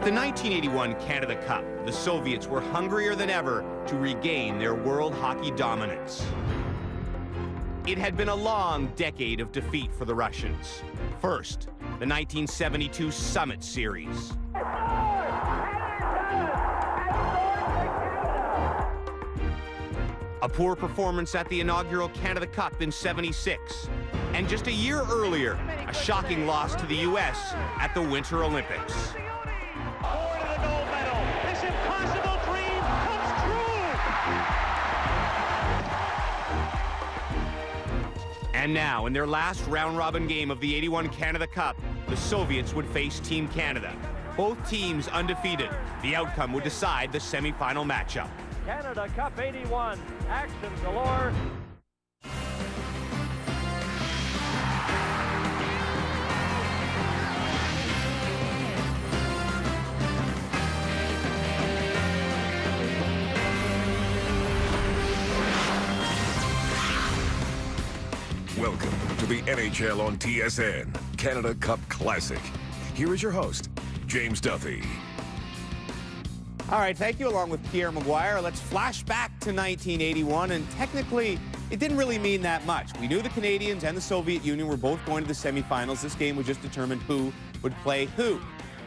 the 1981 Canada Cup, the Soviets were hungrier than ever to regain their world hockey dominance. It had been a long decade of defeat for the Russians. First, the 1972 Summit Series. A poor performance at the inaugural Canada Cup in '76. And just a year earlier, a shocking loss to the U.S. at the Winter Olympics. Forward to the gold medal. This impossible dream comes true. And now, in their last round-robin game of the '81 Canada Cup, the Soviets would face Team Canada. Both teams undefeated. The outcome would decide the semifinal matchup. Canada Cup '81, action galore. Welcome to the NHL on TSN, Canada Cup Classic. Here is your host, James Duffy. All right, thank you, along with Pierre Maguire. Let's flash back to 1981, and technically, it didn't really mean that much. We knew the Canadians and the Soviet Union were both going to the semifinals. This game would just determine who would play who.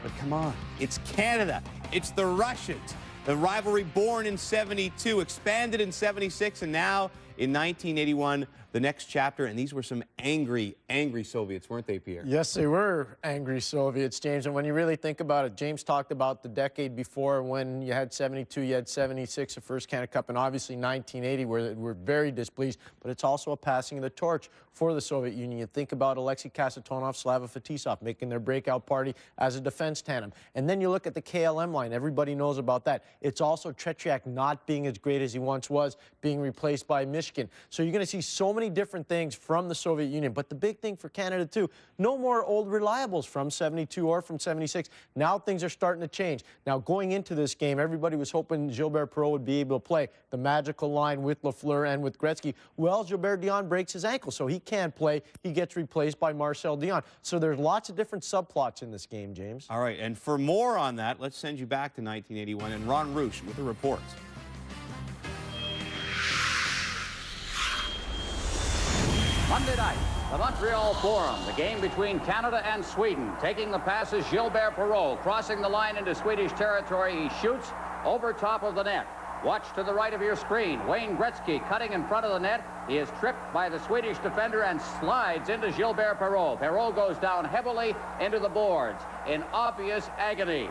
But come on, it's Canada. It's the Russians. The rivalry born in '72, expanded in '76, and now in 1981, the next chapter. And these were some angry, angry Soviets, weren't they, Pierre? Yes, they were angry Soviets, James. And when you really think about it, James talked about the decade before when you had '72, you had '76, the first Canada Cup, and obviously 1980, where we're very displeased. But it's also a passing of the torch for the Soviet Union. You think about Alexei Kasatonov, Slava Fetisov making their breakout party as a defense tandem. And then you look at the KLM line. Everybody knows about that. It's also Tretiak not being as great as he once was, being replaced by Mishkin. So you're going to see so many different things from the Soviet Union. But the big thing for Canada, too, no more old reliables from '72 or from '76. Now things are starting to change. Now, going into this game, everybody was hoping Gilbert Perreault would be able to play the magical line with Lafleur and with Gretzky. Well, Gilbert Dion breaks his ankle, so he can't play. He gets replaced by Marcel Dion. So there's lots of different subplots in this game, James. All right, and for more on that, let's send you back to 1981 and Ron Roosh with the report. Monday night, the Montreal Forum, the game between Canada and Sweden. Taking the pass is Gilbert Perreault, crossing the line into Swedish territory. He shoots over top of the net. Watch to the right of your screen. Wayne Gretzky cutting in front of the net. He is tripped by the Swedish defender and slides into Gilbert Perreault. Perreault goes down heavily into the boards in obvious agony.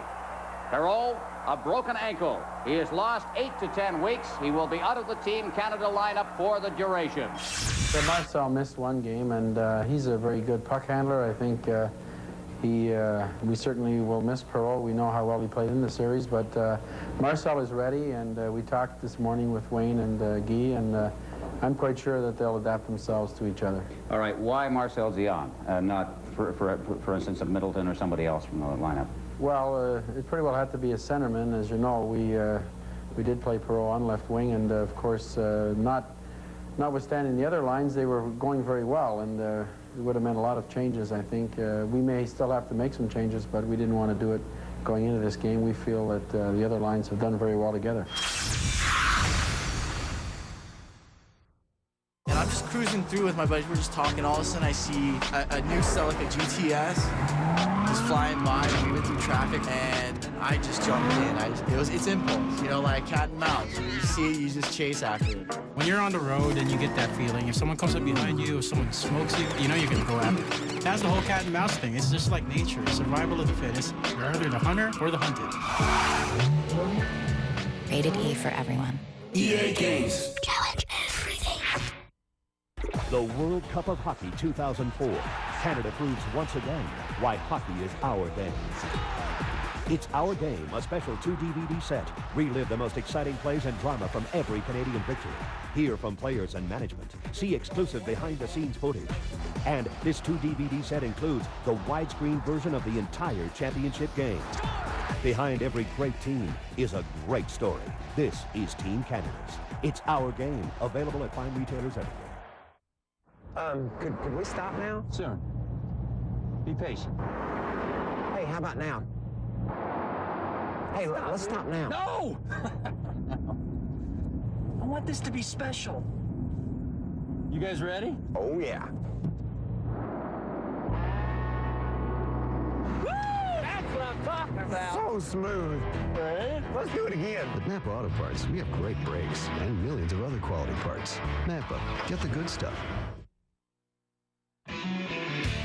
Perreault, a broken ankle. He has lost 8 to 10 weeks. He will be out of the Team Canada lineup for the duration. So Marcel missed one game, and he's a very good puck handler. I think we certainly will miss Perreault. We know how well he played in the series, but Marcel is ready, and we talked this morning with Wayne and Guy, and I'm quite sure that they'll adapt themselves to each other. All right, why Marcel Dion, not, for instance, a Middleton or somebody else from the lineup? Well, it pretty well had to be a centerman. As you know, we did play Perreault on left wing, and of course, notwithstanding the other lines, they were going very well, and it would have meant a lot of changes, I think. We may still have to make some changes, but we didn't want to do it going into this game. We feel that the other lines have done very well together. And I'm just cruising through with my buddies. We're just talking. All of a sudden, I see a new Celica GTS just flying by, moving through traffic, and I just jumped in. It's impulse, you know, like cat and mouse. You see it, you just chase after it. When you're on the road and you get that feeling, if someone comes up behind you, if someone smokes you, you know you're going to go after it. That's the whole cat and mouse thing. It's just like nature. It's survival of the fittest. You're either the hunter or the hunted. Rated E for everyone. EA Games. Challenge everything. The World Cup of Hockey 2004. Canada proves once again why hockey is our game. It's Our Game, a special 2-DVD set. Relive the most exciting plays and drama from every Canadian victory. Hear from players and management. See exclusive behind-the-scenes footage. And this 2-DVD set includes the widescreen version of the entire championship game. Behind every great team is a great story. This is Team Canada's. It's Our Game, available at fine retailers everywhere. Could we stop now? Soon. Be patient. Hey, how about now? Hey, let's stop now. No! I want this to be special. You guys ready? Oh, yeah. That's what I'm talking about. So smooth. Right? Let's do it again. At Napa Auto Parts, we have great brakes and millions of other quality parts. Napa, get the good stuff.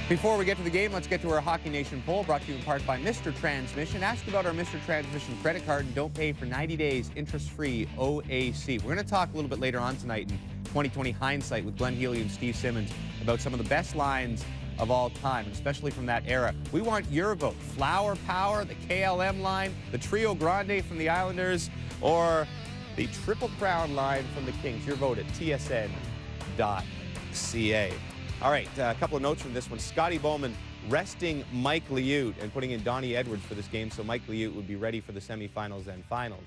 Before we get to the game, let's get to our Hockey Nation poll, brought to you in part by Mr. Transmission. Ask about our Mr. Transmission credit card and don't pay for 90 days interest-free OAC. We're going to talk a little bit later on tonight in 2020 Hindsight with Glenn Healy and Steve Simmons about some of the best lines of all time, especially from that era. We want your vote. Flower Power, the KLM line, the Trio Grande from the Islanders, or the Triple Crown line from the Kings. Your vote at tsn.ca. All right, a couple of notes from this one. Scotty Bowman resting Mike Liut and putting in Donnie Edwards for this game so Mike Liut would be ready for the semifinals and finals.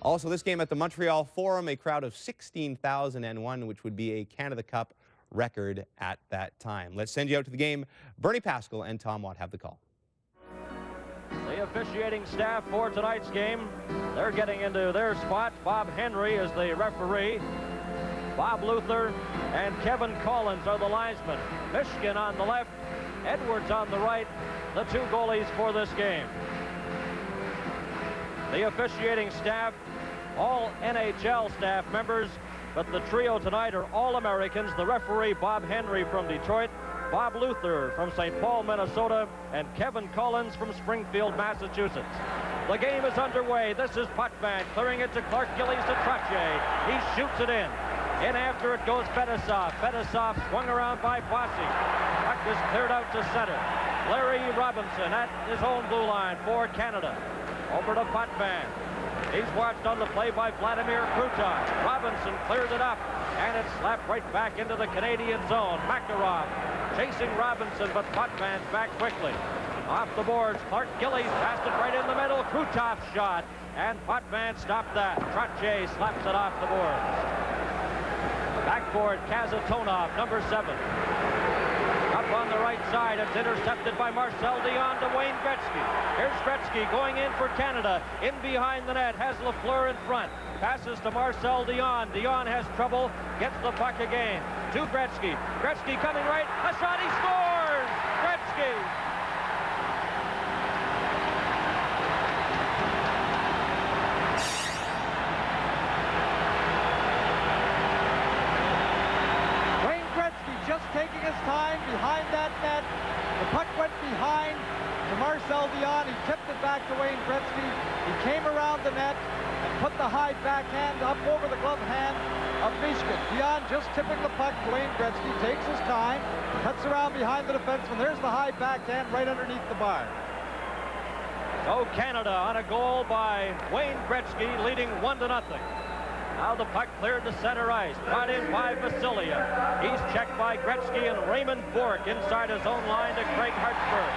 Also, this game at the Montreal Forum, a crowd of 16,001, which would be a Canada Cup record at that time. Let's send you out to the game. Bernie Pascal and Tom Watt have the call. The officiating staff for tonight's game, they're getting into their spot. Bob Henry is the referee. Bob Luther and Kevin Collins are the linesmen. Michigan on the left, Edwards on the right, the two goalies for this game. The officiating staff, all NHL staff members, but the trio tonight are all Americans. The referee, Bob Henry from Detroit, Bob Luther from St. Paul, Minnesota, and Kevin Collins from Springfield, Massachusetts. The game is underway. This is Potvan clearing it to Clark Gillies to Trottier. He shoots it in. In after it goes Fetisov. Fetisov swung around by Bossy. Puck is cleared out to center. Larry Robinson at his own blue line for Canada. Over to Potvan. He's watched on the play by Vladimir Krutov. Robinson cleared it up, and it slapped right back into the Canadian zone. Makarov chasing Robinson, but Potvan's back quickly. Off the boards, Clark Gillies passed it right in the middle. Krutov's shot, and Potvan stopped that. Trottier slaps it off the boards. Backboard, Kazatonov, number 7. Up on the right side, it's intercepted by Marcel Dion to Wayne Gretzky. Here's Gretzky going in for Canada. In behind the net, has Lafleur in front. Passes to Marcel Dion. Dion has trouble, gets the puck again. To Gretzky. Gretzky coming right, a shot, he scores! Gretzky! Just taking his time behind that net. The puck went behind to Marcel Dion. He tipped it back to Wayne Gretzky. He came around the net and put the high backhand up over the glove hand of Michigan. Dion just tipping the puck to Wayne Gretzky, takes his time, cuts around behind the defenseman. There's the high backhand right underneath the bar. So Canada on a goal by Wayne Gretzky, leading 1-0. Now the puck cleared to center ice, brought in by Vasilia. He's checked by Gretzky and Raymond Burke inside his own line to Craig Hартсбурg.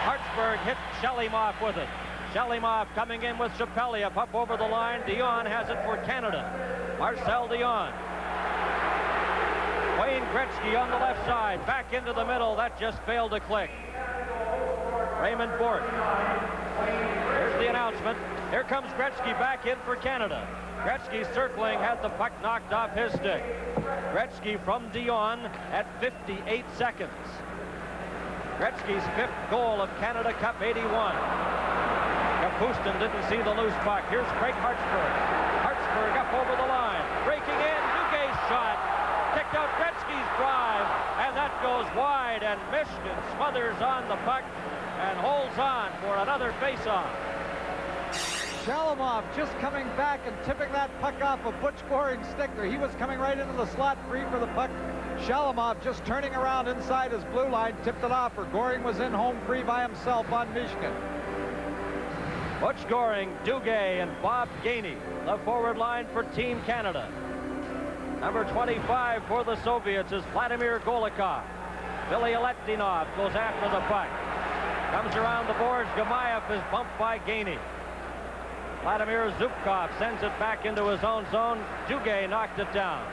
Hартсбурg hit Shalimov with it. Shalimov coming in with Shapeliev up over the line. Dion has it for Canada. Marcel Dion. Wayne Gretzky on the left side, back into the middle. That just failed to click. Raymond Burke. Here's the announcement. Here comes Gretzky back in for Canada. Gretzky circling, had the puck knocked off his stick. Gretzky from Dion at 58 seconds. Gretzky's 5th goal of Canada Cup 81. Kapustin didn't see the loose puck. Here's Craig Hартсбурg. Hартсбурg up over the line. Breaking in, Dugay's shot. Kicked out Gretzky's drive, and that goes wide, and Michigan smothers on the puck and holds on for another face-off. Shalimov just coming back and tipping that puck off of Butch Goring's stick there. He was coming right into the slot free for the puck. Shalimov just turning around inside his blue line, tipped it off, or Goring was in home free by himself on Michigan. Butch Goring, Dugay, and Bob Gainey, the forward line for Team Canada. Number 25 for the Soviets is Vladimir Golikov. Billy Aletinov goes after the puck. Comes around the boards. Gimaev is bumped by Gainey. Vladimir Zubkov sends it back into his own zone. Dugay knocked it down.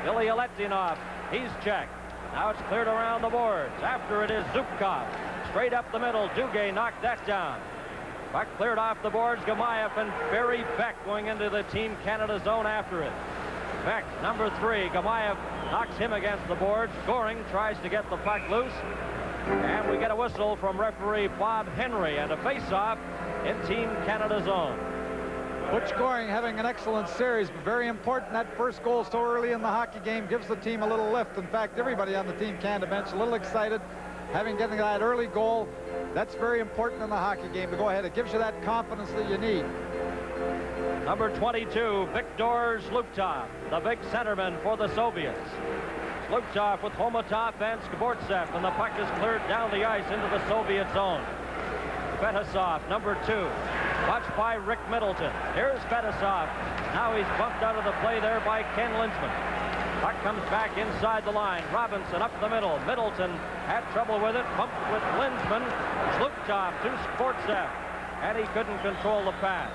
Billy Aletinov, he's checked. Now it's cleared around the boards. After it is Zubkov. Straight up the middle. Dugay knocked that down. Puck cleared off the boards. Gimaev and Barry Beck going into the Team Canada zone after it. Beck, number 3. Gimaev knocks him against the boards. Goring tries to get the puck loose. And we get a whistle from referee Bob Henry and a face-off in Team Canada zone. Butch Goring having an excellent series, but very important. That first goal so early in the hockey game gives the team a little lift. In fact, everybody on the Team Canada bench a little excited, getting that early goal. That's very important in the hockey game to go ahead. It gives you that confidence that you need. Number 22, Viktor Zhlukov, the big centerman for the Soviets. Zhlukov with Homatov and Skvortsov, and the puck is cleared down the ice into the Soviet zone. Fetisov, number 2, watched by Rick Middleton. Here's Fetisov. Now he's bumped out of the play there by Ken Linzman. Puck comes back inside the line. Robinson up the middle. Middleton had trouble with it. Bumped with Linzman. Zhlukov to Skvortsov, and he couldn't control the pass.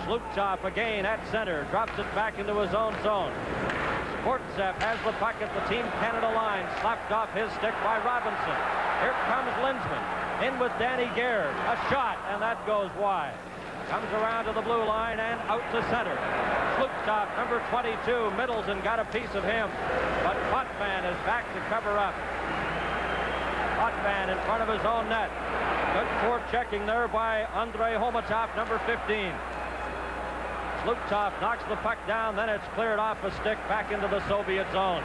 Zhlukov again at center. Drops it back into his own zone. Skvortsov has the puck at the Team Canada line. Slapped off his stick by Robinson. Here comes Linzman. In with Danny Gare. A shot, and that goes wide. Comes around to the blue line and out to center. Zhlukov, number 22. Middleton got a piece of him, but Potman is back to cover up. Potman in front of his own net. Good forechecking there by Andrei Homatov, number 15. Zhlukov knocks the puck down, then it's cleared off a stick back into the Soviet zone.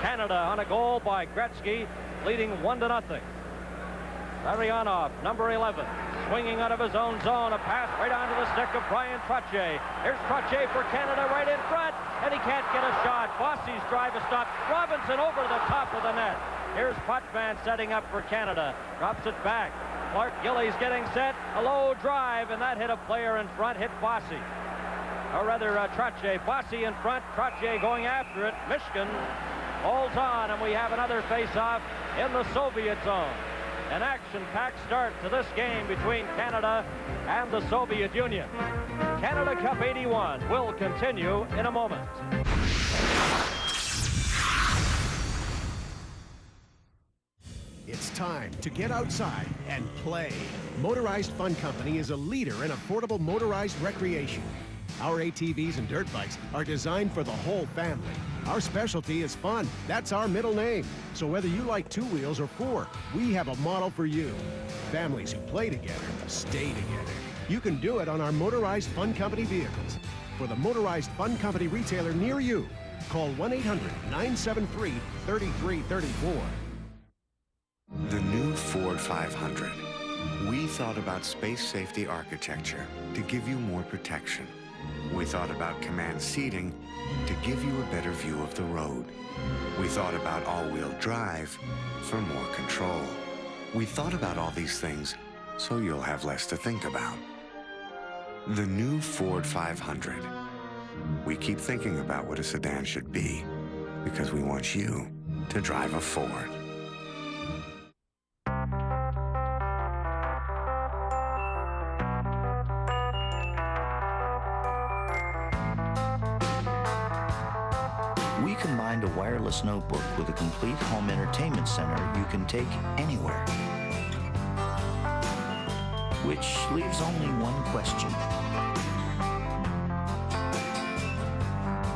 Canada on a goal by Gretzky, leading 1-0. Larionov, number 11, swinging out of his own zone. A pass right onto the stick of Brian Trottier. Here's Trottier for Canada right in front, and he can't get a shot. Bossy's drive is stopped. Robinson over the top of the net. Here's Potman setting up for Canada. Drops it back. Clark Gillies getting set. A low drive, and that hit a player in front, hit Bossy. Or rather, Trottier. Bossy in front, Trottier going after it. Mishkin holds on, and we have another face-off in the Soviet zone. An action-packed start to this game between Canada and the Soviet Union. Canada Cup 81 will continue in a moment. It's time to get outside and play. Motorized Fun Company is a leader in affordable motorized recreation. Our ATVs and dirt bikes are designed for the whole family. Our specialty is fun. That's our middle name. So whether you like 2 wheels or 4, we have a model for you. Families who play together, stay together. You can do it on our Motorized Fun Company vehicles. For the Motorized Fun Company retailer near you, call 1-800-973-3334. The new Ford 500. We thought about space safety architecture to give you more protection. We thought about command seating to give you a better view of the road. We thought about all-wheel drive for more control. We thought about all these things so you'll have less to think about. The new Ford 500. We keep thinking about what a sedan should be because we want you to drive a Ford. We combined a wireless notebook with a complete home entertainment center you can take anywhere. Which leaves only one question.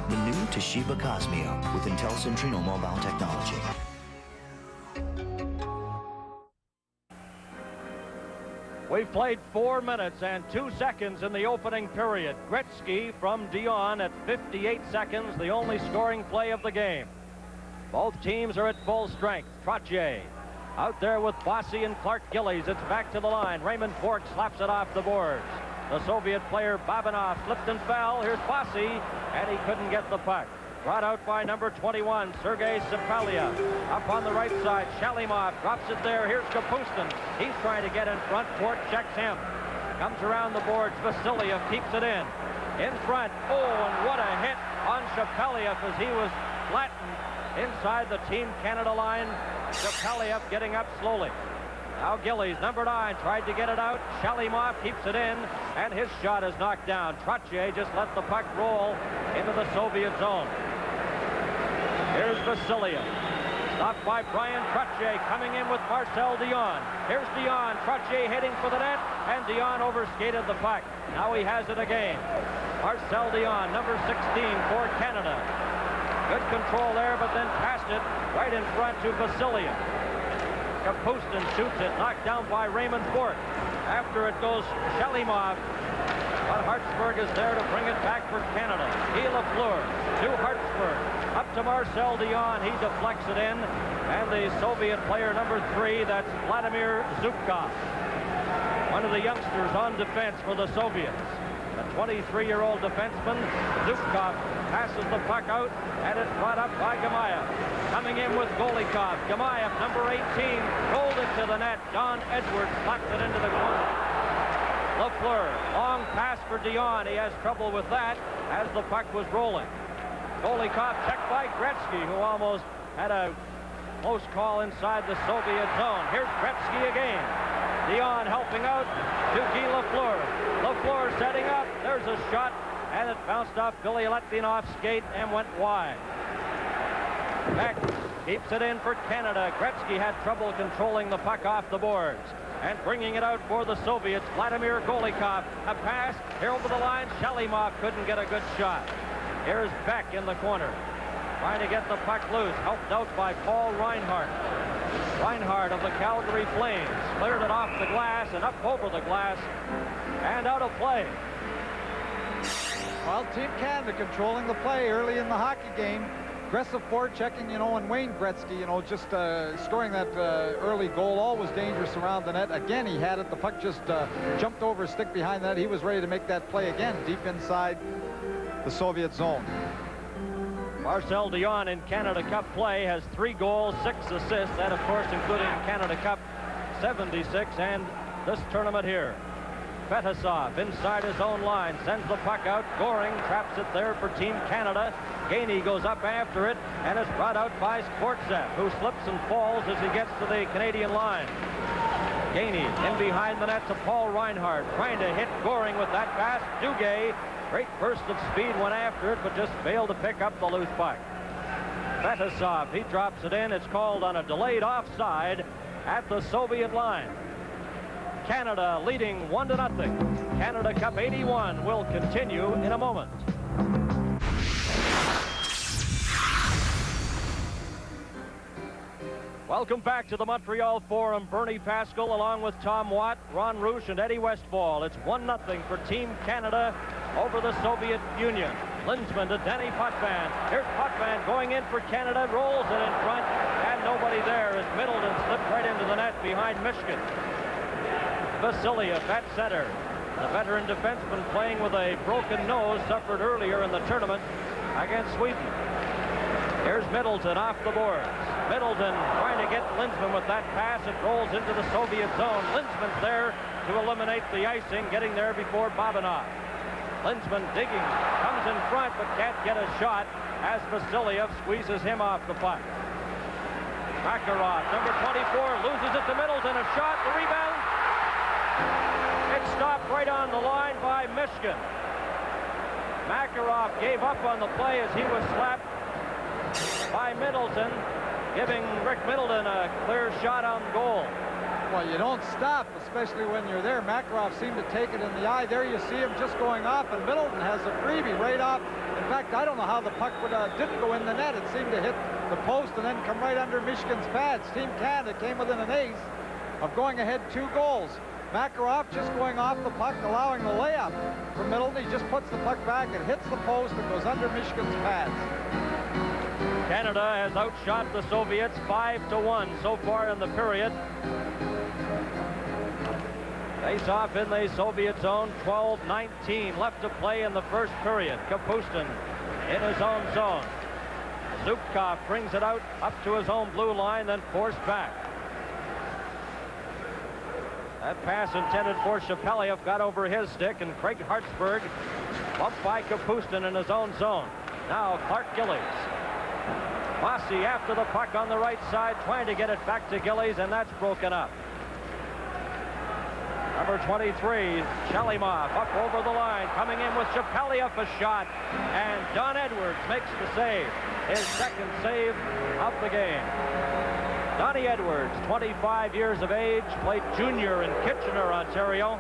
The new Toshiba Cosmeo with Intel Centrino mobile technology. We've played 4 minutes and 2 seconds in the opening period. Gretzky from Dion at 58 seconds, the only scoring play of the game. Both teams are at full strength. Trottier out there with Bossy and Clark Gillies. It's back to the line. Raymond Bork slaps it off the boards. The Soviet player Babanov slipped and fell. Here's Bossy, and he couldn't get the puck. Brought out by number 21, Sergei Sapelia. Up on the right side, Shalimov drops it there. Here's Kapustin. He's trying to get in front. Bork checks him. Comes around the boards. Vasiliev keeps it in. In front. Oh, and what a hit on Shapeliev as he was flattened inside the Team Canada line. Shapeliev getting up slowly. Now Gillies, number 9, tried to get it out. Shalimov keeps it in, and his shot is knocked down. Trottier just let the puck roll into the Soviet zone. Here's Vasiliev. Stopped by Brian Trottier, coming in with Marcel Dion. Here's Dion. Trottier heading for the net, and Dion overskated the puck. Now he has it again. Marcel Dion, number 16 for Canada. Good control there, but then passed it right in front to Vasiliev. Kapustin shoots it, knocked down by Raymond Burke. After it goes Shalimov, but Hартсбурg is there to bring it back for Canada. Guy Lafleur to Hартсбурg. Up to Marcel Dion, he deflects it in. And the Soviet player number 3, that's Vladimir Zubkov. One of the youngsters on defense for the Soviets. A 23-year-old defenseman, Zubkov, passes the puck out, and it's brought up by Gimaev. Coming in with Golikov. Gimaev, number 18, rolled it to the net. Don Edwards knocked it into the corner. Lafleur, long pass for Dion. He has trouble with that as the puck was rolling. Golikov checked by Gretzky, who almost had a close call inside the Soviet zone. Here's Gretzky again. Dion helping out to Guy Lafleur. Lafleur setting up. There's a shot, and it bounced off Billy Litvinov's skate and went wide. Beck keeps it in for Canada. Gretzky had trouble controlling the puck off the boards. And bringing it out for the Soviets, Vladimir Golikov. A pass here over the line. Shalimov couldn't get a good shot. Here's Beck in the corner, trying to get the puck loose. Helped out by Paul Reinhart. Reinhart of the Calgary Flames cleared it off the glass and up over the glass and out of play. Well, Team Canada controlling the play early in the hockey game. Aggressive forechecking, and Wayne Gretzky, just scoring that early goal, always dangerous around the net. Again, he had it. The puck just jumped over a stick behind that. He was ready to make that play again, deep inside the Soviet zone. Marcel Dion in Canada Cup play has 3 goals, 6 assists, and of course, including Canada Cup 76 and this tournament here. Fetisov inside his own line, sends the puck out. Goring traps it there for Team Canada. Gainey goes up after it, and is brought out by Skvortsev, who slips and falls as he gets to the Canadian line. Gainey in behind the net to Paul Reinhart, trying to hit Goring with that pass. Dugay, great burst of speed, went after it, but just failed to pick up the loose puck. Fetisov, he drops it in. It's called on a delayed offside at the Soviet line. Canada leading 1-0. Canada Cup 81 will continue in a moment. Welcome back to the Montreal Forum. Bernie Pascal along with Tom Watt, Ron Rouge, and Eddie Westfall. It's 1-0 for Team Canada over the Soviet Union. Lindsman to Denny Potvan. Here's Potvan going in for Canada, rolls it in front, and nobody there as Middleton slipped right into the net behind Michigan. Vasiliev at center. The veteran defenseman playing with a broken nose, suffered earlier in the tournament against Sweden. Here's Middleton off the boards. Middleton trying to get Lindsman with that pass. It rolls into the Soviet zone. Lindsman's there to eliminate the icing, getting there before Babanov. Lindsman digging, comes in front but can't get a shot as Vasiliev squeezes him off the puck. Makarov, number 24, loses it to Middleton. A shot, the rebound. It stopped right on the line by Michigan. Makarov gave up on the play as he was slapped by Middleton, giving Rick Middleton a clear shot on goal. Well, you don't stop, especially when you're there. Makarov seemed to take it in the eye. There you see him just going off, and Middleton has a freebie right off. In fact, I don't know how the puck didn't go in the net. It seemed to hit the post and then come right under Michigan's pads. Team Canada came within an ace of going ahead 2 goals. Makarov just going off the puck, allowing the layup from Middleton. He just puts the puck back, it hits the post, and goes under Michigan's pads. Canada has outshot the Soviets 5-1 so far in the period. Face off in the Soviet zone, 12-19 left to play in the first period. Kapustin in his own zone. Zubkov brings it out up to his own blue line, then forced back. That pass intended for Shapeliev got over his stick, and Craig Hартсбурg bumped by Kapustin in his own zone. Now Clark Gillies. Mossy after the puck on the right side, trying to get it back to Gillies, and that's broken up. Number 23, Shalimov up over the line, coming in with Shapeliev a shot, and Don Edwards makes the save, his second save of the game. Donnie Edwards, 25 years of age, played junior in Kitchener, Ontario.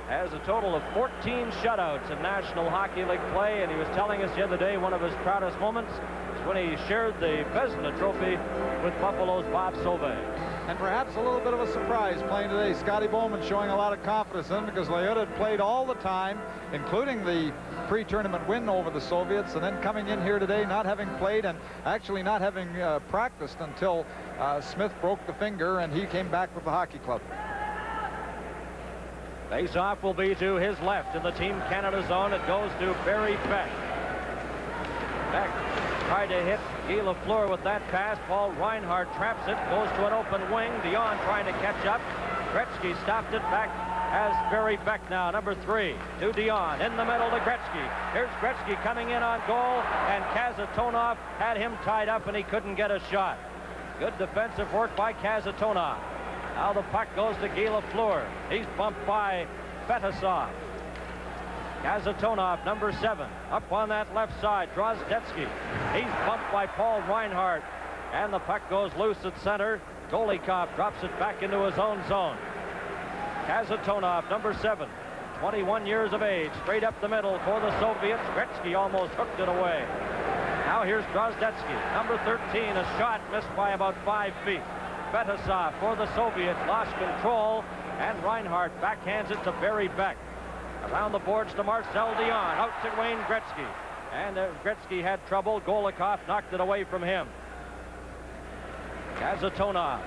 Has a total of 14 shutouts in National Hockey League play, and he was telling us the other day one of his proudest moments is when he shared the Vezina Trophy with Buffalo's Bob Sauvé. And perhaps a little bit of a surprise playing today. Scotty Bowman showing a lot of confidence in him because Lyotta had played all the time, including the pre-tournament win over the Soviets, and then coming in here today not having played and actually not having practiced until Smith broke the finger and he came back with the hockey club. Face-off will be to his left in the Team Canada zone. It goes to Barry Beck. Beck tried to hit Guy Lafleur with that pass. Paul Reinhart traps it, goes to an open wing. Dion trying to catch up. Gretzky stopped it back as Barry Beck now, number 3, to Dion. In the middle to Gretzky. Here's Gretzky coming in on goal, and Kazatonov had him tied up, and he couldn't get a shot. Good defensive work by Kazatonov. Now the puck goes to Guy Lafleur. He's bumped by Fetisov. Kazatonov, number 7, up on that left side. Drozdetsky. He's bumped by Paul Reinhart. And the puck goes loose at center. Golikov drops it back into his own zone. Kazatonov, number 7, 21 years of age, straight up the middle for the Soviets. Gretzky almost hooked it away. Now here's Drozdetsky, number 13, a shot missed by about 5 feet. Fetisov for the Soviets, lost control, and Reinhart backhands it to Barry Beck. Around the boards to Marcel Dion, out to Wayne Gretzky. And Gretzky had trouble. Golikov knocked it away from him. Kazatonov.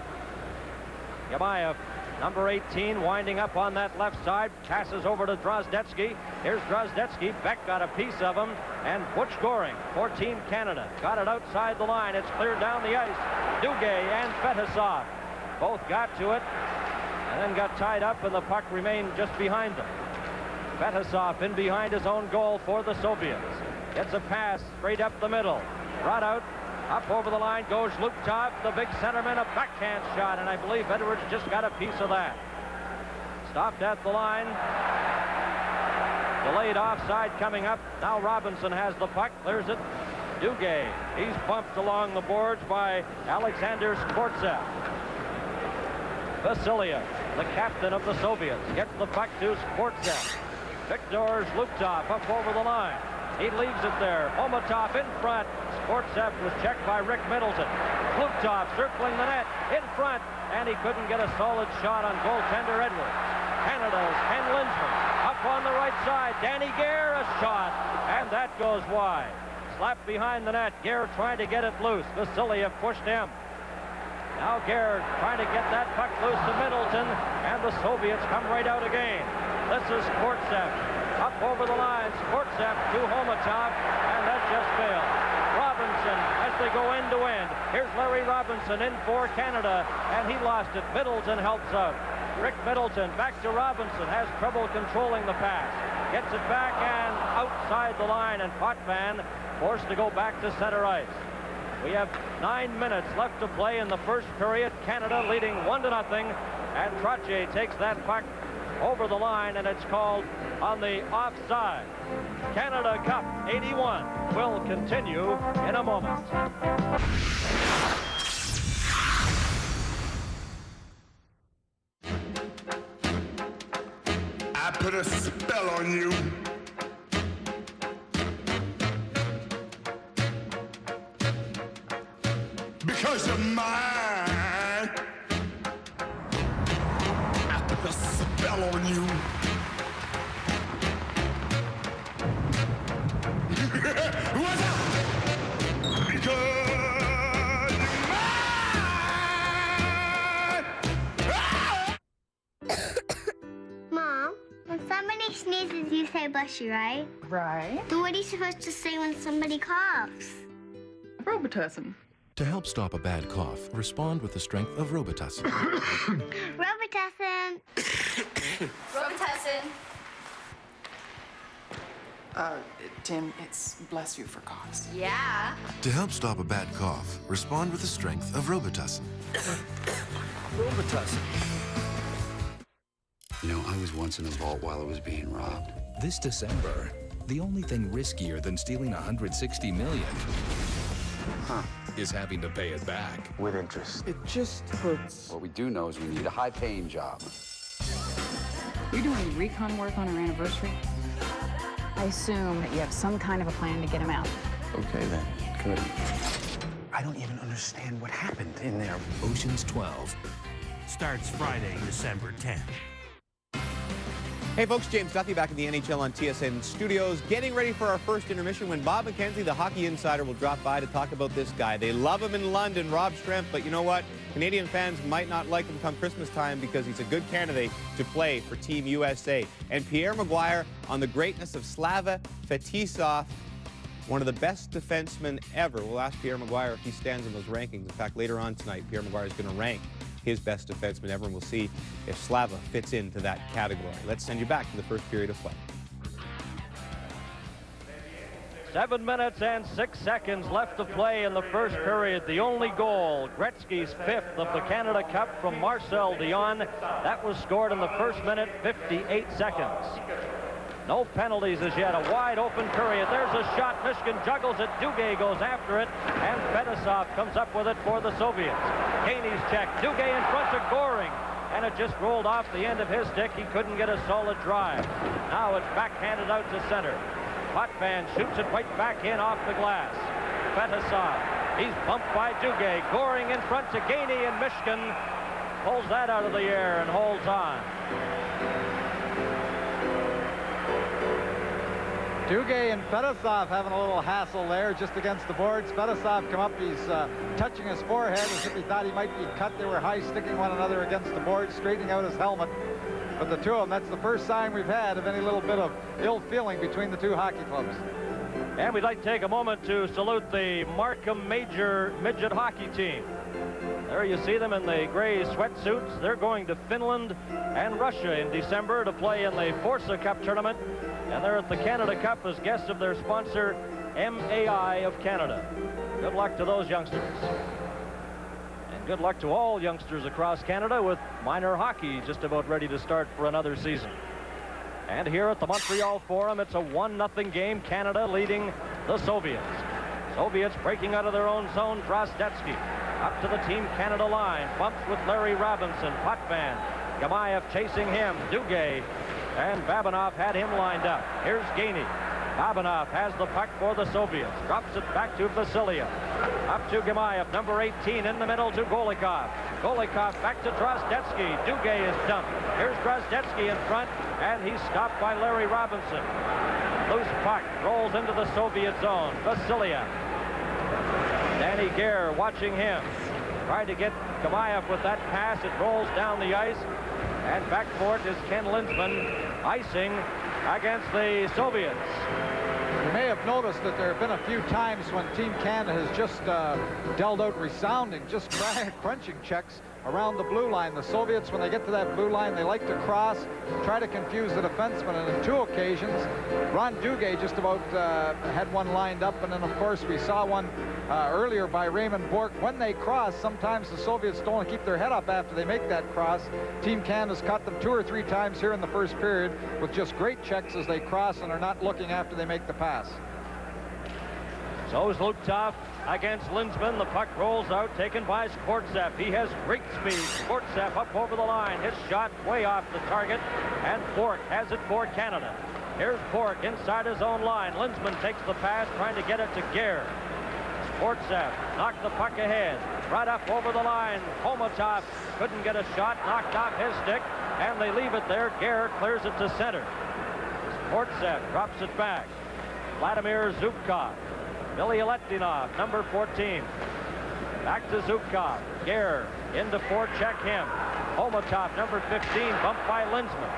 I.Gimaев, number 18, winding up on that left side. Passes over to Drozdetsky. Here's Drozdetsky. Beck got a piece of him. And Butch Goring for Team Canada. Got it outside the line. It's cleared down the ice. Dugay and Fetisov both got to it and then got tied up, and the puck remained just behind them. Fetisov in behind his own goal for the Soviets. Gets a pass straight up the middle. Brought out. Up over the line goes Luptov, the big centerman, a backhand shot, and I believe Edwards just got a piece of that. Stopped at the line. Delayed offside coming up. Now Robinson has the puck, clears it. Dugay, he's bumped along the boards by Alexander Skvortsev. Vasiliev, the captain of the Soviets, gets the puck to Skvortsev. Viktor Zhluptov up over the line. He leaves it there. Omatov in front. Skvortsev was checked by Rick Middleton. Zhluptov circling the net in front, and he couldn't get a solid shot on goaltender Edwards. Canada's Ken Lindsman up on the right side. Danny Gare, a shot, and that goes wide. Slapped behind the net. Gare trying to get it loose. Vasiliev pushed him. Now Gare trying to get that puck loose to Middleton, and the Soviets come right out again. This is Skvortsev up over the line. Skvortsev to Homatov, and that just failed. Robinson as they go end to end. Here's Larry Robinson in for Canada, and he lost it. Middleton helps out. Rick Middleton back to Robinson, has trouble controlling the pass. Gets it back and outside the line, and Potvan forced to go back to center ice. We have 9 minutes left to play in the first period. Canada leading 1-0, and Trottier takes that puck over the line, and it's called on the offside. Canada Cup 81 will continue in a moment. I put a spell on you. Because you're mine. I put a spell on you. What's up? Because you're mine. Mom, when somebody sneezes, you say bless you, right? Right. Then what are you supposed to say when somebody coughs? Robitussin. To help stop a bad cough, respond with the strength of Robitussin. Robitussin. Robitussin. Tim, it's bless you for coughs. Yeah. To help stop a bad cough, respond with the strength of Robitussin. Robitussin. You know, I was once in a vault while it was being robbed. This December, the only thing riskier than stealing $160 million is having to pay it back. With interest. It just hurts. What we do know is we need a high-paying job. You're doing recon work on our anniversary? I assume that you have some kind of a plan to get him out. Okay, then. Good. I don't even understand what happened in there. Ocean's 12. Starts Friday, December 10th. Hey folks, James Duthie back in the NHL on TSN studios, getting ready for our first intermission when Bob McKenzie, the hockey insider, will drop by to talk about this guy. They love him in London, Rob Stremp, but you know what? Canadian fans might not like him come Christmas time because he's a good candidate to play for Team USA. And Pierre Maguire on the greatness of Slava Fetisov, one of the best defensemen ever. We'll ask Pierre Maguire if he stands in those rankings. In fact, later on tonight, Pierre Maguire is going to rank his best defenseman ever, and we'll see if Slava fits into that category. Let's send you back to the first period of play. 7 minutes and 6 seconds left to play in the first period. The only goal, Gretzky's 5th of the Canada Cup from Marcel Dion. That was scored in the first minute, 58 seconds. No penalties as yet. A wide open period. There's a shot. Michigan juggles it. Dugay goes after it. And Fetisov comes up with it for the Soviets. Haney's check. Dugay in front of Goring. And it just rolled off the end of his stick. He couldn't get a solid drive. Now it's backhanded out to center. Potvan shoots it right back in off the glass. Fetisov. He's bumped by Dugay. Goring in front to Gainey, and Michigan pulls that out of the air and holds on. Dugay and Fetisov having a little hassle there just against the boards. Fetisov come up, he's touching his forehead as if he thought he might be cut. They were high sticking one another against the boards, straightening out his helmet. But the two of them, that's the first sign we've had of any little bit of ill feeling between the two hockey clubs. And we'd like to take a moment to salute the Markham Major Midget Hockey team. There you see them in the gray sweatsuits. They're going to Finland and Russia in December to play in the Forza Cup tournament. And they're at the Canada Cup as guests of their sponsor, MAI of Canada. Good luck to those youngsters. And good luck to all youngsters across Canada with minor hockey just about ready to start for another season. And here at the Montreal Forum, it's a 1-0 game, Canada leading the Soviets. Soviets breaking out of their own zone. Drozdetsky up to the Team Canada line. Bumps with Larry Robinson. Potvan. Gamayev chasing him. Dugay. And Babinov had him lined up. Here's Gainey. Babinov has the puck for the Soviets. Drops it back to Vasilia. Up to Gamayev, number 18, in the middle to Golikov. Golikov back to Drozdetsky. Dugay is dumped. Here's Drozdetsky in front, and he's stopped by Larry Robinson. Loose puck rolls into the Soviet zone. Vasilia. Danny Gare watching him. Tried to get Gamayev with that pass. It rolls down the ice. And back for it is Ken Lindsman, icing against the Soviets. You may have noticed that there have been a few times when Team Canada has just dealt out resounding, just crunching checks around the blue line. The Soviets, when they get to that blue line, they like to cross, try to confuse the defenseman, and on 2 occasions, Ron Dugay just about had one lined up, and then, of course, we saw one earlier by Raymond Burk. When they cross, sometimes the Soviets don't keep their head up after they make that cross. Team Canada's caught them 2 or 3 times here in the first period with just great checks as they cross and are not looking after they make the pass. So is Lutov against Lindsman. The puck rolls out, taken by Skvortsov. He has great speed. Skvortsov up over the line. His shot way off the target, and Bork has it for Canada. Here's Bork inside his own line. Lindsman takes the pass, trying to get it to Gare. Skvortsov knocked the puck ahead. Right up over the line. Homotov couldn't get a shot, knocked off his stick, and they leave it there. Gare clears it to center. Skvortsov drops it back. Vladimir Zubkov. Billy Aletdinov, number 14. Back to Zubkov. Gare into forecheck him. Homotov, number 15, bumped by Lindsman.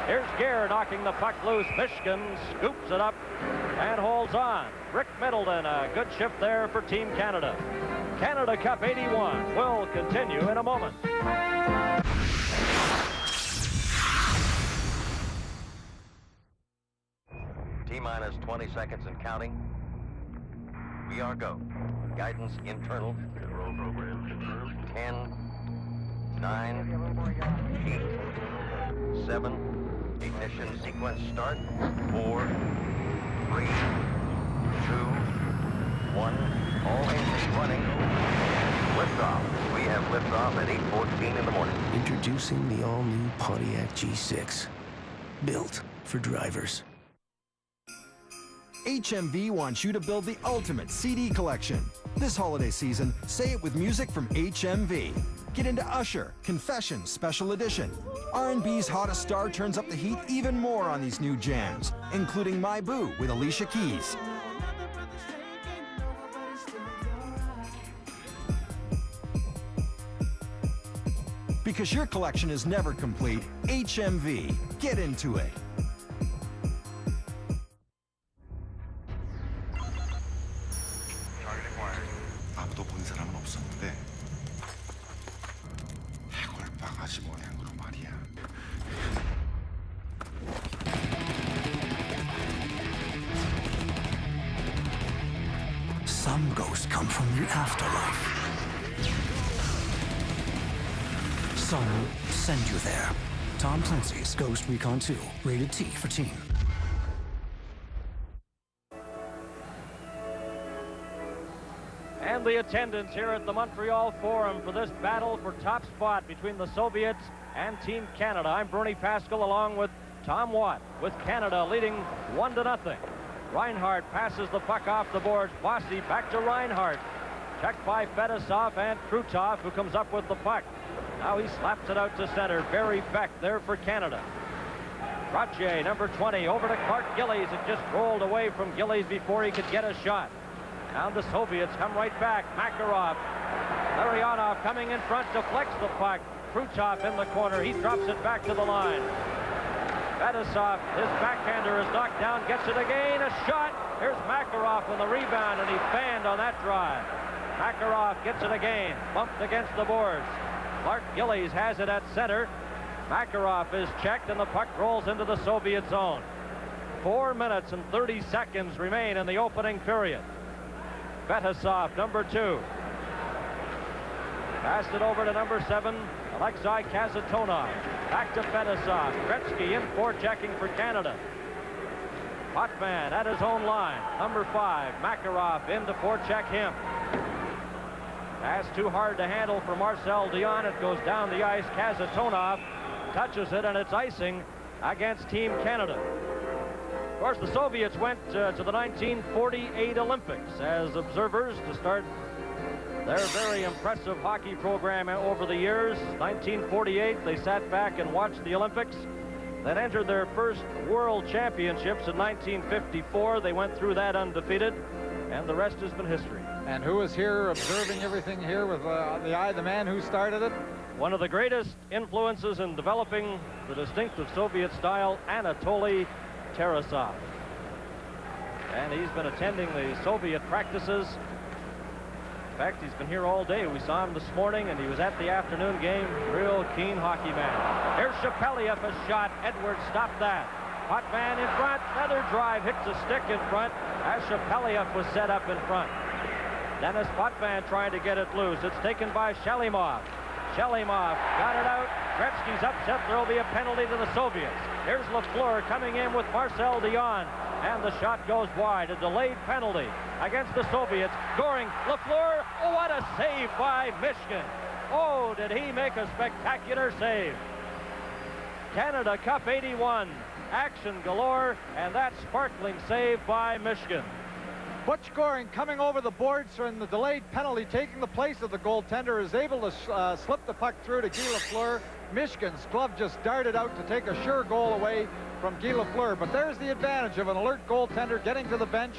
Here's Gare knocking the puck loose. Michigan scoops it up and holds on. Rick Middleton, a good shift there for Team Canada. Canada Cup 81 will continue in a moment. T-minus 20 seconds and counting. We are go. Guidance internal. Roll program confirmed. 10, 9, 8, 7, ignition sequence start. 4, 3, 2, 1. All engines running. Liftoff. We have liftoff at 8:14 in the morning. Introducing the all-new Pontiac G6. Built for drivers. HMV wants you to build the ultimate CD collection. This holiday season, say it with music from HMV. Get into Usher, Confession Special Edition. R&B's hottest star turns up the heat even more on these new jams, including My Boo with Alicia Keys. Because your collection is never complete, HMV. Get into it. 아무도 본 사람은 없었는데 해골 바가지 모양으로 말이야. Some ghosts come from the afterlife. Some send you there. Tom Clancy's Ghost Recon 2, rated T for teen. And the attendance here at the Montreal Forum for this battle for top spot between the Soviets and Team Canada. I'm Bernie Pascal along with Tom Watt, with Canada leading 1-0. Reinhart passes the puck off the boards. Bossy back to Reinhart. Checked by Fedosov and Krutov, who comes up with the puck. Now he slaps it out to center. Barry Beck there for Canada. Trottier, number 20, over to Clark Gillies. It just rolled away from Gillies before he could get a shot. Now the Soviets come right back. Makarov. Larionov coming in front, deflects the puck. Krutov in the corner. He drops it back to the line. Fedosov, his backhander is knocked down, gets it again. A shot. Here's Makarov on the rebound, and he fanned on that drive. Makarov gets it again. Bumped against the boards. Clark Gillies has it at center. Makarov is checked, and the puck rolls into the Soviet zone. 4 minutes and 30 seconds remain in the opening period. Fedosov, number 2. Passed it over to number 7, Alexei Kazatonov. Back to Fedosov. Gretzky in forechecking for Canada. Potman at his own line. Number 5, Makarov in to forecheck him. Pass too hard to handle for Marcel Dion. It goes down the ice. Kazatonov touches it, and it's icing against Team Canada. Of course, the Soviets went to the 1948 Olympics as observers to start their very impressive hockey program over the years. 1948, they sat back and watched the Olympics. Then entered their first World Championships in 1954. They went through that undefeated, and the rest has been history. And who is here observing everything here with the eye, the man who started it? One of the greatest influences in developing the distinctive Soviet style, Anatoly Tarasov. And he's been attending the Soviet practices. In fact, he's been here all day. We saw him this morning, and he was at the afternoon game. Real keen hockey man. Here's Shapeliev, a shot. Edwards stopped that. Potman in front. Another drive hits a stick in front as Shapeliev was set up in front. Dennis Potvin trying to get it loose. It's taken by Shalimov. Shalimov got it out. Gretzky's upset. There'll be a penalty to the Soviets. Here's Lafleur coming in with Marcel Dion. And the shot goes wide. A delayed penalty against the Soviets. Goring, Lafleur. Oh, what a save by Mishkin. Oh, did he make a spectacular save. Canada Cup 81. Action galore. And that sparkling save by Mishkin. Butch Goring coming over the boards in the delayed penalty, taking the place of the goaltender, is able to slip the puck through to Guy Lafleur. Michigan's glove just darted out to take a sure goal away from Guy Lafleur. But there's the advantage of an alert goaltender getting to the bench.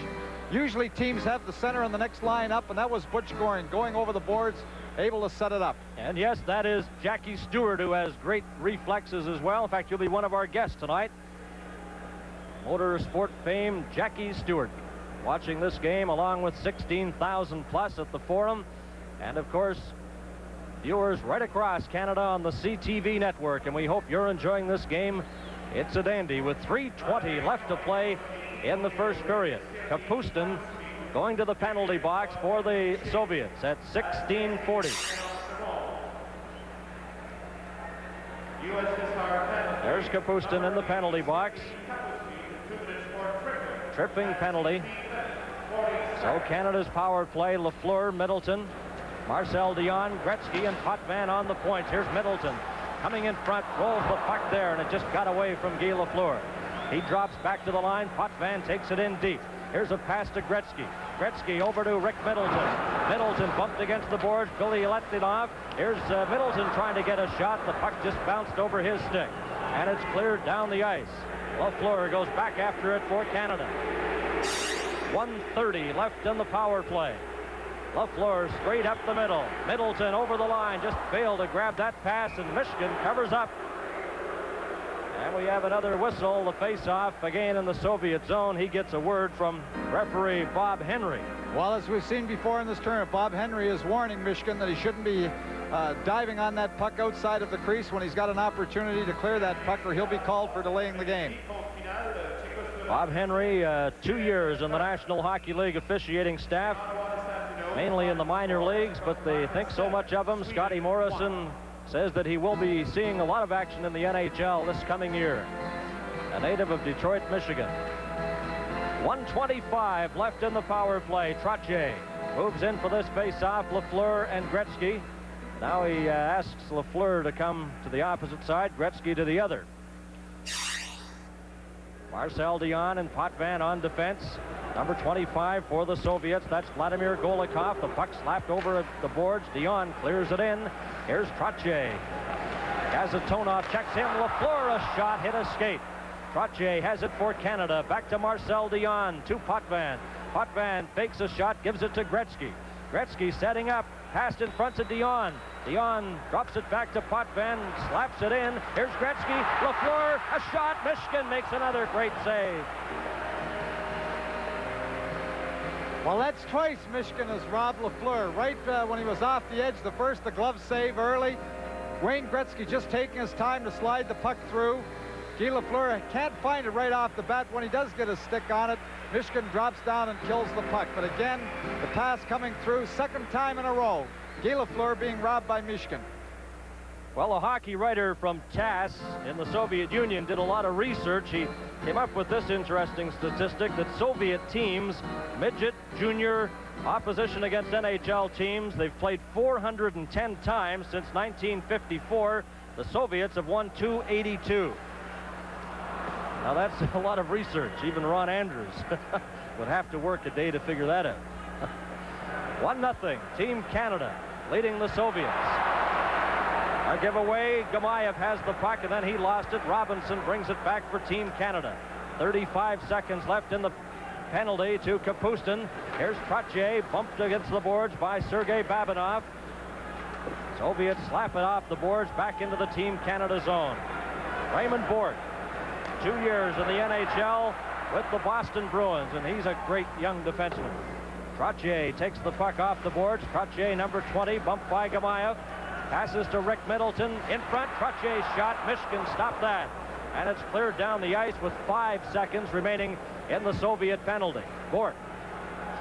Usually teams have the center on the next line up, and that was Butch Goring going over the boards, able to set it up. And yes, that is Jackie Stewart, who has great reflexes as well. In fact, he'll be one of our guests tonight. Motorsport fame, Jackie Stewart, watching this game along with 16,000 plus at the Forum. And of course, viewers right across Canada on the CTV network. And we hope you're enjoying this game. It's a dandy with 3:20 left to play in the first period. Kapustin going to the penalty box for the Soviets at 16:40. There's Kapustin in the penalty box. Tripping penalty. So Canada's power play, Lafleur, Middleton, Marcel Dion, Gretzky, and Potven on the points. Here's Middleton coming in front, rolls the puck there, and it just got away from Guy Lafleur. He drops back to the line. Potven takes it in deep. Here's a pass to Gretzky. Gretzky over to Rick Middleton. Middleton bumped against the boards. Billy Letlinov. Here's Middleton trying to get a shot. The puck just bounced over his stick, and it's cleared down the ice. Lafleur goes back after it for Canada. 1:30 left in the power play. Lafleur straight up the middle. Middleton over the line, just failed to grab that pass, and Michigan covers up. And we have another whistle, the face-off again in the Soviet zone. He gets a word from referee Bob Henry. Well, as we've seen before in this tournament, Bob Henry is warning Michigan that he shouldn't be diving on that puck outside of the crease when he's got an opportunity to clear that puck, or he'll be called for delaying the game. Bob Henry, 2 years in the National Hockey League officiating staff, mainly in the minor leagues, but they think so much of him. Scotty Morrison says that he will be seeing a lot of action in the NHL this coming year. A native of Detroit, Michigan. 1:25 left in the power play. Trottier moves in for this face-off. Lafleur and Gretzky. Now he asks Lafleur to come to the opposite side, Gretzky to the other. Marcel Dion and Potven on defense. Number 25 for the Soviets, that's Vladimir Golikov. The puck slapped over the boards. Dion clears it in. Here's Trottier. Kazatonov checks him. Lafleur, a shot, hit a skate. Trottier has it for Canada. Back to Marcel Dion, to Potven. Potven fakes a shot, gives it to Gretzky. Gretzky setting up, passed in front to Dion. Dion drops it back to Potven, slaps it in. Here's Gretzky. Lafleur, a shot. Michigan makes another great save. Well, that's twice Michigan has robbed Lafleur. Right when he was off the edge, the first, the glove save early. Wayne Gretzky just taking his time to slide the puck through. Guy Lafleur can't find it right off the bat. When he does get a stick on it, Michigan drops down and kills the puck. But again, the pass coming through, second time in a row. Guy Lafleur being robbed by Michigan. Well, a hockey writer from TASS in the Soviet Union did a lot of research. He came up with this interesting statistic that Soviet teams, midget, junior, opposition against NHL teams, they've played 410 times since 1954. The Soviets have won 282. Now that's a lot of research. Even Ron Andrews would have to work a day to figure that out. 1-0, Team Canada leading the Soviets. A giveaway, I.Gimаев has the puck, and then he lost it. Robinson brings it back for Team Canada. 35 seconds left in the penalty to Kapustin. Here's Trottier, bumped against the boards by Sergei Babinov. Soviets slap it off the boards, back into the Team Canada zone. Raymond Burk, 2 years in the NHL with the Boston Bruins, and he's a great young defenseman. Trottier takes the puck off the boards. Trottier, number 20, bumped by Gamayev. Passes to Rick Middleton. In front, Trottier's shot. Michigan stopped that. And it's cleared down the ice with 5 seconds remaining in the Soviet penalty. Burk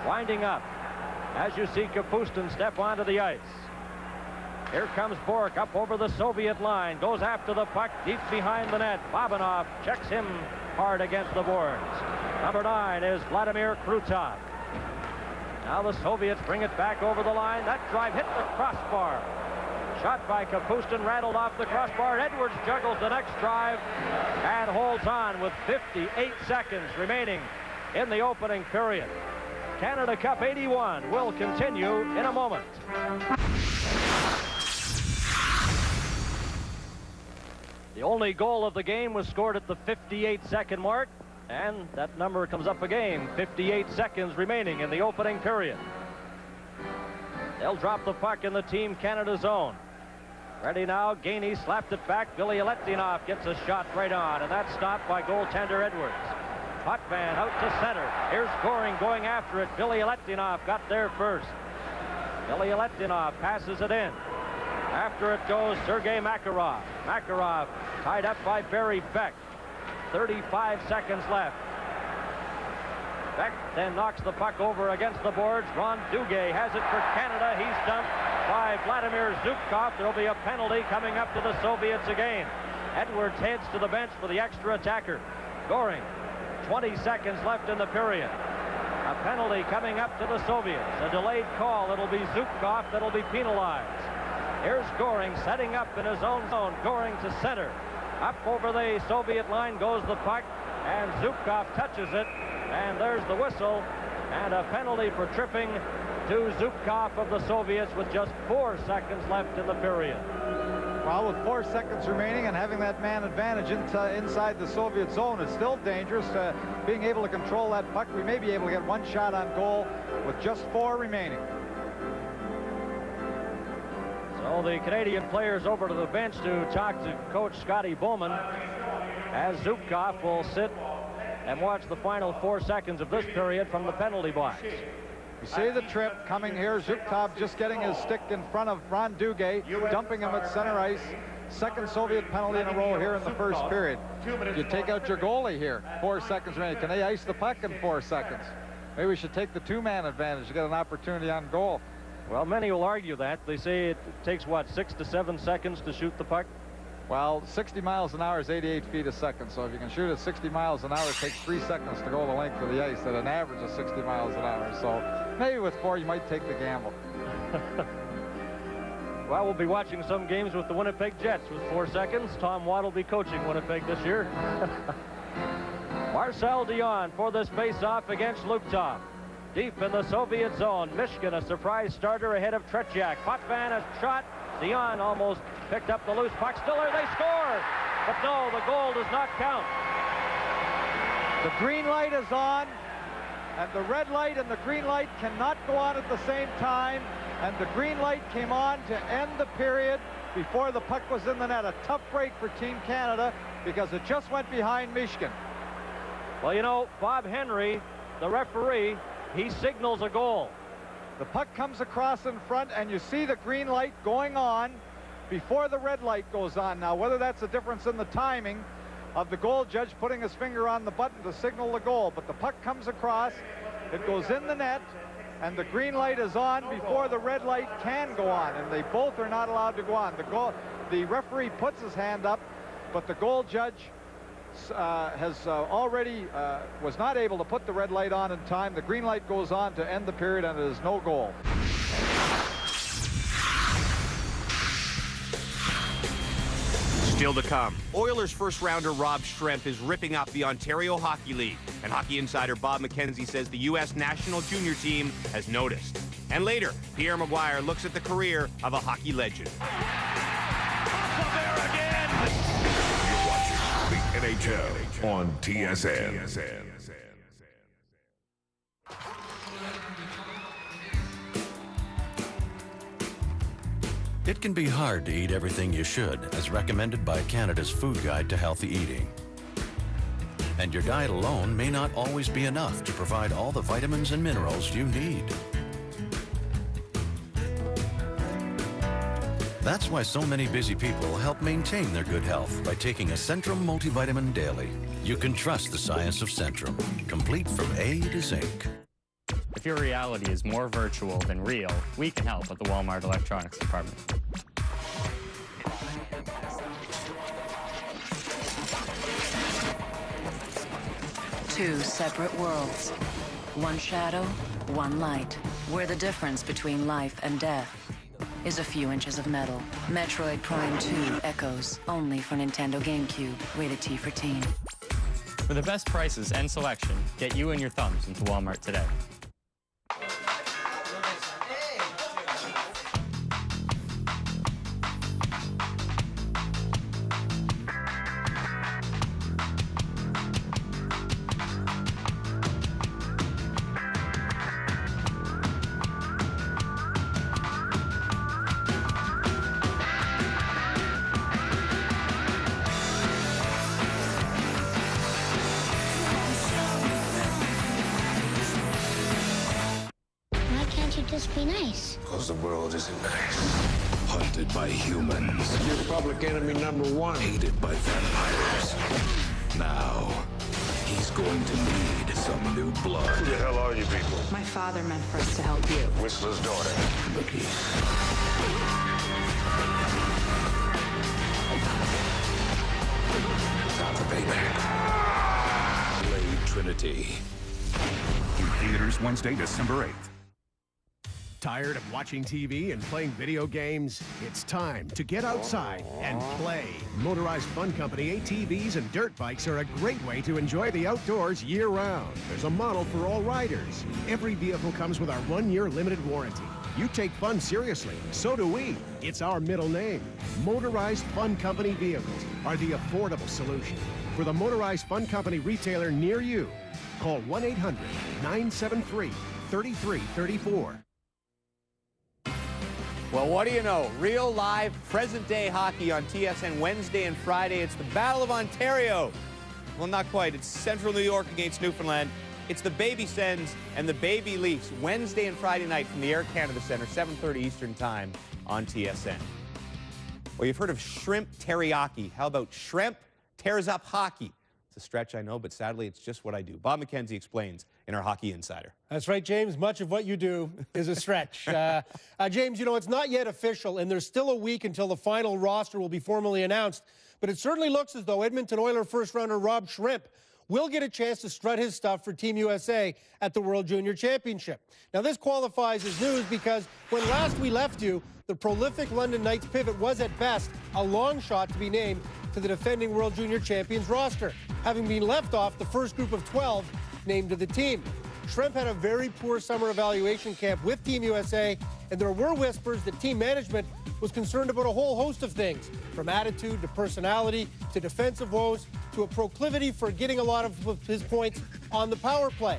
winding up as you see Kapustin step onto the ice. Here comes Burk up over the Soviet line. Goes after the puck deep behind the net. Babinov checks him hard against the boards. Number 9 is Vladimir Krutov. Now the Soviets bring it back over the line. That drive hit the crossbar. Shot by Kapustin, rattled off the crossbar. Edward's juggles the next drive and holds on with 58 seconds remaining in the opening period. Canada Cup 81 will continue in a moment. The only goal of the game was scored at the 58-second mark, and that number comes up again. 58 seconds remaining in the opening period. They'll drop the puck in the Team Canada zone. Ready now, Gainey slapped it back. Billy Letlinov gets a shot right on, and that's stopped by goaltender Edwards. Potven out to center. Here's Goring going after it. Billy Letlinov got there first. Billy Letlinov passes it in. After it goes Sergei Makarov. Makarov tied up by Barry Beck. 35 seconds left. Beck then knocks the puck over against the boards. Ron Dugay has it for Canada. He's dumped by Vladimir Zhukov. There'll be a penalty coming up to the Soviets again. Edward's heads to the bench for the extra attacker. Goring, 20 seconds left in the period. A penalty coming up to the Soviets. A delayed call. It'll be Zubkov that'll be penalized. Here's Goring setting up in his own zone. Goring to center. Up over the Soviet line goes the puck, and Zubkov touches it, and there's the whistle, and a penalty for tripping to Zubkov of the Soviets with just 4 seconds left in the period. Well, with 4 seconds remaining and having that man advantage inside the Soviet zone, it's still dangerous. Being able to control that puck, we may be able to get 1 shot on goal with just 4 remaining. So the Canadian players over to the bench to talk to Coach Scotty Bowman, as Zubkov will sit and watch the final 4 seconds of this period from the penalty box. You see the trip coming here. Zubkov just getting his stick in front of Ron Dugay, dumping him at center ice. Second Soviet penalty in a row here in the first period. You take out your goalie here. 4 seconds remaining. Can they ice the puck in 4 seconds? Maybe we should take the 2-man advantage to get an opportunity on goal. Well, many will argue that. They say it takes, what, 6 to 7 seconds to shoot the puck? Well, 60 miles an hour is 88 feet a second, so if you can shoot at 60 miles an hour, it takes 3 seconds to go the length of the ice at an average of 60 miles an hour. So maybe with 4, you might take the gamble. Well, we'll be watching some games with the Winnipeg Jets with 4 seconds. Tom Watt will be coaching Winnipeg this year. Marcel Dion for this face-off against Luptov. Deep in the Soviet zone, Michigan, a surprise starter ahead of Tretiak. Potvan has shot. Dion almost picked up the loose puck. Stiller, they score! But no, the goal does not count. The green light is on, and the red light and the green light cannot go on at the same time. And the green light came on to end the period before the puck was in the net. A tough break for Team Canada because it just went behind Michigan. Well, you know, Bob Henry, the referee, he signals a goal. The puck comes across in front, and you see the green light going on before the red light goes on. Now, whether that's a difference in the timing of the goal judge putting his finger on the button to signal the goal, but the puck comes across, it goes in the net, and the green light is on before the red light can go on, and they both are not allowed to go on. The referee puts his hand up, but the goal judge was not able to put the red light on in time. The green light goes on to end the period, and it is no goal. Still to come, Oilers first-rounder Rob Schrempf is ripping up the Ontario Hockey League, and hockey insider Bob McKenzie says the U.S. national junior team has noticed. And later, Pierre Maguire looks at the career of a hockey legend. NHL on TSN. It can be hard to eat everything you should, as recommended by Canada's Food Guide to Healthy Eating. And your diet alone may not always be enough to provide all the vitamins and minerals you need. That's why so many busy people help maintain their good health by taking a Centrum multivitamin daily. You can trust the science of Centrum, complete from A to zinc. If your reality is more virtual than real, we can help at the Walmart Electronics Department. Two separate worlds. One shadow, one light. Where the difference between life and death is a few inches of metal. Metroid Prime 2 Echoes, only for Nintendo GameCube, rated T for teen. For the best prices and selection, get you and your thumbs into Walmart today. Just be nice. Because the world isn't nice. Hunted by humans. Your public enemy #1. Hated by vampires. Now, he's going to need some new blood. Who the hell are you people? My father meant for us to help you. Whistler's daughter. payback. Blade Trinity. In theaters Wednesday, December 8th. Tired of watching TV and playing video games? It's time to get outside and play. Motorized Fun Company ATVs and dirt bikes are a great way to enjoy the outdoors year-round. There's a model for all riders. Every vehicle comes with our 1-year limited warranty. You take fun seriously, so do we. It's our middle name. Motorized Fun Company vehicles are the affordable solution. For the Motorized Fun Company retailer near you, call 1-800-973-3334. Well, what do you know? Real, live, present-day hockey on TSN Wednesday and Friday. It's the Battle of Ontario. Well, not quite. It's Central New York against Newfoundland. It's the Baby Sens and the Baby Leafs, Wednesday and Friday night from the Air Canada Centre, 7:30 Eastern Time on TSN. Well, you've heard of shrimp teriyaki. How about shrimp tears up hockey? It's a stretch, I know, but sadly, it's just what I do. Bob McKenzie explains in our Hockey Insider. That's right, James. Much of what you do is a stretch. James, you know, it's not yet official, and there's still a week until the final roster will be formally announced, but it certainly looks as though Edmonton Oilers first-rounder Rob Shrimp will get a chance to strut his stuff for Team USA at the World Junior Championship. Now, this qualifies as news because when last we left you, the prolific London Knights pivot was at best a long shot to be named to the defending World Junior Champions roster, having been left off the first group of 12 named to the team. Shrimp had a very poor summer evaluation camp with Team USA, and there were whispers that team management was concerned about a whole host of things, from attitude to personality to defensive woes to a proclivity for getting a lot of his points on the power play.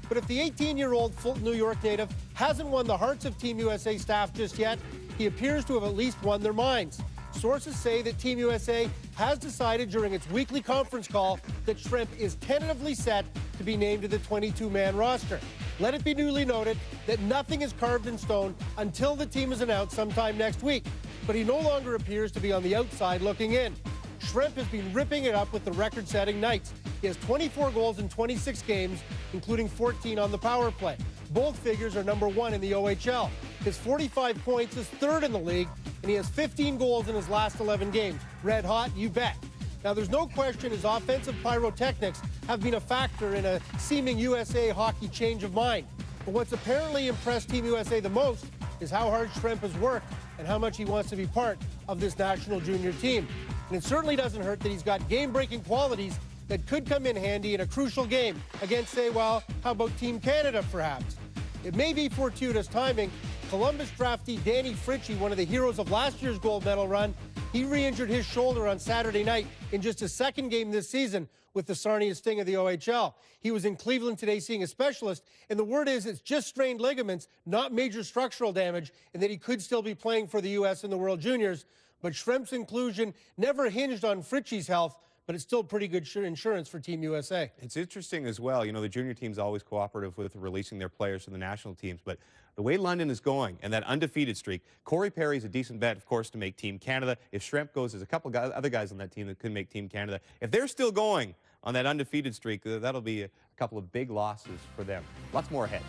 But if the 18-year-old Fulton, New York native hasn't won the hearts of Team USA staff just yet, he appears to have at least won their minds. Sources say that Team USA has decided during its weekly conference call that Shrimp is tentatively set to be named to the 22-man roster. Let it be duly noted that nothing is carved in stone until the team is announced sometime next week, but he no longer appears to be on the outside looking in. Shrimp has been ripping it up with the record-setting Knights. He has 24 goals in 26 games, including 14 on the power play. Both figures are #1 in the OHL. His 45 points is third in the league, and he has 15 goals in his last 11 games. Red hot, you bet. Now, there's no question his offensive pyrotechnics have been a factor in a seeming USA hockey change of mind. But what's apparently impressed Team USA the most is how hard Shrimp has worked and how much he wants to be part of this national junior team. And it certainly doesn't hurt that he's got game-breaking qualities that could come in handy in a crucial game against, say, well, how about Team Canada, perhaps? It may be fortuitous timing. Columbus draftee Danny Fritchie, one of the heroes of last year's gold medal run, he re-injured his shoulder on Saturday night in just his second game this season with the Sarnia Sting of the OHL. He was in Cleveland today seeing a specialist, and the word is it's just strained ligaments, not major structural damage, and that he could still be playing for the U.S. in the World Juniors. But Shrimp's inclusion never hinged on Fritchie's health, but it's still pretty good insurance for Team USA. It's interesting as well. You know, the junior team's always cooperative with releasing their players to the national teams, but the way London is going and that undefeated streak, Corey Perry's a decent bet, of course, to make Team Canada. If Shrimp goes, there's a couple guys, other guys on that team that could make Team Canada. If they're still going on that undefeated streak, that'll be a couple of big losses for them. Lots more ahead.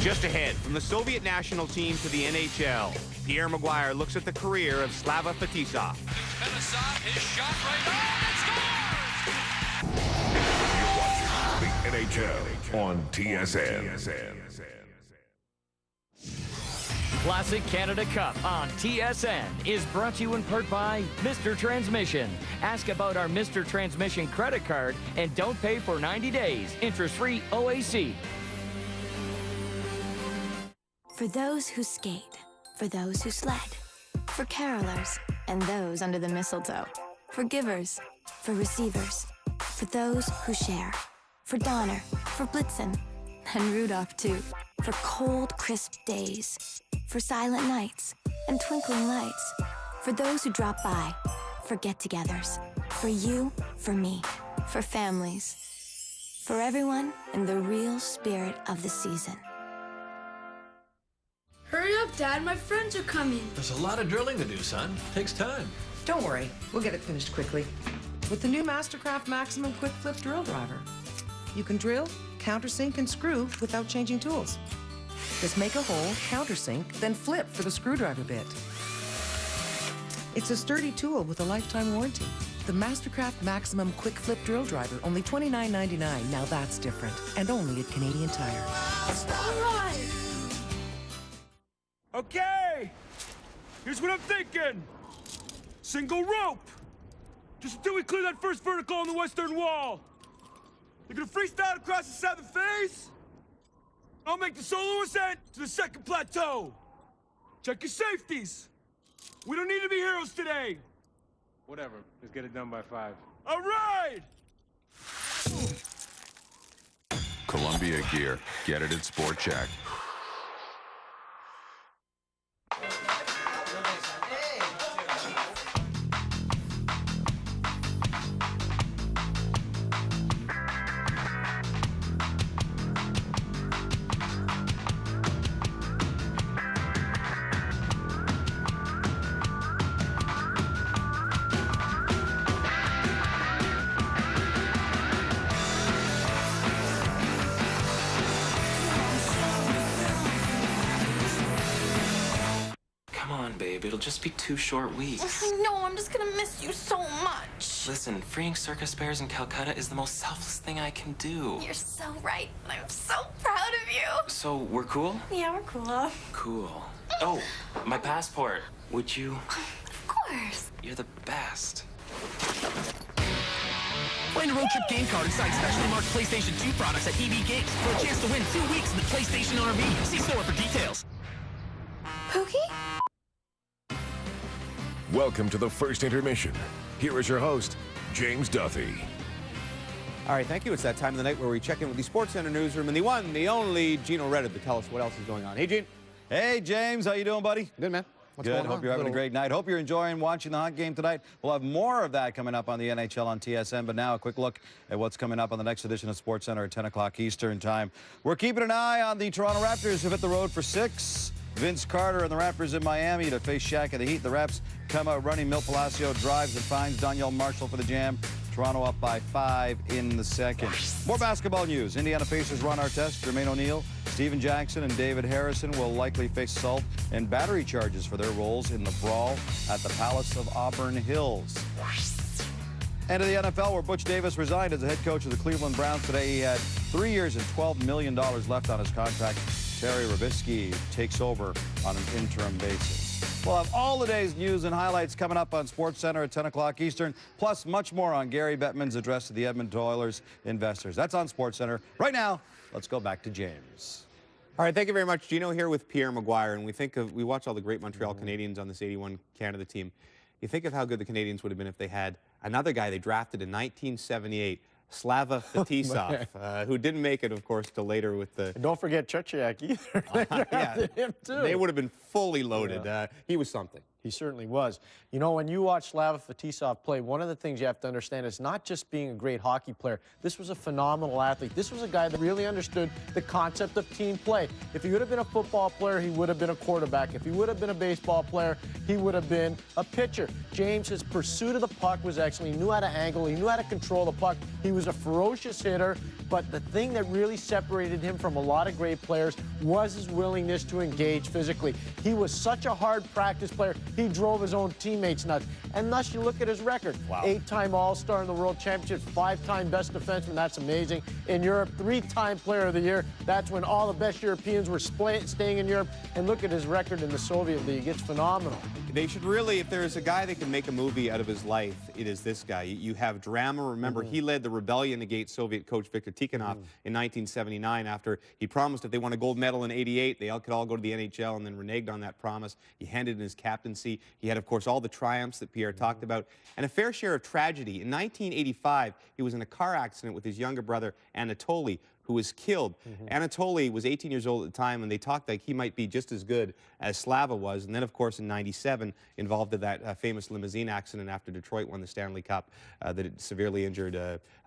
Just ahead, from the Soviet national team to the NHL, Pierre Maguire looks at the career of Slava Fetisov. Fetisov, his shot right on, You're and scores! watching the NHL on TSN. Classic Canada Cup on TSN is brought to you in part by Mr. Transmission. Ask about our Mr. Transmission credit card and don't pay for 90 days. Interest-free OAC. For those who skate, for those who sled, for carolers and those under the mistletoe, for givers, for receivers, for those who share, for Donner, for Blitzen, and Rudolph too, for cold, crisp days, for silent nights and twinkling lights, for those who drop by, for get-togethers, for you, for me, for families, for everyone in the real spirit of the season. Hurry up, Dad. My friends are coming. There's a lot of drilling to do, son. Takes time. Don't worry. We'll get it finished quickly. With the new Mastercraft Maximum Quick Flip Drill Driver. You can drill, countersink, and screw without changing tools. Just make a hole, countersink, then flip for the screwdriver bit. It's a sturdy tool with a lifetime warranty. The Mastercraft Maximum Quick Flip Drill Driver, only $29.99. Now that's different. And only at Canadian Tire. All right. Okay, here's what I'm thinking. Single rope. Just until we clear that first vertical on the western wall. They're gonna freestyle across the seventh phase. I'll make the solo ascent to the second plateau. Check your safeties. We don't need to be heroes today. Whatever, let's get it done by 5. All right! Columbia gear. Get it at Sport Check. It'll just be 2 short weeks. No, I'm just gonna miss you so much. Listen, freeing circus bears in Calcutta is the most selfless thing I can do. You're so right, and I'm so proud of you. So, we're cool? Yeah, we're cool. Cool. Oh, my passport. Would you? Of course. You're the best. Find a road trip game card inside specially marked PlayStation 2 products at EB Games for a chance to win 2 weeks in the PlayStation RV. See store for details. Pookie? Welcome to the first intermission. Here is your host, James Duffy. All right, thank you. It's that time of the night where we check in with the Sports Center newsroom and the one, the only Gino Redditt to tell us what else is going on. Hey, Gene. Hey, James. How you doing, buddy? Good, man. What's Good. going on? Hope you're having a great night. Hope you're enjoying watching the Hunt game tonight. We'll have more of that coming up on the NHL on TSN, but now a quick look at what's coming up on the next edition of Sports Center at 10 o'clock Eastern time. We're keeping an eye on the Toronto Raptors who've hit the road for 6. Vince Carter and the Raptors in Miami to face Shaq and the Heat. The Raps come out running. Mil Palacio drives and finds Danielle Marshall for the jam. Toronto up by 5 in the second. More basketball news. Indiana Pacers Ron Artest, Jermaine O'Neal, Steven Jackson, and David Harrison will likely face assault and battery charges for their roles in the brawl at the Palace of Auburn Hills. And to the NFL, where Butch Davis resigned as the head coach of the Cleveland Browns today. He had 3 years and $12 million left on his contract. Terry Robisky takes over on an interim basis. We'll have all the day's news and highlights coming up on Sports Center at 10 o'clock Eastern, plus much more on Gary Bettman's address to the Edmonton Oilers investors. That's on Sports Center. Right now, let's go back to James. All right, thank you very much. Gino here with Pierre Maguire, and we watch all the great Montreal Canadiens on this 81 Canada team. You think of how good the Canadiens would have been if they had another guy they drafted in 1978, Slava Fetisov, who didn't make it, of course, till later with the... And don't forget Chechyak either. Yeah, him too. They would have been fully loaded. Yeah. He was something. He certainly was. You know, when you watch Slava Fetisov play, one of the things you have to understand is not just being a great hockey player. This was a phenomenal athlete. This was a guy that really understood the concept of team play. If he would have been a football player, he would have been a quarterback. If he would have been a baseball player, he would have been a pitcher. James, his pursuit of the puck was excellent. He knew how to angle. He knew how to control the puck. He was a ferocious hitter. But the thing that really separated him from a lot of great players was his willingness to engage physically. He was such a hard practice player. He drove his own teammates nuts. And thus, you look at his record. Wow. 8-time All-Star in the World Championship, 5-time Best Defenseman. That's amazing. In Europe, 3-time Player of the Year. That's when all the best Europeans were staying in Europe. And look at his record in the Soviet League. It's phenomenal. They should really, if there's a guy that can make a movie out of his life, it is this guy. You have drama. Remember, he led the rebellion against Soviet coach Viktor Tikhonov in 1979 after he promised if they won a gold medal in '88, they could all go to the NHL, and then reneged on that promise. He handed in his captaincy. He had, of course, all the triumphs that Pierre talked about, and a fair share of tragedy. In 1985, he was in a car accident with his younger brother, Anatoly, who was killed. Anatoly was 18 years old at the time, and they talked like he might be just as good as Slava was. And then, of course, in '97, involved in that famous limousine accident after Detroit won the Stanley Cup that it severely injured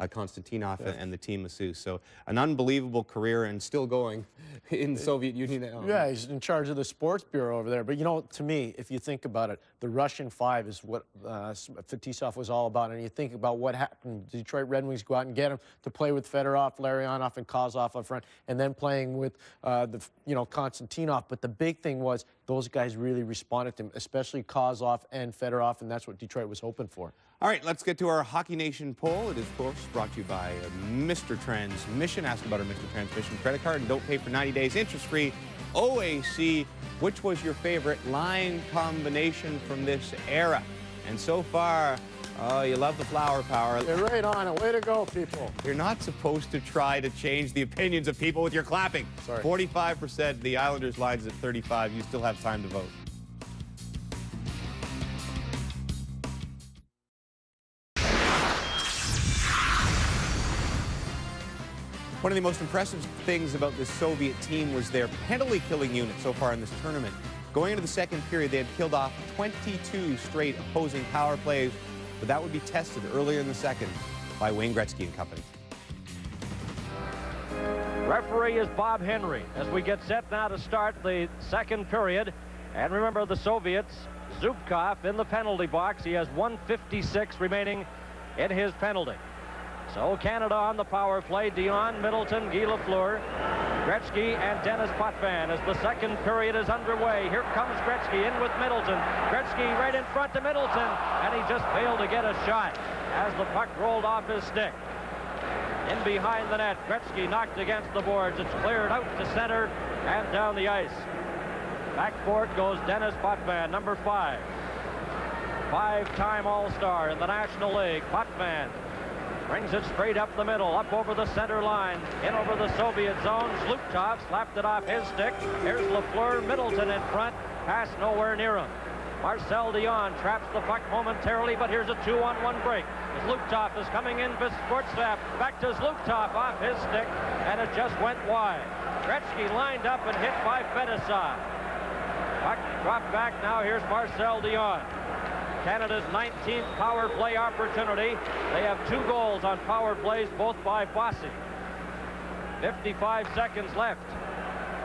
Konstantinov and the team masseuse. So an unbelievable career, and still going in the Soviet Union now. Yeah, he's in charge of the sports bureau over there. But, you know, to me, if you think about it, the Russian Five is what Fetisov was all about. And you think about what happened. Detroit Red Wings go out and get him to play with Fedorov, Larionov, and Kozlov up front, and then playing with Konstantinov. But the big thing was those guys really responded to him, especially Kozlov and Fedorov, and that's what Detroit was hoping for. All right, let's get to our Hockey Nation poll. It is, of course, brought to you by Mr. Transmission. Ask about our Mr. Transmission credit card and don't pay for 90 days interest-free. OAC, which was your favorite line combination from this era? And so far, oh, you love the flower power. You're right on it. Way to go, people. You're not supposed to try to change the opinions of people with your clapping. Sorry. 45%. The Islanders' line's at 35. You still have time to vote. One of the most impressive things about this Soviet team was their penalty-killing unit so far in this tournament. Going into the second period, they had killed off 22 straight opposing power plays, but that would be tested earlier in the second by Wayne Gretzky and company. Referee is Bob Henry as we get set now to start the second period. And remember the Soviets, Zubkov in the penalty box. He has 1:56 remaining in his penalty. So Canada on the power play, Dion, Middleton, Guy Lafleur, Gretzky, and Dennis Potvan as the second period is underway. Here comes Gretzky in with Middleton. Gretzky right in front to Middleton, and he just failed to get a shot as the puck rolled off his stick. In behind the net, Gretzky knocked against the boards. It's cleared out to center and down the ice. Back for it goes Dennis Potvan, number 5. Five-time All-Star in the National League. Potvan brings it straight up the middle, up over the center line, in over the Soviet zone. Zlutov slapped it off his stick. Here's Lafleur, Middleton in front. Pass nowhere near him. Marcel Dion traps the puck momentarily, but here's a 2-on-1 break. Zlutov is coming in for Sportsnap. Back to Zlutov off his stick, and it just went wide. Gretzky lined up and hit by Fedosov. Puck dropped back. Now here's Marcel Dion. Canada's 19th power play opportunity. They have 2 goals on power plays, both by Bossy. 55 seconds left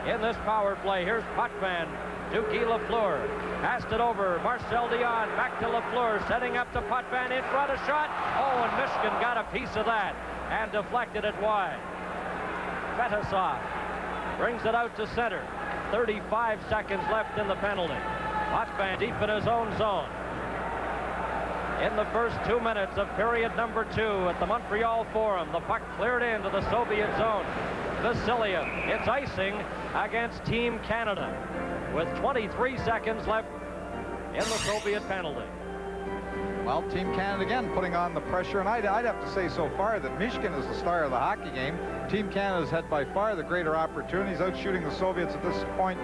in this power play. Here's Potvan to Guy Lafleur. Passed it over. Marcel Dion back to Lafleur, setting up to Potvan in front. A shot. Oh, and Michigan got a piece of that and deflected it wide. Fedosov brings it out to center. 35 seconds left in the penalty. Potvan deep in his own zone. In the first 2 minutes of period number 2 at the Montreal Forum, the puck cleared into the Soviet zone. Vasiliev, it's icing against Team Canada with 23 seconds left in the Soviet penalty. Well, Team Canada again putting on the pressure, and I'd have to say so far that Michigan is the star of the hockey game. Team Canada's had by far the greater opportunities, out shooting the Soviets at this point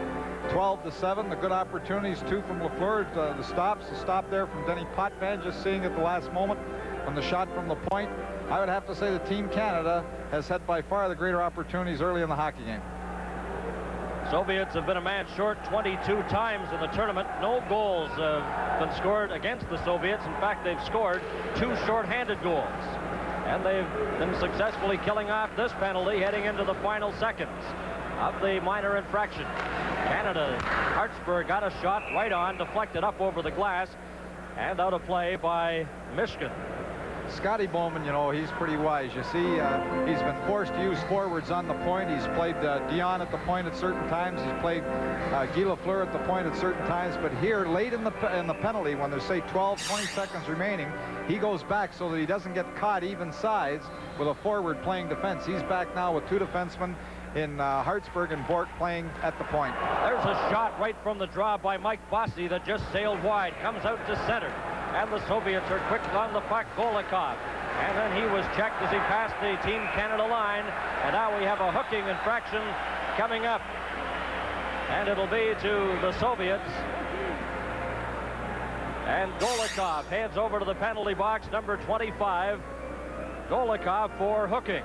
12-7. The good opportunities, 2 from Lafleur, the stop there from Denny Potvan, just seeing at the last moment when the shot from the point. I would have to say that Team Canada has had by far the greater opportunities early in the hockey game. Soviets have been a man short 22 times in the tournament. No goals have been scored against the Soviets. In fact, they've scored 2 shorthanded goals. And they've been successfully killing off this penalty heading into the final seconds of the minor infraction. Canada, Hартсбурg got a shot right on, deflected up over the glass, and out of play by Michigan. Scotty Bowman, you know, he's pretty wise. You see, he's been forced to use forwards on the point. He's played Dion at the point at certain times. He's played Guy Lafleur at the point at certain times. But here, late in the penalty, when there's, say, 12, 20 seconds remaining, he goes back so that he doesn't get caught even sides with a forward playing defense. He's back now with 2 defensemen in Hартсбурg and Burk playing at the point. There's a shot right from the draw by Mike Bossy that just sailed wide, comes out to center. And the Soviets are quick on the puck. Golikov. And then he was checked as he passed the Team Canada line. And now we have a hooking infraction coming up. And it'll be to the Soviets. And Golikov heads over to the penalty box, number 25. Golikov for hooking.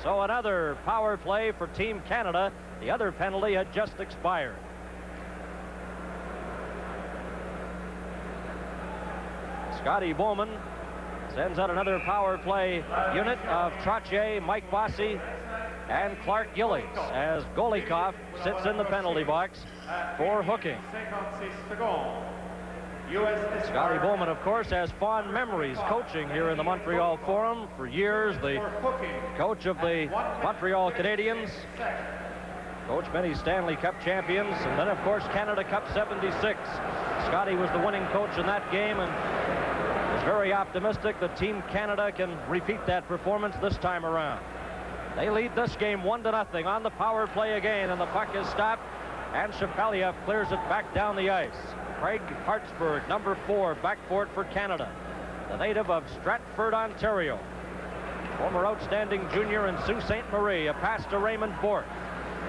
So another power play for Team Canada. The other penalty had just expired. Scotty Bowman sends out another power play unit of Trottier, Mike Bossy, and Clark Gillies as Golikov sits in the penalty box for hooking. Scotty Bowman, of course, has fond memories coaching here in the Montreal Forum. For years, the coach of the Montreal Canadiens. Coached many Stanley Cup champions, and then, of course, Canada Cup 76. Scotty was the winning coach in that game, and is very optimistic that Team Canada can repeat that performance this time around. They lead this game 1-0 on the power play again, and the puck is stopped, and Shepeliev clears it back down the ice. Craig Hартсбурg, number 4, back for it for Canada. The native of Stratford, Ontario. Former outstanding junior in Sault Ste. Marie. A pass to Raymond Bork.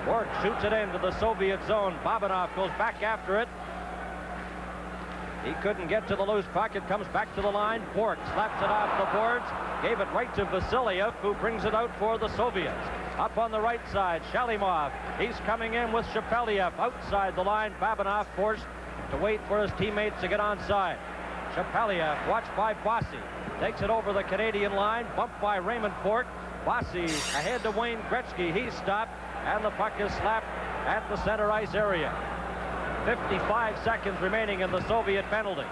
Bork shoots it into the Soviet zone. Bobinov goes back after it. He couldn't get to the loose puck. It comes back to the line. Bork slaps it off the boards. Gave it right to Vasiliev, who brings it out for the Soviets. Up on the right side, Shalimov. He's coming in with Shepeliev outside the line. Babinov forced to wait for his teammates to get onside. Shepeliev, watched by Bossy. Takes it over the Canadian line. Bumped by Raymond Bork. Bossy ahead to Wayne Gretzky. He's stopped, and the puck is slapped at the center ice area. 55 seconds remaining in the Soviet penalty.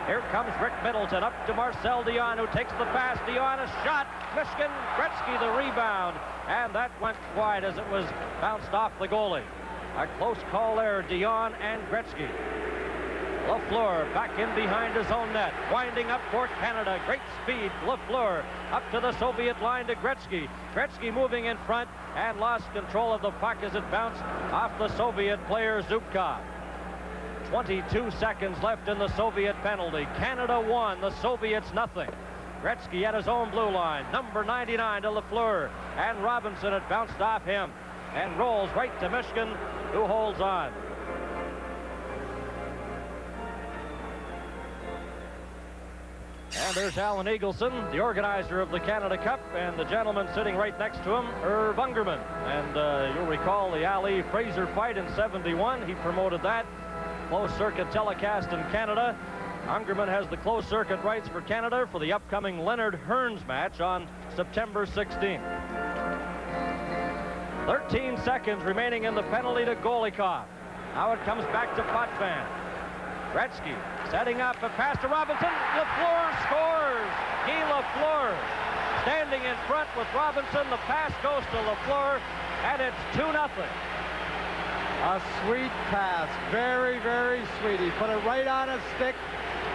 Here comes Rick Middleton up to Marcel Dion, who takes the pass. Dion, a shot. Michigan, Gretzky the rebound. And that went wide as it was bounced off the goalie. A close call there, Dion and Gretzky. Lafleur back in behind his own net. Winding up for Canada. Great speed. Lafleur up to the Soviet line to Gretzky. Gretzky moving in front and lost control of the puck as it bounced off the Soviet player Zubkov. 22 seconds left in the Soviet penalty. Canada 1, the Soviets nothing. Gretzky at his own blue line. Number 99 to Lafleur. And Robinson had bounced off him and rolls right to Michigan, who holds on. And there's Alan Eagleson, the organizer of the Canada Cup, and the gentleman sitting right next to him, Irv Ungerman. And you'll recall the Ali Fraser fight in '71. He promoted that. Closed circuit telecast in Canada. Ungerman has the closed circuit rights for Canada for the upcoming Leonard Hearns match on September 16th. 13 seconds remaining in the penalty to Golikov. Now it comes back to Potwin. Gretzky setting up a pass to Robinson. Lafleur scores. Guy Lafleur standing in front with Robinson. The pass goes to Lafleur, and it's 2-0. A sweet pass. Very, very sweet. He put it right on his stick,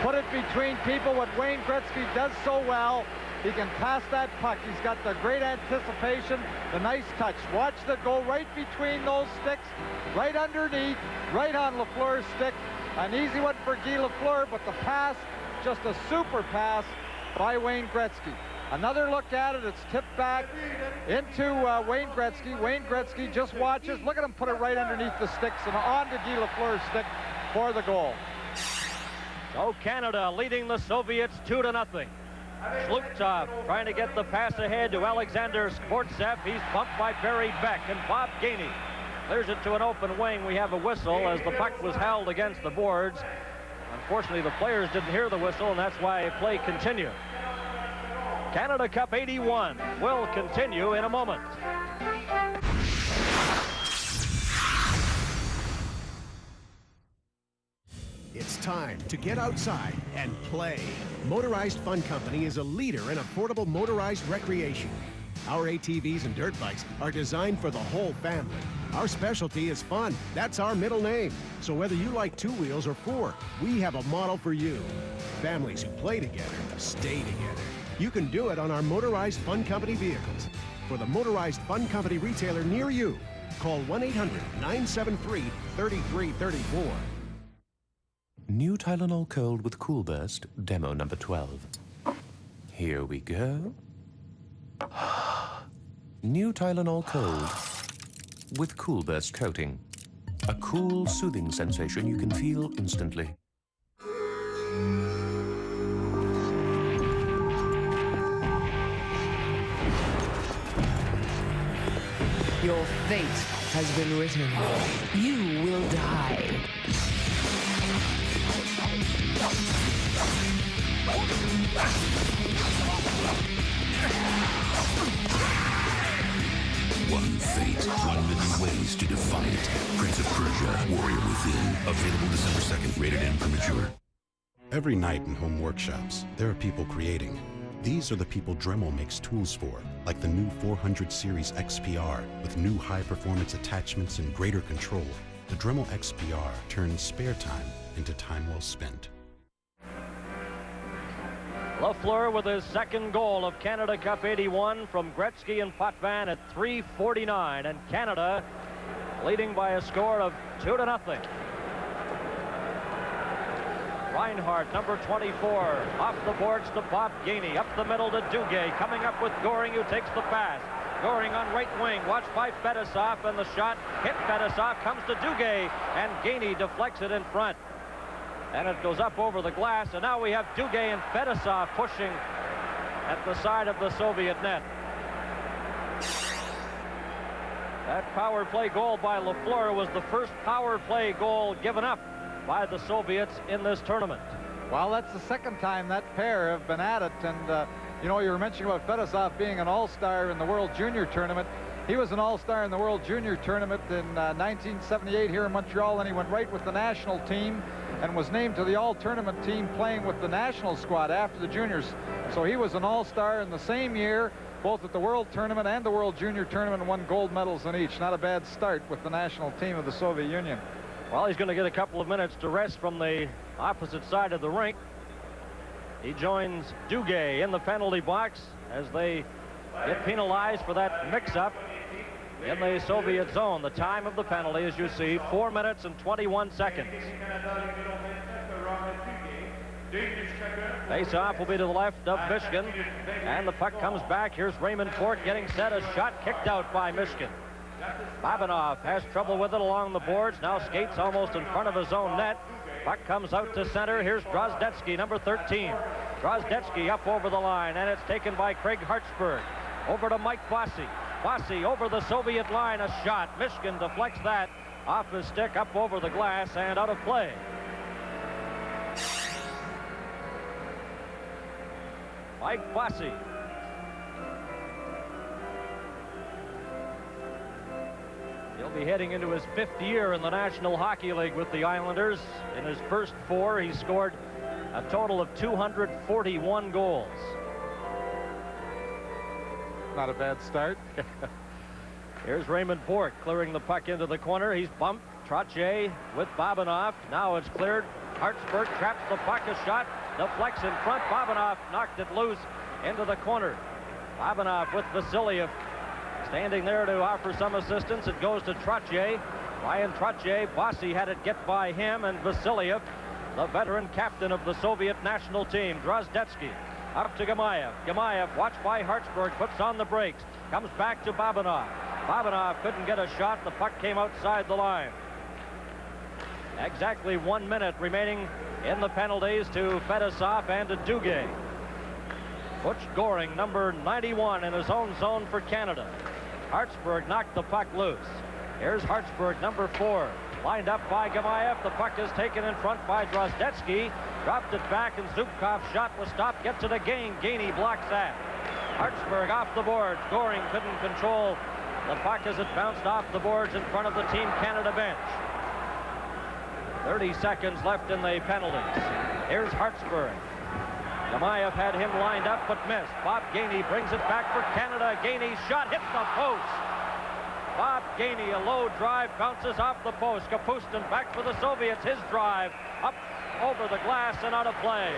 put it between people, what Wayne Gretzky does so well. He can pass that puck. He's got the great anticipation, the nice touch. Watch that go right between those sticks, right underneath, right on Lafleur's stick. An easy one for Guy Lafleur, but the pass, just a super pass by Wayne Gretzky. Another look at it. It's tipped back into Wayne Gretzky. Wayne Gretzky just watches. Look at him put it right underneath the sticks and onto Guy Lafleur's stick for the goal. So Canada leading the Soviets 2-0. Shluptov trying to get the pass ahead to Alexander Skvortsev. He's bumped by Barry Beck, and Bob Gainey clears it to an open wing. We have a whistle as the puck was held against the boards. Unfortunately, the players didn't hear the whistle, and that's why play continued. Canada Cup 81 will continue in a moment. It's time to get outside and play. Motorized Fun Company is a leader in affordable motorized recreation. Our ATVs and dirt bikes are designed for the whole family. Our specialty is fun. That's our middle name. So whether you like 2 wheels or 4, we have a model for you. Families who play together stay together. You can do it on our Motorized Fun Company vehicles. For the Motorized Fun Company retailer near you, call 1-800-973-3334. New Tylenol Cold with Cool Burst, demo number 12. Here we go. New Tylenol Cold with Cool Burst coating. A cool, soothing sensation you can feel instantly. Your fate has been written. You will die. One fate, 1 million ways to define it. Prince of Persia, Warrior Within. Available December 2nd, rated M for mature. Every night in home workshops, there are people creating. These are the people Dremel makes tools for, like the new 400 series XPR with new high-performance attachments and greater control. The Dremel XPR turns spare time into time well spent. Lafleur with his second goal of Canada Cup 81 from Gretzky and Potvan at 3:49, and Canada leading by a score of 2-0. Reinhart, number 24, off the boards to Bob Gainey, up the middle to Dugay, coming up with Goring, who takes the pass. Goring on right wing, watched by Fedosov, and the shot hit Fedosov, comes to Dugay, and Gainey deflects it in front. And it goes up over the glass, and now we have Dugay and Fedosov pushing at the side of the Soviet net. That power play goal by Lafleur was the first power play goal given up by the Soviets in this tournament. Well, that's the second time that pair have been at it, and you know, you were mentioning about Fedosov being an all-star in the World Junior Tournament. He was an all-star in the World Junior Tournament in 1978 here in Montreal, and he went right with the national team and was named to the all-tournament team playing with the national squad after the juniors. So he was an all-star in the same year, both at the World Tournament and the World Junior Tournament, and won gold medals in each. Not a bad start with the national team of the Soviet Union. Well, he's going to get a couple of minutes to rest from the opposite side of the rink. He joins Dugay in the penalty box as they get penalized for that mix-up in the Soviet zone. The time of the penalty, as you see, 4 minutes and 21 seconds. Face-off will be to the left of Mishkin, and the puck comes back. Here's Raymond Bourque getting set. A shot kicked out by Mishkin. Babanov has trouble with it along the boards. Now skates almost in front of his own net. Puck comes out to center. Here's Drozdetsky, number 13. Drozdetsky up over the line, and it's taken by Craig Hартсбурg. Over to Mike Bossy. Bossy over the Soviet line. A shot. Mishkin deflects that off his stick, up over the glass, and out of play. Mike Bossy. He'll be heading into his 5th year in the National Hockey League with the Islanders. In his first 4, he scored a total of 241 goals. Not a bad start. Here's Raymond Bourque clearing the puck into the corner. He's bumped. Trottier with Babanov. Now it's cleared. Hартсбурg traps the puck. A shot deflects in front. Babanov knocked it loose into the corner. Babanov with Vasiliev standing there to offer some assistance. It goes to Trottier. Ryan Trottier. Bossy had it get by him, and Vasiliev, the veteran captain of the Soviet national team. Drozdetsky up to Gimaev. Gimaev, watched by Hартсбурg, puts on the brakes. Comes back to Babanov. Babanov couldn't get a shot. The puck came outside the line. Exactly 1 minute remaining in the penalties to Fedosov and to Dugay. Butch Goring, number 91, in his own zone for Canada. Hартсбурg knocked the puck loose. Here's Hартсбурg, number 4, lined up by Gimaev. The puck is taken in front by Drozdetsky. Dropped it back, and Zubkov's shot was stopped. Gets it again. Gainey blocks that. Hартсбурg off the boards. Goring couldn't control the puck as it bounced off the boards in front of the Team Canada bench. 30 seconds left in the penalties. Here's Hартсбурg. Gimaev had him lined up but missed. Bob Gainey brings it back for Canada. Gainey's shot hit the post. Bob Gainey, a low drive, bounces off the post. Kapustin back for the Soviets. His drive up over the glass and out of play.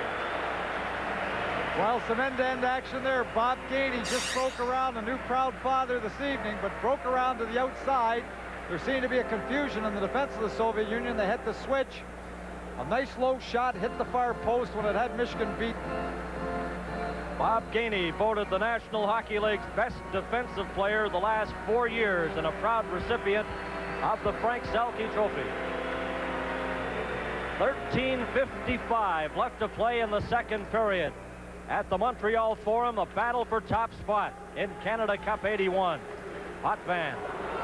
Well, some end-to-end action there. Bob Gainey just broke around, a new proud father this evening, but broke around to the outside. There seemed to be a confusion in the defense of the Soviet Union. They had to switch. A nice low shot hit the far post when it had Mishkin beaten. Bob Gainey voted the National Hockey League's best defensive player the last 4 years and a proud recipient of the Frank Selke Trophy. 13:55 left to play in the second period. At the Montreal Forum, a battle for top spot in Canada Cup 81. Potven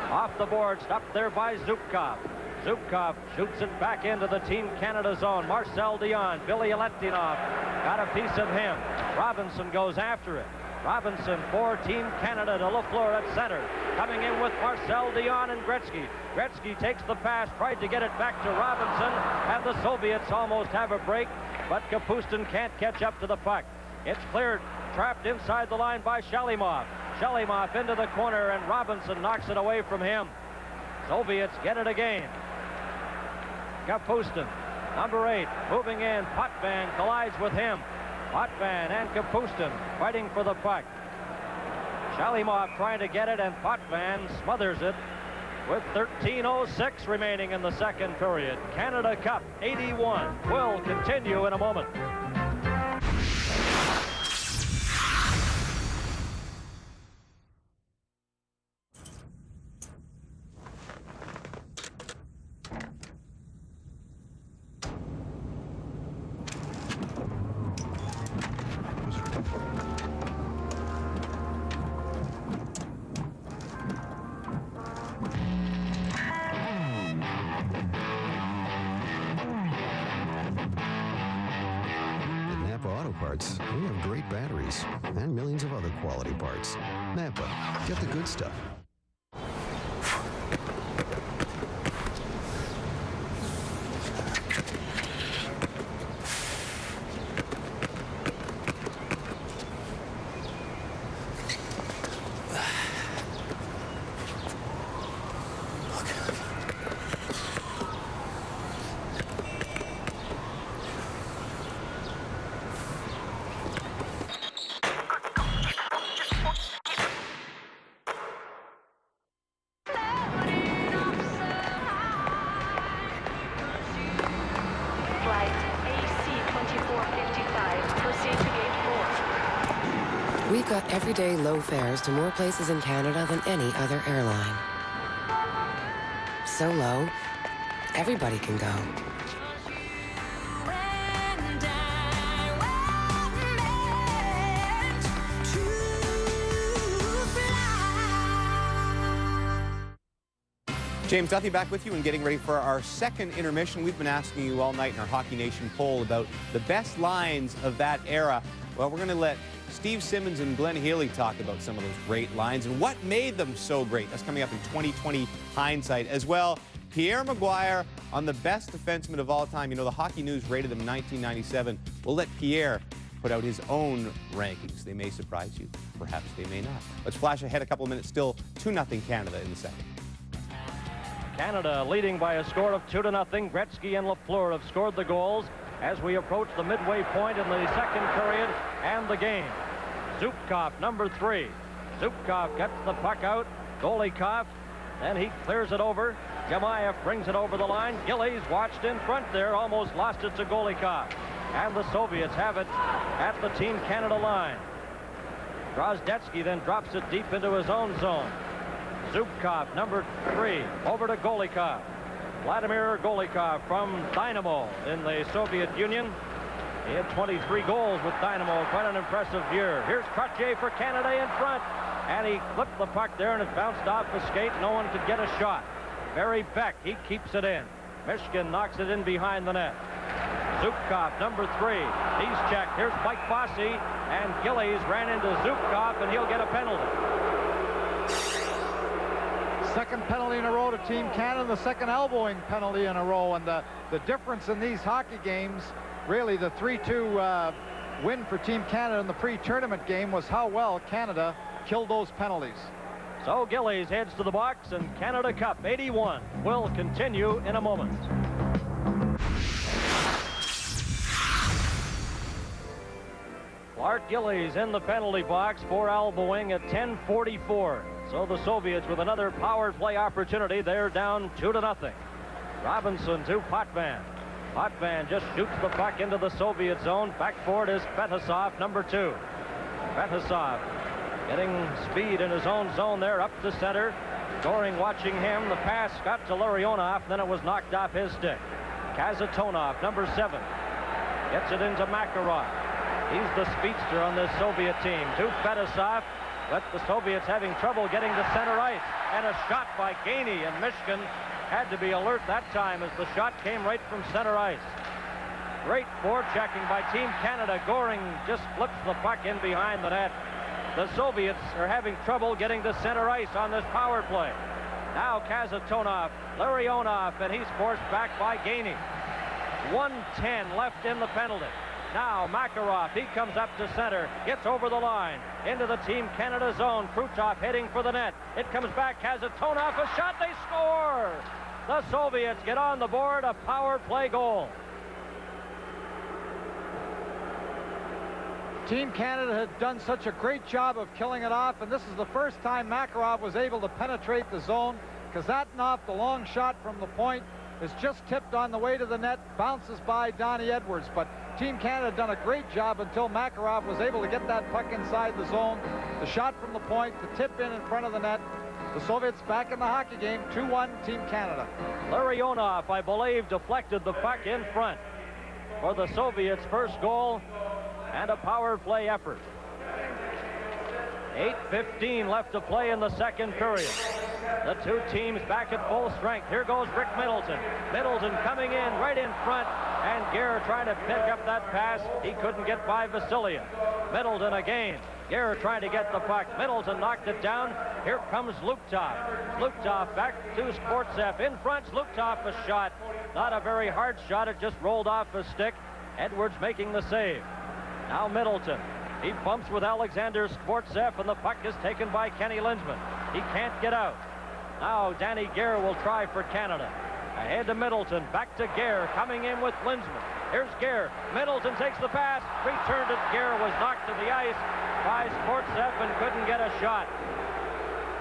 off the board, stopped there by Zubkov. Zubkov shoots it back into the Team Canada zone. Marcel Dion, Billy Aletinov got a piece of him. Robinson goes after it. Robinson for Team Canada to Lafleur at center. Coming in with Marcel Dion and Gretzky. Gretzky takes the pass, tried to get it back to Robinson, and the Soviets almost have a break, but Kapustin can't catch up to the puck. It's cleared, trapped inside the line by Shalimov. Shalimov into the corner, and Robinson knocks it away from him. Soviets get it again. Kapustin, number 8, moving in. Potven collides with him. Potven and Kapustin fighting for the puck. Shalimov trying to get it, and Potven smothers it with 13:06 remaining in the second period. Canada Cup 81 will continue in a moment. We have great batteries and millions of other quality parts. Napa, get the good stuff. We've got everyday low fares to more places in Canada than any other airline. So low, everybody can go. James Duthie back with you and getting ready for our second intermission. We've been asking you all night in our Hockey Nation poll about the best lines of that era. Well, we're going to let Steve Simmons and Glenn Healy talk about some of those great lines and what made them so great. That's coming up in 2020 hindsight. As well, Pierre Maguire on the best defenseman of all time. You know, the Hockey News rated him 1997. We'll let Pierre put out his own rankings. They may surprise you. Perhaps they may not. Let's flash ahead a couple of minutes. Still 2-0 Canada in the second. Canada leading by a score of 2-0. Gretzky and Lafleur have scored the goals as we approach the midway point in the second period and the game. Zubkov, number 3. Zubkov gets the puck out. Golikov, then he clears it over. I.Gimaев brings it over the line. Gillies watched in front there, almost lost it to Golikov. And the Soviets have it at the Team Canada line. Drozdetsky then drops it deep into his own zone. Zubkov, number 3, over to Golikov. Vladimir Golikov from Dynamo in the Soviet Union. He had 23 goals with Dynamo. Quite an impressive year. Here's Crottier for Canada in front. And he flipped the puck there, and it bounced off the skate. No one could get a shot. Barry Beck, he keeps it in. Michigan knocks it in behind the net. Zubkov, number 3. He's checked. Here's Mike Fossey. And Gillies ran into Zubkov, and he'll get a penalty. Second penalty in a row to Team Canada, the second elbowing penalty in a row. And the difference in these hockey games, really the 3-2 win for Team Canada in the pre-tournament game, was how well Canada killed those penalties. So Gillies heads to the box, and Canada Cup 81 will continue in a moment. Clark Gillies in the penalty box for elbowing at 10:44. So the Soviets with another power play opportunity. They're down 2-0. Robinson to Potven. Potven just shoots the puck into the Soviet zone. Back for it is Fetisov, number 2. Fetisov getting speed in his own zone there, up to center. Goring watching him. The pass got to Larionov, then it was knocked off his stick. Kazatonov, number 7, gets it into Makarov. He's the speedster on this Soviet team. To Fetisov, but the Soviets having trouble getting to center ice. And a shot by Gainey, and Michigan had to be alert that time as the shot came right from center ice. Great forechecking by Team Canada. Goring just flips the puck in behind the net. The Soviets are having trouble getting to center ice on this power play. Now Kazatonov, Larionov, and he's forced back by Gainey. 1:10 left in the penalty. Now Makarov, he comes up to center, gets over the line, into the Team Canada zone. Krutov heading for the net. It comes back, has a tone off, a shot, they score! The Soviets get on the board, a power play goal. Team Canada had done such a great job of killing it off, and this is the first time Makarov was able to penetrate the zone. Kazatnov, the long shot from the point, is just tipped on the way to the net, bounces by Donnie Edwards, but Team Canada had done a great job until Makarov was able to get that puck inside the zone. The shot from the point, the tip in front of the net. The Soviets back in the hockey game, 2-1 Team Canada. Larionov, I believe, deflected the puck in front for the Soviets' first goal and a power play effort. 8:15 left to play in the second period. The two teams back at full strength. Here goes Rick Middleton. Middleton coming in right in front, and Gare trying to pick up that pass. He couldn't get by Vasiliev. Middleton again. Gare trying to get the puck. Middleton knocked it down. Here comes Luktov. Luktov back to Sportsev. In front, Luktov a shot. Not a very hard shot. It just rolled off his stick. Edwards making the save. Now Middleton. He bumps with Alexander Sportsev, and the puck is taken by Kenny Linsman. He can't get out. Now Danny Gare will try for Canada. Ahead to Middleton. Back to Gare. Coming in with Linsman. Here's Gare. Middleton takes the pass. Returned it. Gare was knocked to the ice by Sportsev and couldn't get a shot.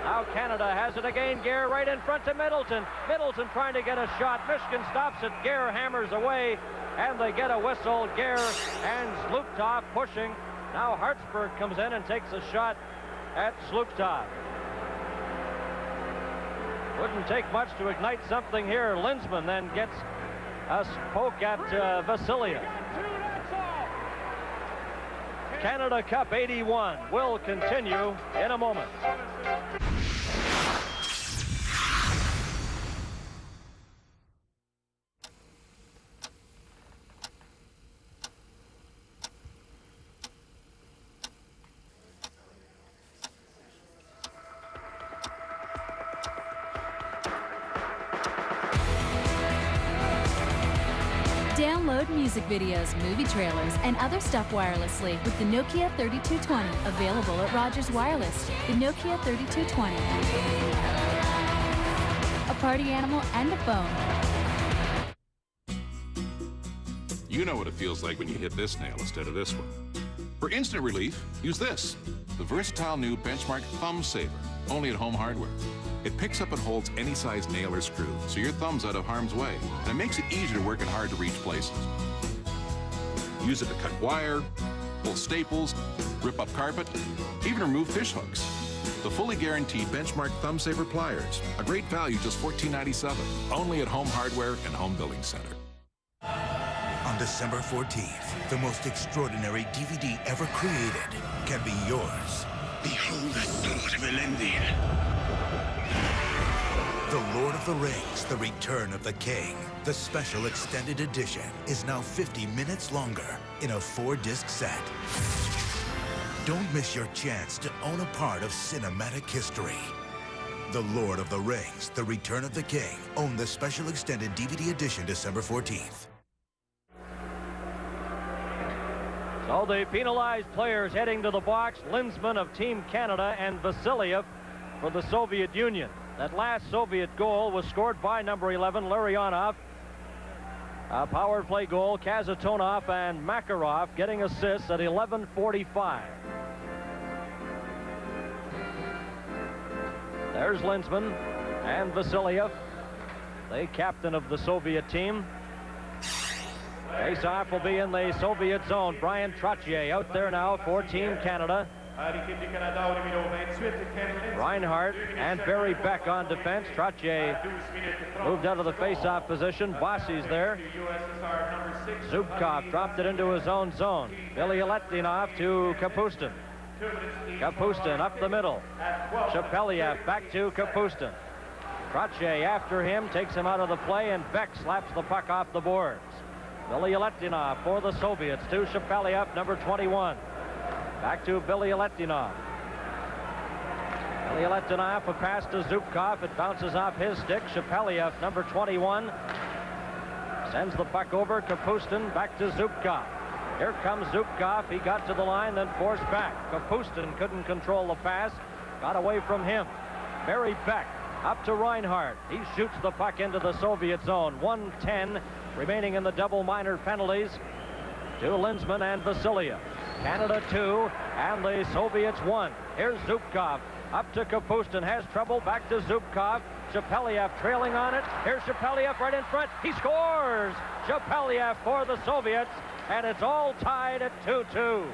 Now Canada has it again. Gare right in front to Middleton. Middleton trying to get a shot. Michigan stops it. Gare hammers away, and they get a whistle. Gare and Sluktov pushing. Now Hартсбурg comes in and takes a shot at Sluktov. Wouldn't take much to ignite something here. Linsman then gets a poke at Vasiliev. Canada Cup 81 will continue in a moment. Download music videos, movie trailers, and other stuff wirelessly with the Nokia 3220, available at Rogers Wireless. The Nokia 3220. A party animal and a phone. You know what it feels like when you hit this nail instead of this one. For instant relief, use this, the versatile new Benchmark Thumb Saver, only at Home Hardware. It picks up and holds any size nail or screw, so your thumb's out of harm's way, and it makes it easier to work in hard-to-reach places. Use it to cut wire, pull staples, rip up carpet, even remove fish hooks. The fully guaranteed Benchmark Thumb Saver pliers, a great value, just $14.97, only at Home Hardware and Home Building Center. On December 14th, the most extraordinary DVD ever created can be yours. Behold the sword of Elendil. The Lord of the Rings, The Return of the King. The special extended edition is now 50 minutes longer in a 4-disc set. Don't miss your chance to own a part of cinematic history. The Lord of the Rings, The Return of the King. Own the special extended DVD edition December 14th. So the penalized players heading to the box, Linsman of Team Canada and Vasiliev for the Soviet Union. That last Soviet goal was scored by number 11, Larionov. A power play goal, Kazatonov and Makarov getting assists at 11:45. There's Linsman and Vasiliev, the captain of the Soviet team. Face-off will be in the Soviet zone. Brian Trottier out there now for Team Canada. Reinhart and Barry Beck on defense. Trottier moved out of the face-off position. Bossy's there. Zubkov dropped it into his own zone. Billy Aletinov to Kapustin. Kapustin up the middle. Shapeliev back to Kapustin. Trottier after him, takes him out of the play, and Beck slaps the puck off the boards. Billy Aletinov for the Soviets to Shapeliev, number 21. Back to Billy Aletinov. Billy Aletinov, a pass to Zubkov. It bounces off his stick. Shapeliev, number 21, Sends the puck over. Kapustin back to Zubkov. Here comes Zubkov. He got to the line, then forced back. Kapustin couldn't control the pass. Got away from him. Barry Beck up to Reinhart. He shoots the puck into the Soviet zone. 1:10 remaining in the double minor penalties to Linzman and Vasiliev. Canada 2 and the Soviets 1. Here's Zubkov up to Kapustin. Has trouble. Back to Zubkov. Shepeliev trailing on it. Here's Shepeliev right in front. He scores! Shepeliev for the Soviets, and it's all tied at 2-2.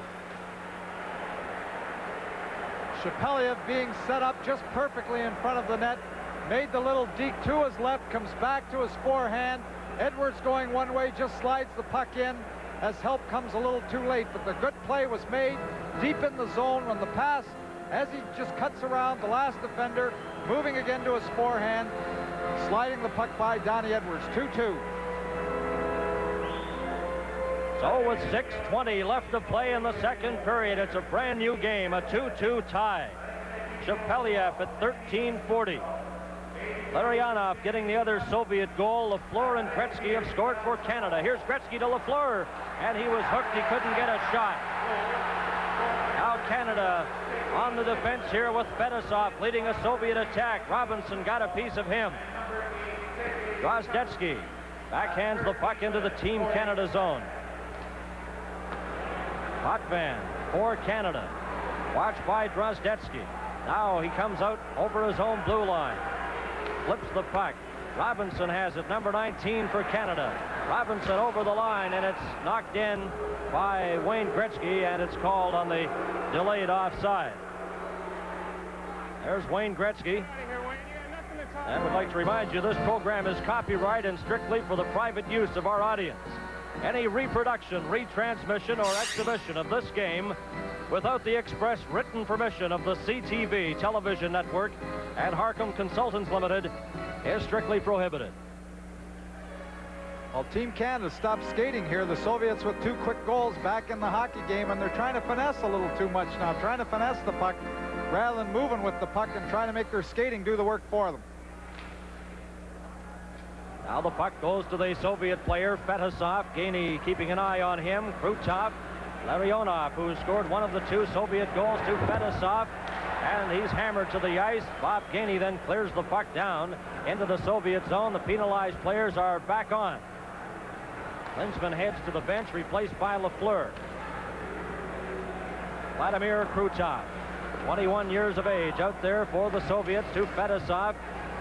Shepeliev being set up just perfectly in front of the net. Made the little deke to his left, comes back to his forehand. Edwards going one way, just slides the puck in as help comes a little too late, but the good play was made deep in the zone when the pass, as he just cuts around the last defender, moving again to his forehand, sliding the puck by Donnie Edwards. 2-2. So with 6:20 left to play in the second period, it's a brand new game, a 2-2 tie. Shepeliev at 13:40. Larionov getting the other Soviet goal. Lafleur and Gretzky have scored for Canada. Here's Gretzky to Lafleur, and he was hooked. He couldn't get a shot. Now Canada on the defense here with Fetisov leading a Soviet attack. Robinson got a piece of him. Drozdetsky backhands the puck into the Team Canada zone. Potvan for Canada. Watched by Drozdetsky. Now he comes out over his own blue line. Flips the puck. Robinson has it, number 19 for Canada. Robinson over the line, and it's knocked in by Wayne Gretzky, and it's called on the delayed offside. There's Wayne Gretzky. And we'd like to remind you this program is copyright and strictly for the private use of our audience. Any reproduction, retransmission, or exhibition of this game without the express written permission of the CTV television network and Harcum Consultants Limited is strictly prohibited. Well, Team Canada stopped skating here. The Soviets with 2 quick goals back in the hockey game, and they're trying to finesse a little too much now, trying to finesse the puck rather than moving with the puck and trying to make their skating do the work for them. Now the puck goes to the Soviet player, Fetisov. Gainey keeping an eye on him. Krutov, Larionov, who scored one of the 2 Soviet goals, to Fetisov. And he's hammered to the ice. Bob Gainey then clears the puck down into the Soviet zone. The penalized players are back on. Linzman heads to the bench, replaced by Lafleur. Vladimir Krutov, 21 years of age, out there for the Soviets to Fetisov.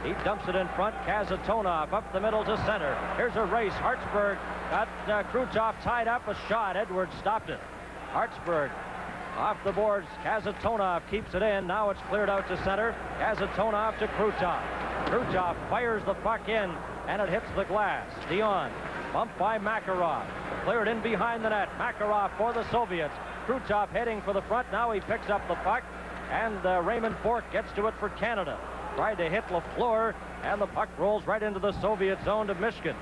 He dumps it in front. Kazatonov up the middle to center. Here's a race. Hартсбурg got Krutov tied up. A shot. Edwards stopped it. Hартсбурg off the boards. Kazatonov keeps it in. Now it's cleared out to center. Kazatonov to Krutov. Krutov fires the puck in, and it hits the glass. Dion bumped by Makarov. Cleared in behind the net. Makarov for the Soviets. Krutov heading for the front. Now he picks up the puck, and Raymond Bourque gets to it for Canada. Tried to hit Lafleur, and the puck rolls right into the Soviet zone to Mishkin.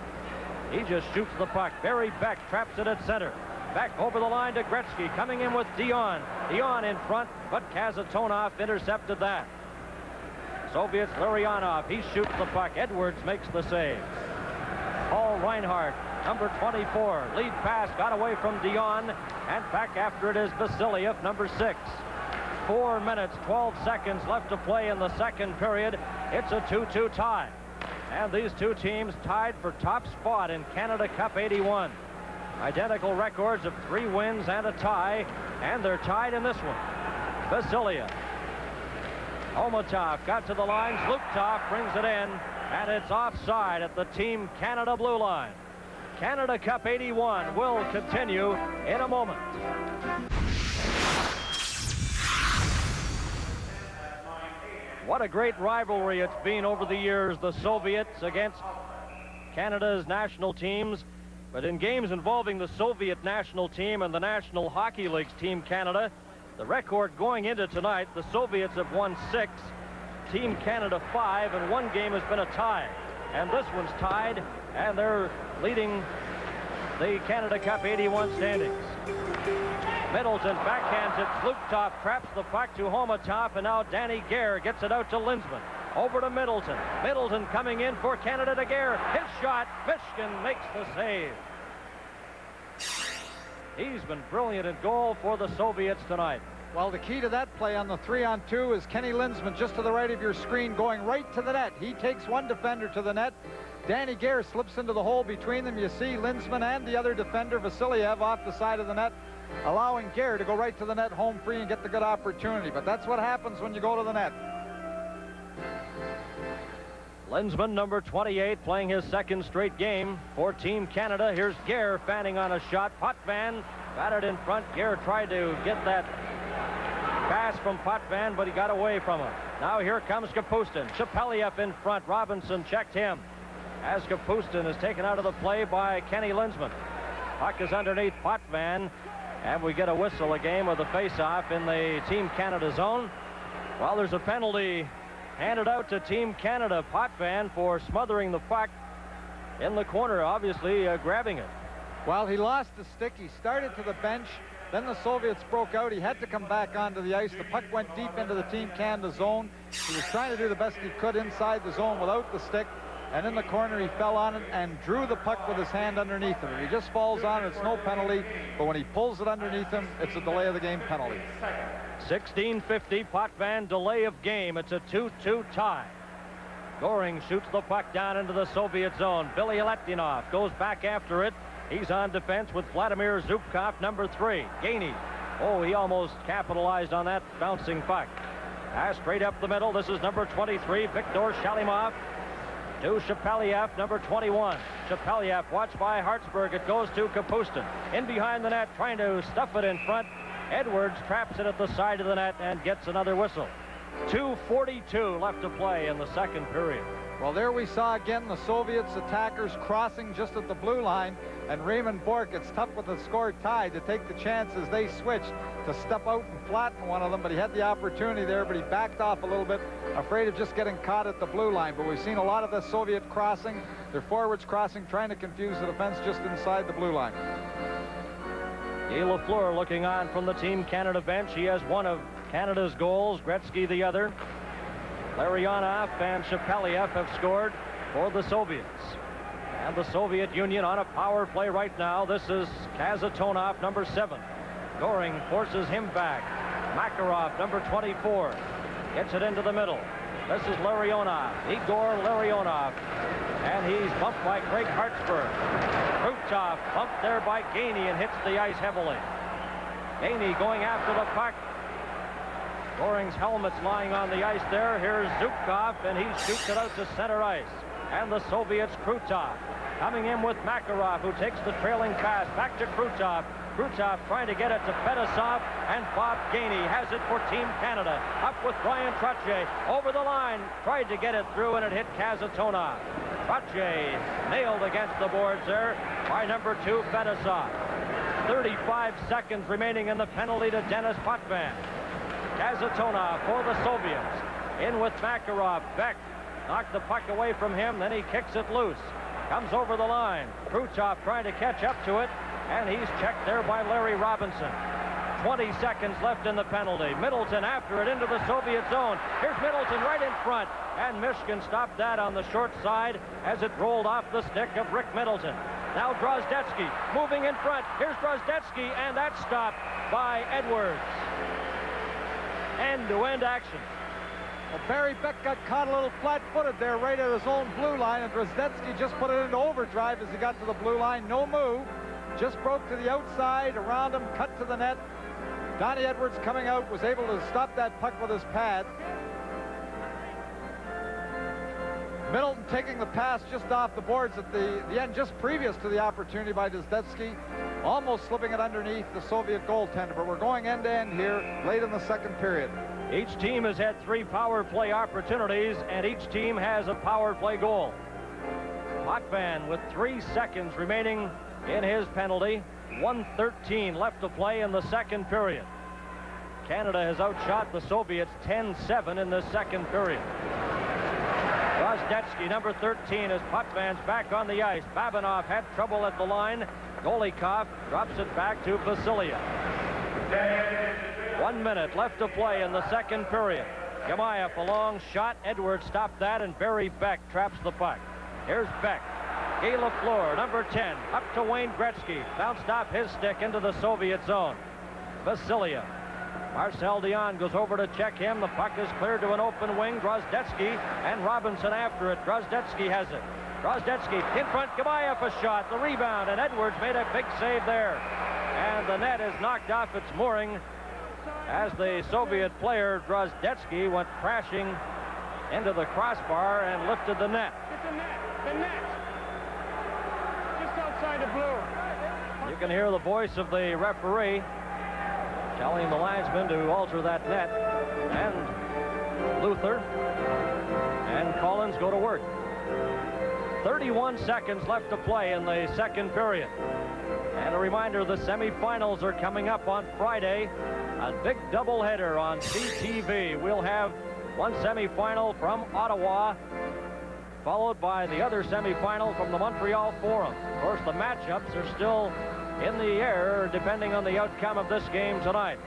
He just shoots the puck. Barry Beck traps it at center. Beck over the line to Gretzky, coming in with Dion. Dion in front, but Kazatonov intercepted that. Soviets, Larionov, he shoots the puck. Edwards makes the save. Paul Reinhart, number 24, lead pass, got away from Dion, and back after it is Vasiliev, number 6. 4 minutes, 12 seconds left to play in the second period. It's a 2-2 tie. And these 2 teams tied for top spot in Canada Cup 81. Identical records of 3 wins and a tie, and they're tied in this one. Vasiliev. Omotov got to the line. Zlukov brings it in, and it's offside at the Team Canada blue line. Canada Cup 81 will continue in a moment. What a great rivalry it's been over the years, the Soviets against Canada's national teams. But in games involving the Soviet national team and the National Hockey League's Team Canada, the record going into tonight, the Soviets have won 6, Team Canada 5, and 1 game has been a tie. And this one's tied, and they're leading the Canada Cup 81 standings. Middleton backhands it. Zlukov traps the puck to Homotov, and now Danny Gare gets it out to Linzman. Over to Middleton. Middleton coming in for Canada to Gare. His shot. Michigan makes the save. He's been brilliant at goal for the Soviets tonight. Well, the key to that play on the 3-on-2 is Kenny Linsman just to the right of your screen going right to the net. He takes one defender to the net. Danny Gare slips into the hole between them. You see Linsman and the other defender, Vasiliev, off the side of the net, allowing Gare to go right to the net home free and get the good opportunity. But that's what happens when you go to the net. Linsman, number 28, playing his second straight game for Team Canada. Here's Gare fanning on a shot. Potvan batted in front. Gare tried to get that pass from Potvan, but he got away from him. Now here comes Kapustin. Shepeliev in front. Robinson checked him as Kapustin is taken out of the play by Kenny Linsman. Puck is underneath Potvan, and we get a whistle, a game of the face-off in the Team Canada zone. Well, there's a penalty handed out to Team Canada. Potvan for smothering the puck in the corner, obviously grabbing it. Well, he lost the stick. He started to the bench. Then the Soviets broke out. He had to come back onto the ice. The puck went deep into the Team Canada zone. He was trying to do the best he could inside the zone without the stick. And in the corner, he fell on it and drew the puck with his hand underneath him. If he just falls on it, it's no penalty. But when he pulls it underneath him, it's a delay of the game penalty. 16:50, Potvan, delay of game. It's a 2-2 tie. Goring shoots the puck down into the Soviet zone. Billy Aletinov goes back after it. He's on defense with Vladimir Zubkov, number 3. Gainey. Oh, he almost capitalized on that bouncing puck. Pass straight up the middle. This is number 23, Viktor Shalimov. To Shepeliev, number 21. Shepeliev watched by Hартсбурg. It goes to Kapustin. In behind the net, trying to stuff it in front. Edwards traps it at the side of the net and gets another whistle. 2:42 left to play in the second period. Well, there we saw again the Soviets attackers crossing just at the blue line, and Raymond Bork, it's tough with the score tied to take the chance as they switched to step out and flatten one of them, but he had the opportunity there, but he backed off a little bit, afraid of just getting caught at the blue line. But we've seen a lot of the Soviet crossing, their forwards crossing, trying to confuse the defense just inside the blue line. Guy Lafleur looking on from the Team Canada bench. He has one of Canada's goals, Gretzky the other. Larionov and Shepeliev have scored for the Soviets. And the Soviet Union on a power play right now. This is Kazatonov, number 7. Goring forces him back. Makarov, number 24, gets it into the middle. This is Larionov, Igor Larionov. And he's bumped by Craig Hартсбурg. Krutov bumped there by Gainey and hits the ice heavily. Gainey going after the puck. Goring's helmet's lying on the ice there. Here's Zubkov, and he shoots it out to center ice. And the Soviets, Krutov, coming in with Makarov, who takes the trailing pass back to Krutov. Krutov trying to get it to Fedosov, and Bob Gainey has it for Team Canada. Up with Brian Trottier, over the line, tried to get it through, and it hit Kazatonov. Trottier nailed against the boards there by number 2, Fedosov. 35 seconds remaining in the penalty to Denis Potvan. Kazatonov for the Soviets. In with Makarov. Beck knocked the puck away from him, then he kicks it loose. Comes over the line. Krutov trying to catch up to it, and he's checked there by Larry Robinson. 20 seconds left in the penalty. Middleton after it into the Soviet zone. Here's Middleton right in front, and Michigan stopped that on the short side as it rolled off the stick of Rick Middleton. Now Drozdetsky moving in front. Here's Drozdetsky, and that's stopped by Edwards. End-to-end action. Well, Barry Beck got caught a little flat-footed there right at his own blue line, and Drozdetsky just put it into overdrive as he got to the blue line. No move. Just broke to the outside, around him, cut to the net. Donnie Edwards coming out was able to stop that puck with his pad. Middleton taking the pass just off the boards at the end, just previous to the opportunity by Drozdetsky, almost slipping it underneath the Soviet goaltender. But we're going end-to-end here late in the second period. Each team has had 3 power play opportunities, and each team has a power play goal. Potvan with 3 seconds remaining in his penalty. 1:13 left to play in the second period. Canada has outshot the Soviets 10-7 in the second period. Drozdetsky, number 13, as Potvan's back on the ice. Babinov had trouble at the line. Golikov drops it back to Vasiliev. 1 minute left to play in the second period. E.Gimaев, a long shot. Edward stopped that, and Barry Beck traps the puck. Here's Beck. Guy Lafleur, number 10, up to Wayne Gretzky. Bounced off his stick into the Soviet zone. Vasilia. Marcel Dion goes over to check him. The puck is cleared to an open wing. Drozdetsky and Robinson after it. Drozdetsky has it. Drozdetsky in front. Gimaev a shot. The rebound, and Edwards made a big save there. And the net is knocked off its mooring as the Soviet player Drozdetsky went crashing into the crossbar and lifted the net. It's a net. The net. Just outside the blue. You can hear the voice of the referee telling the linesman to alter that net. And Luther and Collins go to work. 31 seconds left to play in the second period. And a reminder, the semifinals are coming up on Friday. A big doubleheader on CTV. We'll have one semifinal from Ottawa, followed by the other semifinal from the Montreal Forum. Of course, the matchups are still in the air, depending on the outcome of this game tonight.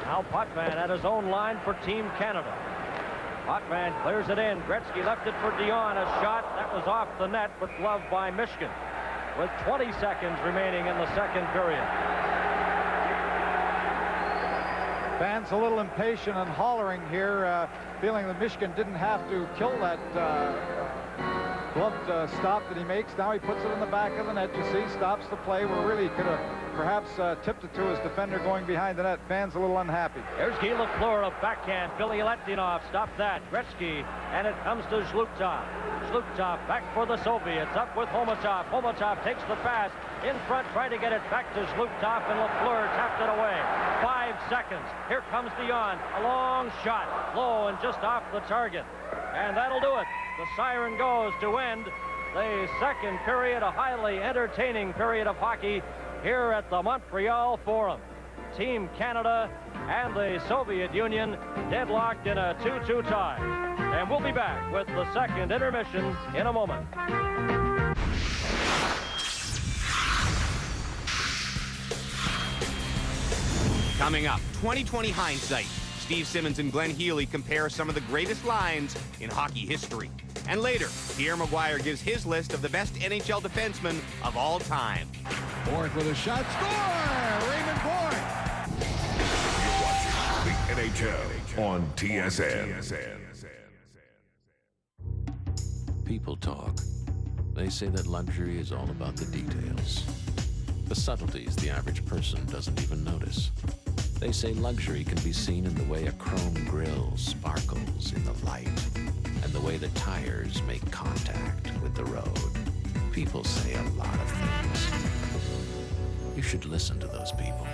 Now Potvan at his own line for Team Canada. Potvan clears it in. Gretzky left it for Dion. A shot that was off the net, but gloved by Mishkin, with 20 seconds remaining in the second period. Fans a little impatient and hollering here, feeling that Mishkin didn't have to kill that gloved stop that he makes. Now he puts it in the back of the net. You see, stops the play where really he could have perhaps tipped it to his defender going behind the net. Fans a little unhappy. There's Guy Lafleur, a backhand. Billy Letdinov stopped that. Gretzky, and it comes to Zhlukov. Zhlukov back for the Soviets, up with Homatov. Homatov takes the pass in front, trying to get it back to Zhlukov, and Lafleur tapped it away. 5 seconds. Here comes Dion. A long shot, low and just off the target. And that'll do it. The siren goes to end the second period, a highly entertaining period of hockey here at the Montreal Forum. Team Canada and the Soviet Union deadlocked in a 2-2 tie. And we'll be back with the second intermission in a moment. Coming up, 2020 hindsight. Steve Simmons and Glenn Healy compare some of the greatest lines in hockey history. And later, Pierre Maguire gives his list of the best NHL defensemen of all time. Bork with a shot. Score! Raymond Bork! You're watching the NHL on TSN. People talk. They say that luxury is all about the details. The subtleties the average person doesn't even notice. They say luxury can be seen in the way a chrome grille sparkles in the light, and the way the tires make contact with the road. People say a lot of things. You should listen to those people.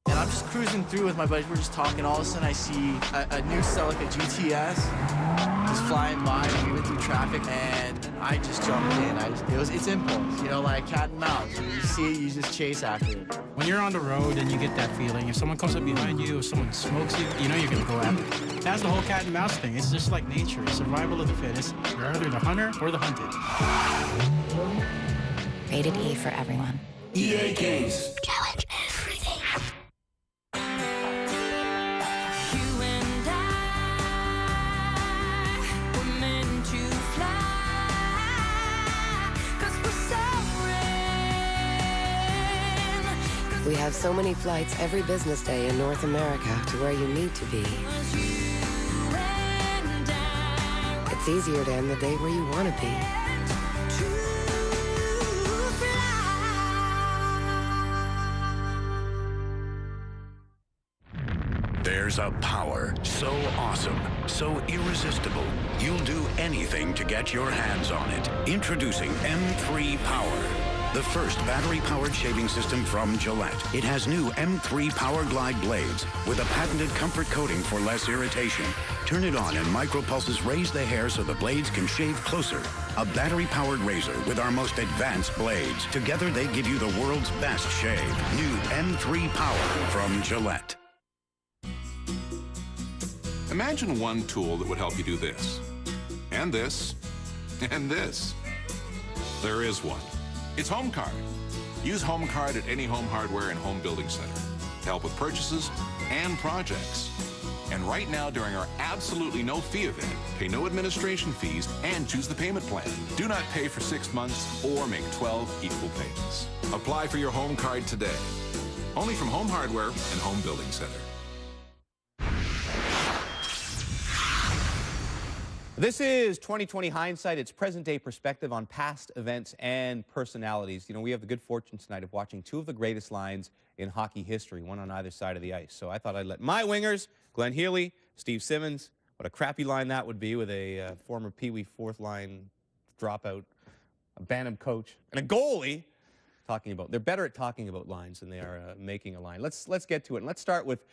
And I'm just cruising through with my buddies. We're just talking. All of a sudden, I see a new Celica GTS just flying by, moving through traffic, and I just jumped in. It's impulse, you know, like cat and mouse. You see it, you just chase after it. When you're on the road and you get that feeling, if someone comes up behind you, if someone smokes you, you know you're gonna go after it. That's the whole cat and mouse thing. It's just like nature. It's survival of the fittest. You're either the hunter or the hunted. Rated E for everyone. EA Games. Challenge everything. We have so many flights every business day in North America to where you need to be. It's easier to end the day where you want to be. There's a power so awesome, so irresistible, you'll do anything to get your hands on it. Introducing M3 Power. The first battery-powered shaving system from Gillette. It has new M3 Power Glide blades with a patented comfort coating for less irritation. Turn it on and micropulses raise the hair so the blades can shave closer. A battery-powered razor with our most advanced blades. Together they give you the world's best shave. New M3 Power from Gillette. Imagine one tool that would help you do this, and this, and this. There is one. It's Home Card. Use Home Card at any home hardware and home building center to help with purchases and projects. And right now, during our absolutely no fee event, pay no administration fees and choose the payment plan. Do not pay for 6 months or make 12 equal payments. Apply for your Home Card today. Only from Home Hardware and Home Building Center. This is 2020 hindsight. It's present-day perspective on past events and personalities. You know, we have the good fortune tonight of watching two of the greatest lines in hockey history, one on either side of the ice. So I thought I'd let my wingers, Glenn Healy, Steve Simmons, what a crappy line that would be with a former Pee Wee fourth-line dropout, a Bantam coach, and a goalie talking about. They're better at talking about lines than they are making a line. Let's get to it, and let's start with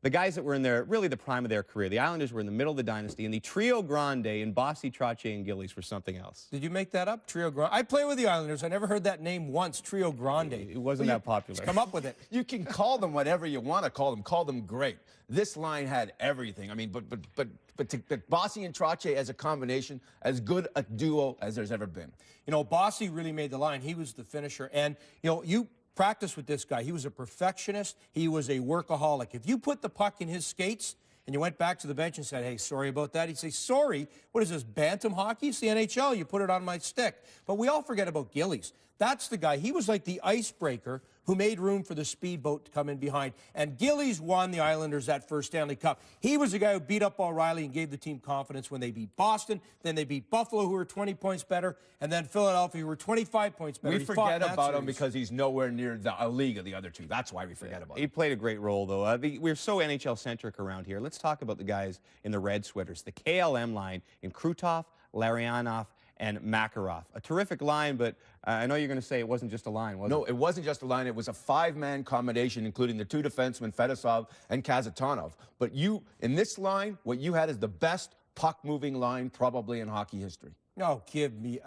the guys that were in their, really the prime of their career. The Islanders were in the middle of the dynasty, and the Trio Grande in Bossy, Trottier, and Gillies were something else. Did you make that up, Trio Grande? I play with the Islanders. I never heard that name once, Trio Grande. It wasn't that popular. Come up with it. You can call them whatever you want to call them. Call them great. This line had everything. I mean, but Bossy and Trottier as a combination, as good a duo as there's ever been. You know, Bossy really made the line. He was the finisher. And, you know, you practice with this guy. He was a perfectionist. He was a workaholic. If you put the puck in his skates and you went back to the bench and said, hey, sorry about that, he'd say, sorry? What is this, Bantam hockey? It's the NHL. You put it on my stick. But we all forget about Gillies. That's the guy. He was like the icebreaker who made room for the speedboat to come in behind. And Gillies won the Islanders that first Stanley Cup. He was the guy who beat up O'Reilly and gave the team confidence when they beat Boston. Then they beat Buffalo, who were 20 points better, and then Philadelphia, who were 25 points better. We forget about him because he's nowhere near a league of the other two. That's why we forget about him. He played a great role, though. We're so NHL-centric around here. Let's talk about the guys in the red sweaters. The KLM line in Krutov, Larionov, and Makarov. A terrific line, but I know you're going to say it wasn't just a line, was it? No, it wasn't just a line. It was a five-man combination, including the two defensemen, Fedosov and Kazatonov. But you, in this line, what you had is the best puck-moving line probably in hockey history. No, give me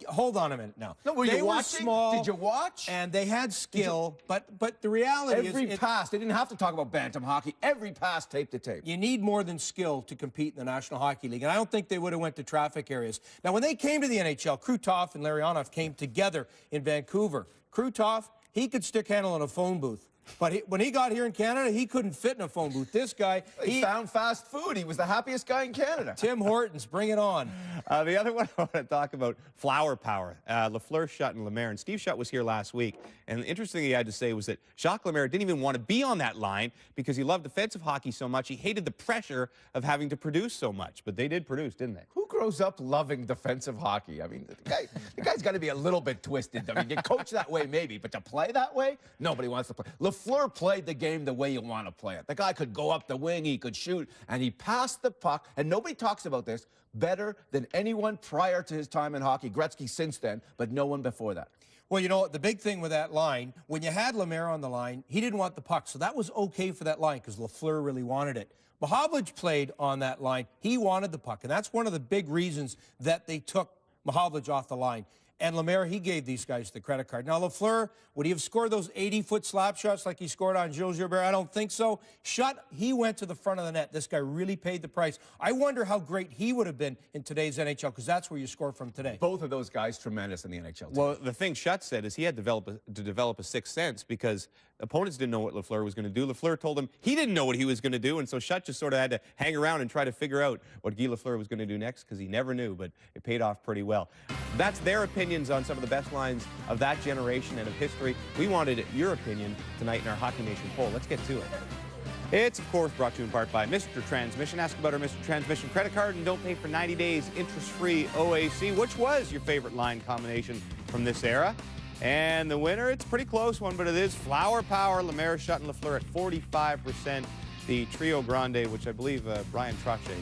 hold on a minute now. No, were you watching? Small, did you watch? And they had skill, but the reality is... Every pass, they didn't have to talk about Bantam hockey. Every pass, tape to tape. You need more than skill to compete in the National Hockey League, and I don't think they would have went to traffic areas. Now, when they came to the NHL, Krutov and Larionov came together in Vancouver. Krutov, he could stick handle in a phone booth. But when he got here in Canada, he couldn't fit in a phone booth. This guy... He found fast food. He was the happiest guy in Canada. Tim Hortons, bring it on. The other one I want to talk about, flower power. Lafleur, Schutt, and Lemaire. And Steve Schutt was here last week. And the interesting thing he had to say was that Jacques Lemaire didn't even want to be on that line because he loved defensive hockey so much. He hated the pressure of having to produce so much. But they did produce, didn't they? Who grows up loving defensive hockey? I mean, the guy's got to be a little bit twisted. I mean, get coached that way maybe, but to play that way, nobody wants to play. Lafleur played the game the way you want to play it. The guy could go up the wing, he could shoot, and he passed the puck, and nobody talks about this, better than anyone prior to his time in hockey. Gretzky since then, but no one before that. Well, you know, the big thing with that line, when you had Lemaire on the line, he didn't want the puck, so that was okay for that line because Lafleur really wanted it. Mahovlich played on that line. He wanted the puck, and that's one of the big reasons that they took Mahovlich off the line. And Lemaire, he gave these guys the credit card. Now, Lafleur, would he have scored those 80-foot slap shots like he scored on Gilles Gilbert? I don't think so. Schutt, he went to the front of the net. This guy really paid the price. I wonder how great he would have been in today's NHL, because that's where you score from today. Both of those guys tremendous in the NHL team. Well, the thing Schutt said is he had to develop a sixth sense because opponents didn't know what Lafleur was going to do. Lafleur told him he didn't know what he was going to do, and so Schutt just sort of had to hang around and try to figure out what Guy Lafleur was going to do next because he never knew, but it paid off pretty well. That's their opinions on some of the best lines of that generation and of history. We wanted your opinion tonight in our Hockey Nation poll. Let's get to it. It's, of course, brought to you in part by Mr. Transmission. Ask about our Mr. Transmission credit card and don't pay for 90 days interest-free OAC. Which was your favorite line combination from this era? And the winner, it's a pretty close one, but it is Flower Power, Lemaire, Schutt, and Lafleur at 45%. The Trio Grande, which I believe Brian Trottier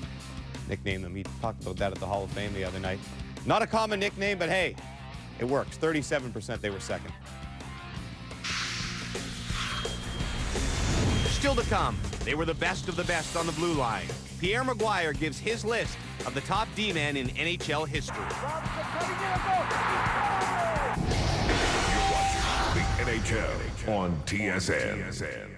nicknamed them. He talked about that at the Hall of Fame the other night. Not a common nickname, but hey, it works. 37% they were second. Still to come, they were the best of the best on the blue line. Pierre Maguire gives his list of the top D-men in NHL history. The NHL on TSN.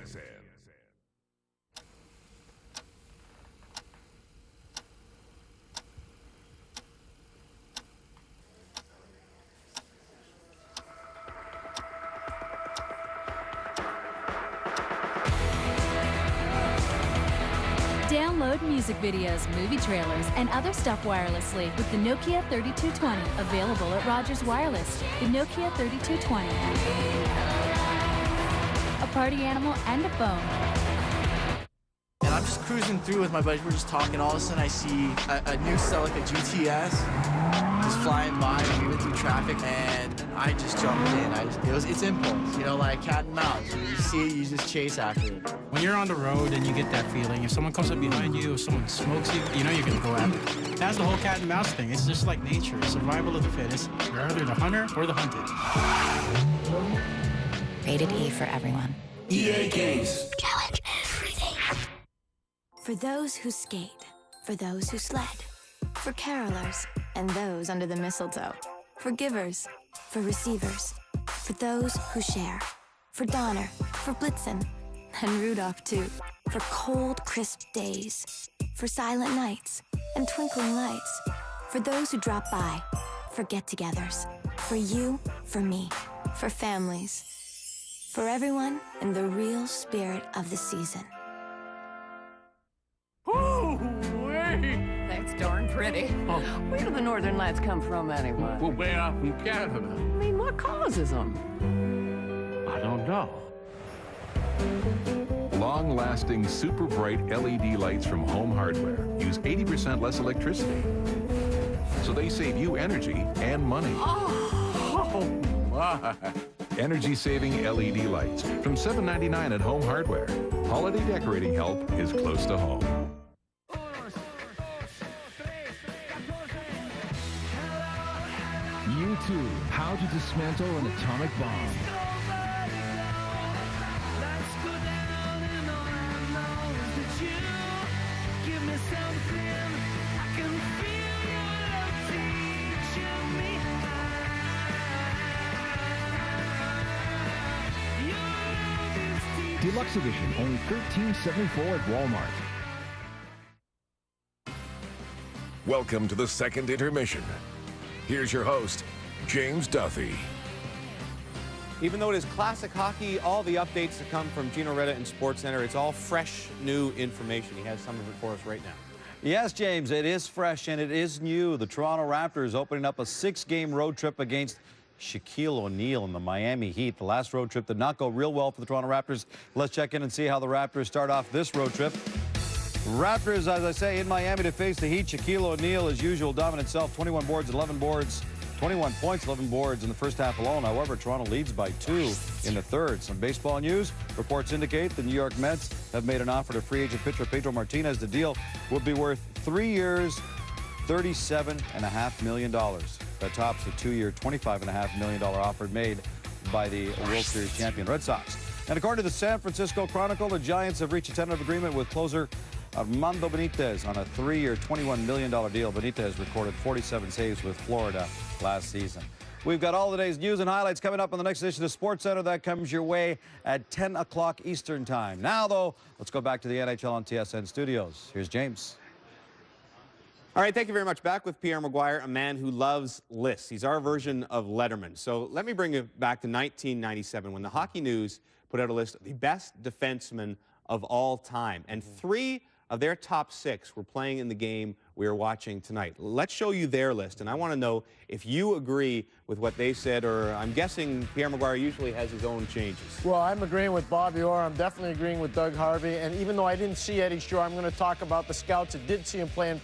Upload music videos, movie trailers, and other stuff wirelessly with the Nokia 3220, available at Rogers Wireless. The Nokia 3220. A party animal and a phone. And I'm just cruising through with my buddies. We're just talking. All of a sudden, I see a new Celica GTS just flying by, moving through traffic, and I just jumped in. It's impulse, you know, like cat and mouse. You see it, you just chase after it. When you're on the road and you get that feeling, if someone comes up behind you, if someone smokes you, you know you're going to go after it. That's the whole cat and mouse thing. It's just like nature. It's survival of the fittest. You're either the hunter or the hunted. Rated E for everyone. EA Games. Challenge everything. For those who skate, for those who sled, for carolers and those under the mistletoe, for givers, for receivers, for those who share, for Donner, for Blitzen, and Rudolph too, for cold, crisp days, for silent nights and twinkling lights, for those who drop by, for get-togethers, for you, for me, for families, for everyone in the real spirit of the season. That's darn pretty. Where do the Northern Lights come from, anyway? Well, way out from Canada. I mean, what causes them? I don't know. Long-lasting, super bright LED lights from Home Hardware use 80% less electricity. So they save you energy and money. Oh, my. Energy-saving LED lights from $7.99 at Home Hardware. Holiday decorating help is close to home. U2, How to Dismantle an Atomic Bomb. Deluxe edition, only $13.74 at Walmart. Welcome to the second intermission. Here's your host, James Duthie. Even though it is classic hockey, all the updates that come from Gino Reda in SportsCenter, it's all fresh, new information. He has some of it for us right now. Yes, James, it is fresh and it is new. The Toronto Raptors opening up a 6-game road trip against Shaquille O'Neal and the Miami Heat. The last road trip did not go real well for the Toronto Raptors. Let's check in and see how the Raptors start off this road trip. Raptors, as I say, in Miami to face the Heat. Shaquille O'Neal, as usual, dominant self, 21 boards, 11 boards, 21 points, 11 boards in the first half alone. However, Toronto leads by 2 in the third. Some baseball news. Reports indicate the New York Mets have made an offer to free agent pitcher Pedro Martinez. The deal would be worth 3 years, $37.5 million. That tops the 2-year, $25.5 million offer made by the World Series champion Red Sox. And according to the San Francisco Chronicle, the Giants have reached a tentative agreement with closer Armando Benitez on a 3-year, $21 million deal. Benitez recorded 47 saves with Florida last season. We've got all today's news and highlights coming up on the next edition of SportsCenter. That comes your way at 10 o'clock Eastern Time. Now, though, let's go back to the NHL on TSN studios. Here's James. All right, thank you very much. Back with Pierre Maguire, a man who loves lists. He's our version of Letterman. So let me bring you back to 1997 when the Hockey News put out a list of the best defensemen of all time. And 3 of their top 6 were playing in the game we are watching tonight. Let's show you their list, and I want to know if you agree with what they said, or I'm guessing Pierre Maguire usually has his own changes. Well, I'm agreeing with Bobby Orr. I'm definitely agreeing with Doug Harvey. And even though I didn't see Eddie Shore, I'm going to talk about the scouts that did see him play and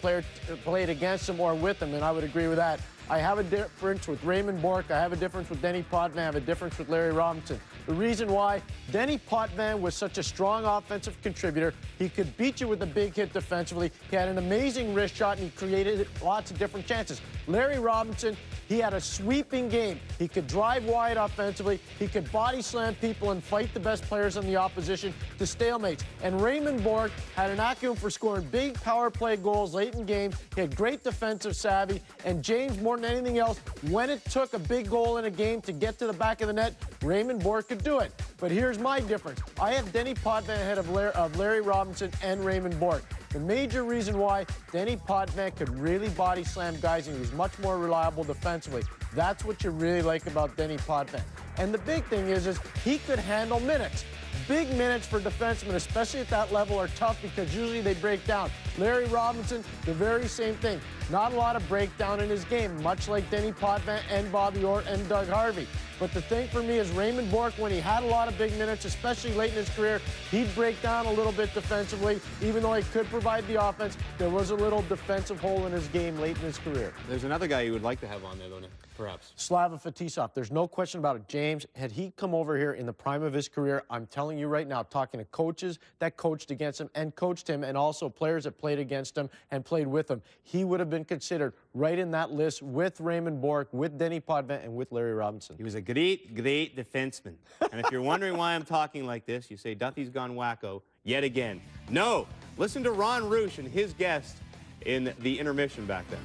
played against him or with him, and I would agree with that. I have a difference with Raymond Bork. I have a difference with Denny Potvin. I have a difference with Larry Robinson. The reason why, Denny Potvin was such a strong offensive contributor. He could beat you with a big hit defensively. He had an amazing wrist shot, and he created lots of different chances. Larry Robinson, he had a sweeping game. He could drive wide offensively. He could body slam people and fight the best players in the opposition to stalemates. And Raymond Bork had an acumen for scoring big power play goals late in games. He had great defensive savvy. And James, more than anything else, when it took a big goal in a game to get to the back of the net, Raymond Bork could do it. But here's my difference. I have Denny Potvin ahead of Larry Robinson and Raymond Bork. The major reason why Denny Potvin could really body slam guys, and he was much more reliable defensively. That's what you really like about Denny Potvin. And the big thing is he could handle minutes. Big minutes for defensemen, especially at that level, are tough because usually they break down. Larry Robinson, the very same thing. Not a lot of breakdown in his game, much like Denny Potwin and Bobby Orr and Doug Harvey. But the thing for me is Raymond Bourque, when he had a lot of big minutes, especially late in his career, he'd break down a little bit defensively. Even though he could provide the offense, there was a little defensive hole in his game late in his career. There's another guy you would like to have on there, though, perhaps. Slava Fetisov. There's no question about it. James, had he come over here in the prime of his career, I'm telling you right now, talking to coaches that coached against him and coached him, and also players that played against him and played with him, he would have been considered right in that list with Raymond Bourque, with Denny Potwin, and with Larry Robinson. He was a great defenseman. And if you're wondering why I'm talking like this, you say Duffy's gone wacko yet again. No! Listen to Ron Roosh and his guest in the intermission back then.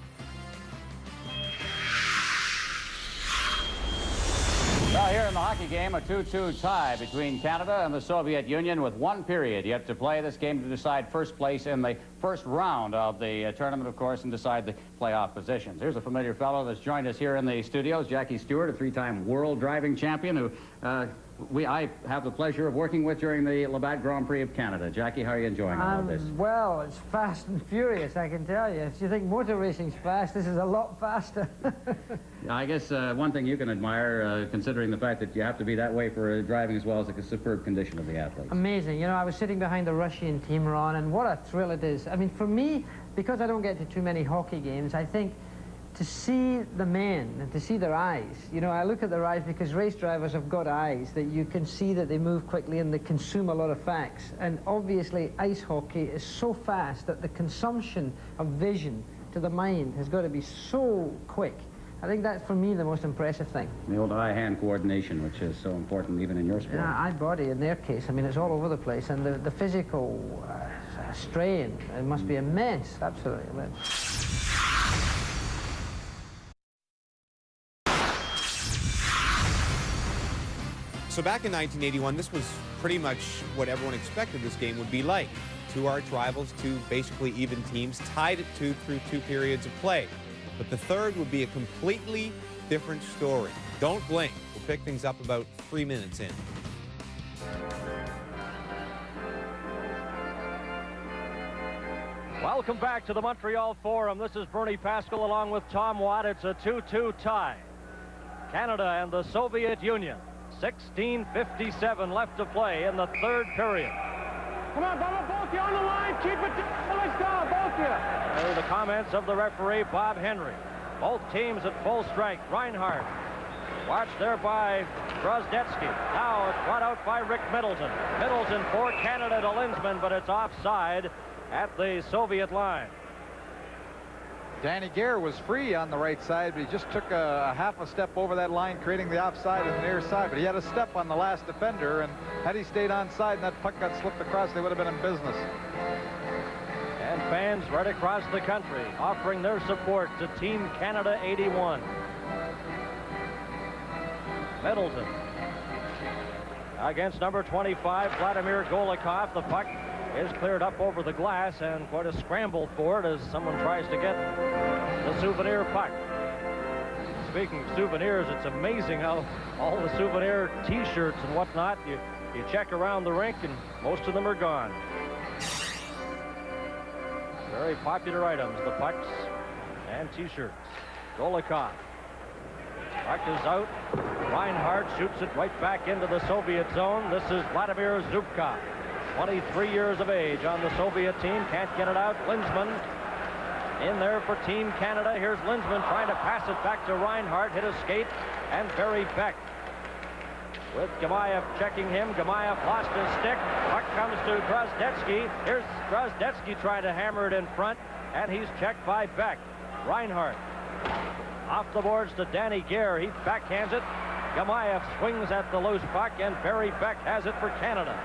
Well, here in the hockey game, a 2-2 tie between Canada and the Soviet Union with one period yet to play. This game to decide first place in the first round of the tournament, of course, and decide the playoff positions. Here's a familiar fellow that's joined us here in the studios, Jackie Stewart, a three-time world driving champion who I have the pleasure of working with during the Labatt Grand Prix of Canada. Jackie, how are you enjoying all of this? Well, it's fast and furious, I can tell you. If you think motor racing's fast, this is a lot faster. I guess one thing you can admire, considering the fact that you have to be that way for driving as well as the superb condition of the athletes. Amazing. You know, I was sitting behind the Russian team, Ron, and what a thrill it is. I mean, for me, because I don't get to too many hockey games, I think to see the men and to see their eyes. You know, I look at their eyes because race drivers have got eyes that you can see that they move quickly and they consume a lot of facts. And obviously, ice hockey is so fast that the consumption of vision to the mind has got to be so quick. I think that's, for me, the most impressive thing. The old eye-hand coordination, which is so important even in your sport. Yeah, eye-body, in their case, I mean, it's all over the place. And the physical strain, it must be immense, absolutely immense. So back in 1981, this was pretty much what everyone expected this game would be like. Two arch rivals, two basically even teams, tied at 2 through 2 periods of play. But the third would be a completely different story. Don't blink. We'll pick things up about 3 minutes in. Welcome back to the Montreal Forum. This is Bernie Pascal along with Tom Watt. It's a 2-2 tie. Canada and the Soviet Union. 16:57 left to play in the third period. Come on, Bubba, both you on the line. Keep it. Let's go, both you. There are the comments of the referee, Bob Henry. Both teams at full strength. Reinhart watched there by Drozdetsky. Now it's brought out by Rick Middleton. Middleton for Canada to Linsman, but it's offside at the Soviet line. Danny Gare was free on the right side, but he just took a half a step over that line, creating the offside on the near side. But he had a step on the last defender, and had he stayed onside and that puck got slipped across, they would have been in business. And fans right across the country offering their support to Team Canada 81. Middleton against number 25, Vladimir Golikov. The puck is cleared up over the glass, and quite a scramble for it as someone tries to get the souvenir puck. Speaking of souvenirs, it's amazing how all the souvenir T-shirts and whatnot, you check around the rink and most of them are gone. Very popular items, the pucks and T-shirts. Golikov. Puck is out. Reinhart shoots it right back into the Soviet zone. This is Vladimir Zubkov. 23 years of age on the Soviet team. Can't get it out. Linsman in there for Team Canada. Here's Linsman trying to pass it back to Reinhart. Hit a skate. And Barry Beck with Gimaev checking him. Gimaev lost his stick. Puck comes to Drozdetsky. Here's Drozdetsky trying to hammer it in front. And he's checked by Beck. Reinhart off the boards to Danny Gare. He backhands it. Gimaev swings at the loose puck. And Barry Beck has it for Canada.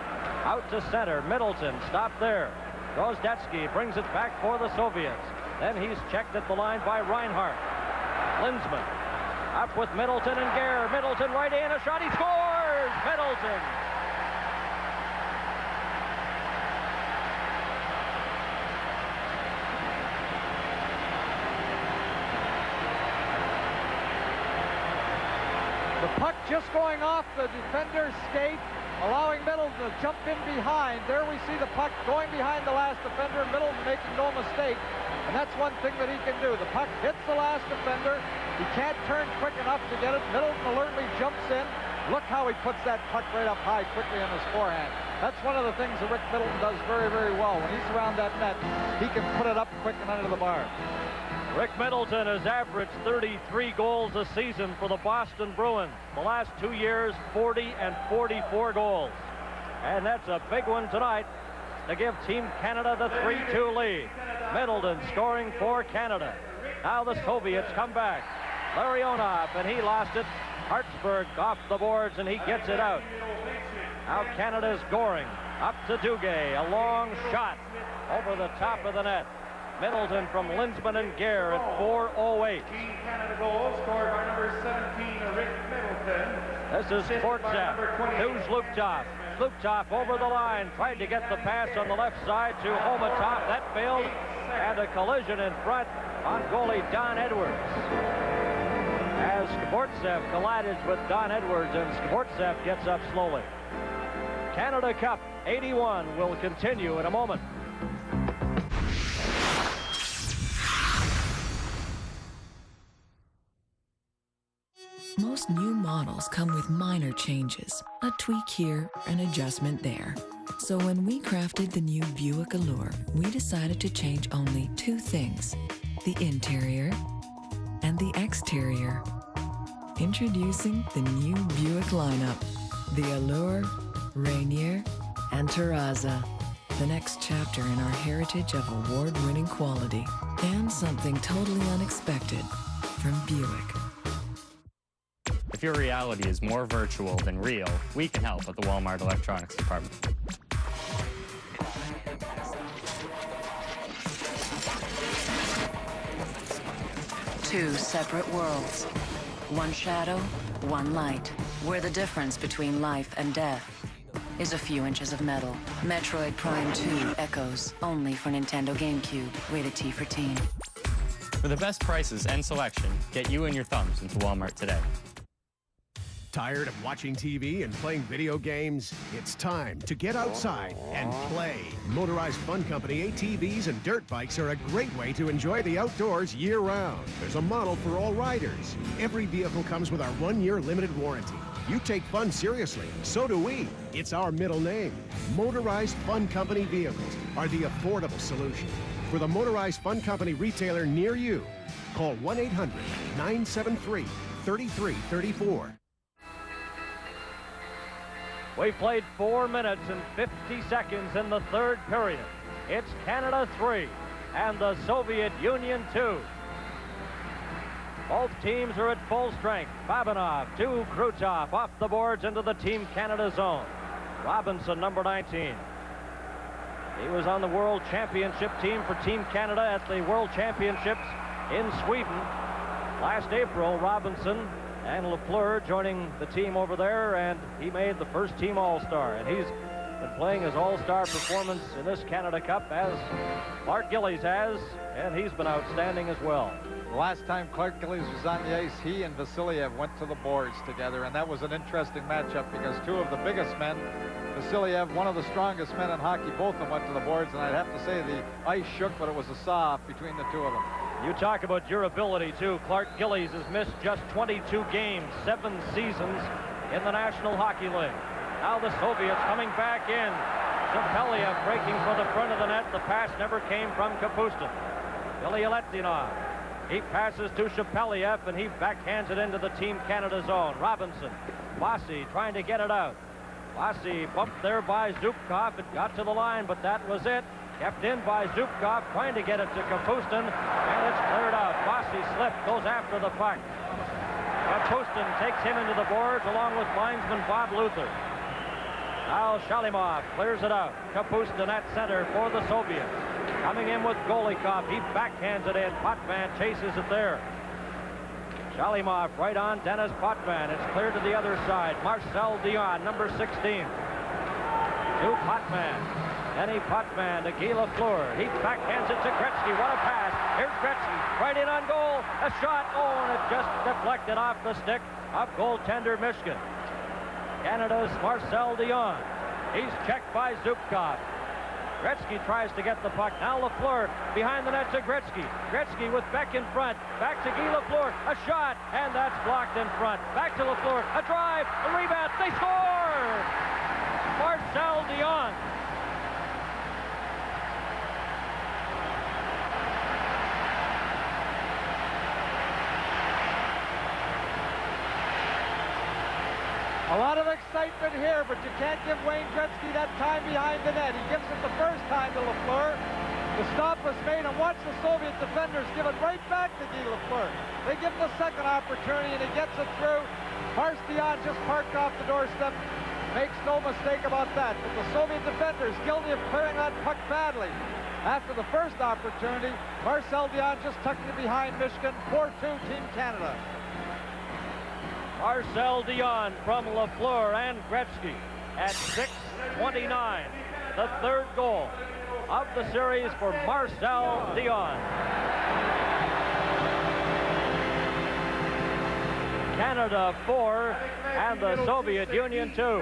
Out to center. Middleton stopped there. Drozdetsky brings it back for the Soviets. Then he's checked at the line by Reinhart. Linsman up with Middleton and Gare. Middleton right in. A shot. He scores! Middleton. The puck just going off the defender's skate. allowing Middleton to jump in behind. There we see the puck going behind the last defender, Middleton making no mistake. And that's one thing that he can do. The puck hits the last defender. He can't turn quick enough to get it. Middleton alertly jumps in. Look how he puts that puck right up high quickly on his forehand. That's one of the things that Rick Middleton does very, very well. When he's around that net, he can put it up quick and under the bar. Rick Middleton has averaged 33 goals a season for the Boston Bruins. The last 2 years, 40 and 44 goals. And that's a big one tonight to give Team Canada the 3-2 lead. Middleton scoring for Canada. Now the Soviets come back. Larionov, and he lost it. Hартсбурg off the boards, and he gets it out. Now Canada's scoring. Up to Dюgei. A long shot over the top of the net. Middleton from Linsman and Gare at 4:08. Team Canada goal scored by number 17, Rick Middleton. This is Fortsev to Zlukov. Zlukov over the line, tried to get the pass on the left side to Homatov. That failed, and a collision in front on goalie Don Edwards. As Skvortsev collided with Don Edwards, and Skvortsev gets up slowly. Canada Cup 81 will continue in a moment. Most new models come with minor changes, a tweak here, an adjustment there. So when we crafted the new Buick Allure, we decided to change only two things, the interior and the exterior. Introducing the new Buick lineup, the Allure, Rainier, and Terraza. The next chapter in our heritage of award-winning quality and something totally unexpected from Buick. If your reality is more virtual than real, we can help at the Walmart Electronics Department. Two separate worlds. One shadow, one light. Where the difference between life and death is a few inches of metal. Metroid Prime 2 Echoes, only for Nintendo GameCube. Rated T for teen. For the best prices and selection, get you and your thumbs into Walmart today. Tired of watching TV and playing video games? It's time to get outside and play. Motorized Fun Company ATVs and dirt bikes are a great way to enjoy the outdoors year-round. There's a model for all riders. Every vehicle comes with our 1-year limited warranty. You take fun seriously, so do we. It's our middle name. Motorized Fun Company vehicles are the affordable solution. For the Motorized Fun Company retailer near you, call 1-800-973-3334. We played 4 minutes and 50 seconds in the third period. It's Canada 3 and the Soviet Union 2. Both teams are at full strength. Babanov to Krutov off the boards into the Team Canada zone. Robinson, number 19. He was on the World Championship team for Team Canada at the World Championships in Sweden last April. Robinson and Lafleur joining the team over there, and he made the first team All-Star. And he's been playing his All-Star performance in this Canada Cup as Clark Gillies has, and he's been outstanding as well. The last time Clark Gillies was on the ice, he and Vasiliev went to the boards together, and that was an interesting matchup because two of the biggest men, Vasiliev, one of the strongest men in hockey, both of them went to the boards, and I'd have to say the ice shook, but it was a saw-off between the two of them. You talk about durability, too. Clark Gillies has missed just 22 games, 7 seasons in the National Hockey League. Now the Soviets coming back in. Shepeliev breaking for the front of the net. The pass never came from Kapustin. Bilyaletdinov. He passes to Shepeliev, and he backhands it into the Team Canada zone. Robinson. Bossy trying to get it out. Bossy bumped there by Zubkov. It got to the line, but that was it. Kept in by Zubkov, trying to get it to Kapustin, and it's cleared out. Bossy slipped, goes after the puck. Kapustin takes him into the boards along with linesman Bob Luther. Now Shalimov clears it out. Kapustin at center for the Soviets. Coming in with Golikov, he backhands it in. Potvan chases it there. Shalimov right on Dennis Potvan. It's cleared to the other side. Marcel Dion, number 16. To Potvan. Kenny Potvan to Guy Lafleur. He backhands it to Gretzky. What a pass. Here's Gretzky. Right in on goal. A shot. Oh, and it just deflected off the stick of goaltender Mishkin. Canada's Marcel Dion. He's checked by Zubkov. Gretzky tries to get the puck. Now Lafleur behind the net to Gretzky. Gretzky with Beck in front. Back to Guy Lafleur. A shot, and that's blocked in front. Back to Lafleur. A drive, a rebound. They score! Marcel Dion. A lot of excitement here, but you can't give Wayne Gretzky that time behind the net. He gives it the first time to Lafleur. The stop was made, and watch the Soviet defenders give it right back to Guy Lafleur. They give him the second opportunity, and he gets it through. Dion just parked off the doorstep. Makes no mistake about that. But the Soviet defenders guilty of clearing that puck badly. After the first opportunity, Marcel Dion just tucked it behind Michigan. 4-2 Team Canada. Marcel Dion from Lafleur and Gretzky at 6:29. The third goal of the series for Marcel Dion. Canada 4 and the Soviet Union 2.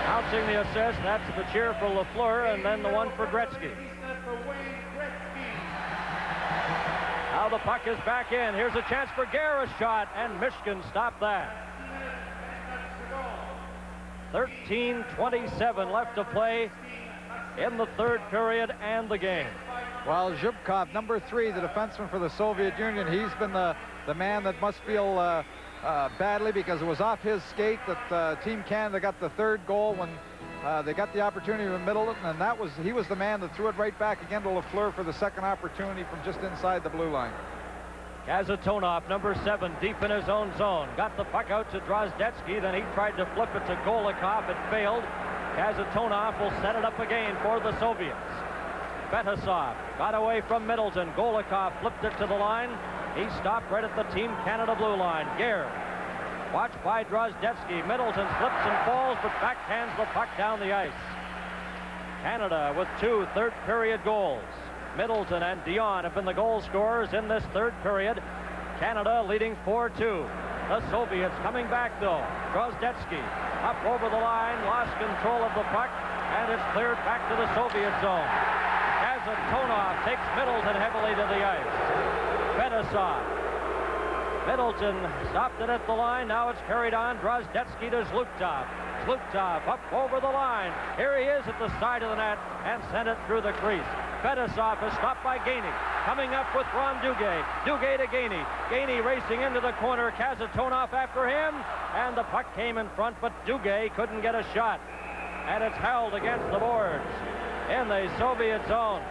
Announcing the assist, that's the cheer for Lafleur and then the one for Gretzky. Now the puck is back in. Here's a chance for Guerra's shot, and Michigan stopped that. 13:27 left to play in the third period and the game. Well, Zubkov, number 3, the defenseman for the Soviet Union, he's been the man that must feel badly because it was off his skate that Team Canada got the third goal when they got the opportunity in Middleton, and he was the man that threw it right back again to Lafleur for the second opportunity from just inside the blue line. Kazatonov, number 7, deep in his own zone. Got the puck out to Drozdetsky, then he tried to flip it to Golikov. It failed. Kazatonov will set it up again for the Soviets. Fetisov got away from Middleton. Golikov flipped it to the line. He stopped right at the Team Canada blue line. Gare watched by Drozdetsky. Middleton slips and falls, but backhands the puck down the ice. Canada with 2 third-period goals. Middleton and Dion have been the goal scorers in this third period. Canada leading 4-2. The Soviets coming back, though. Drozdetsky up over the line, lost control of the puck, and it's cleared back to the Soviet zone. Kazatonov takes Middleton heavily to the ice. Fetisov. Middleton stopped it at the line. Now it's carried on. Drozdetsky to Zluktov. Zluktov up over the line. Here he is at the side of the net and sent it through the crease. Fetisov is stopped by Gainey. Coming up with Ron Dugay. Dugay to Gainey. Gainey racing into the corner. Kazatonov after him. And the puck came in front, but Dugay couldn't get a shot. And it's held against the boards in the Soviet zone.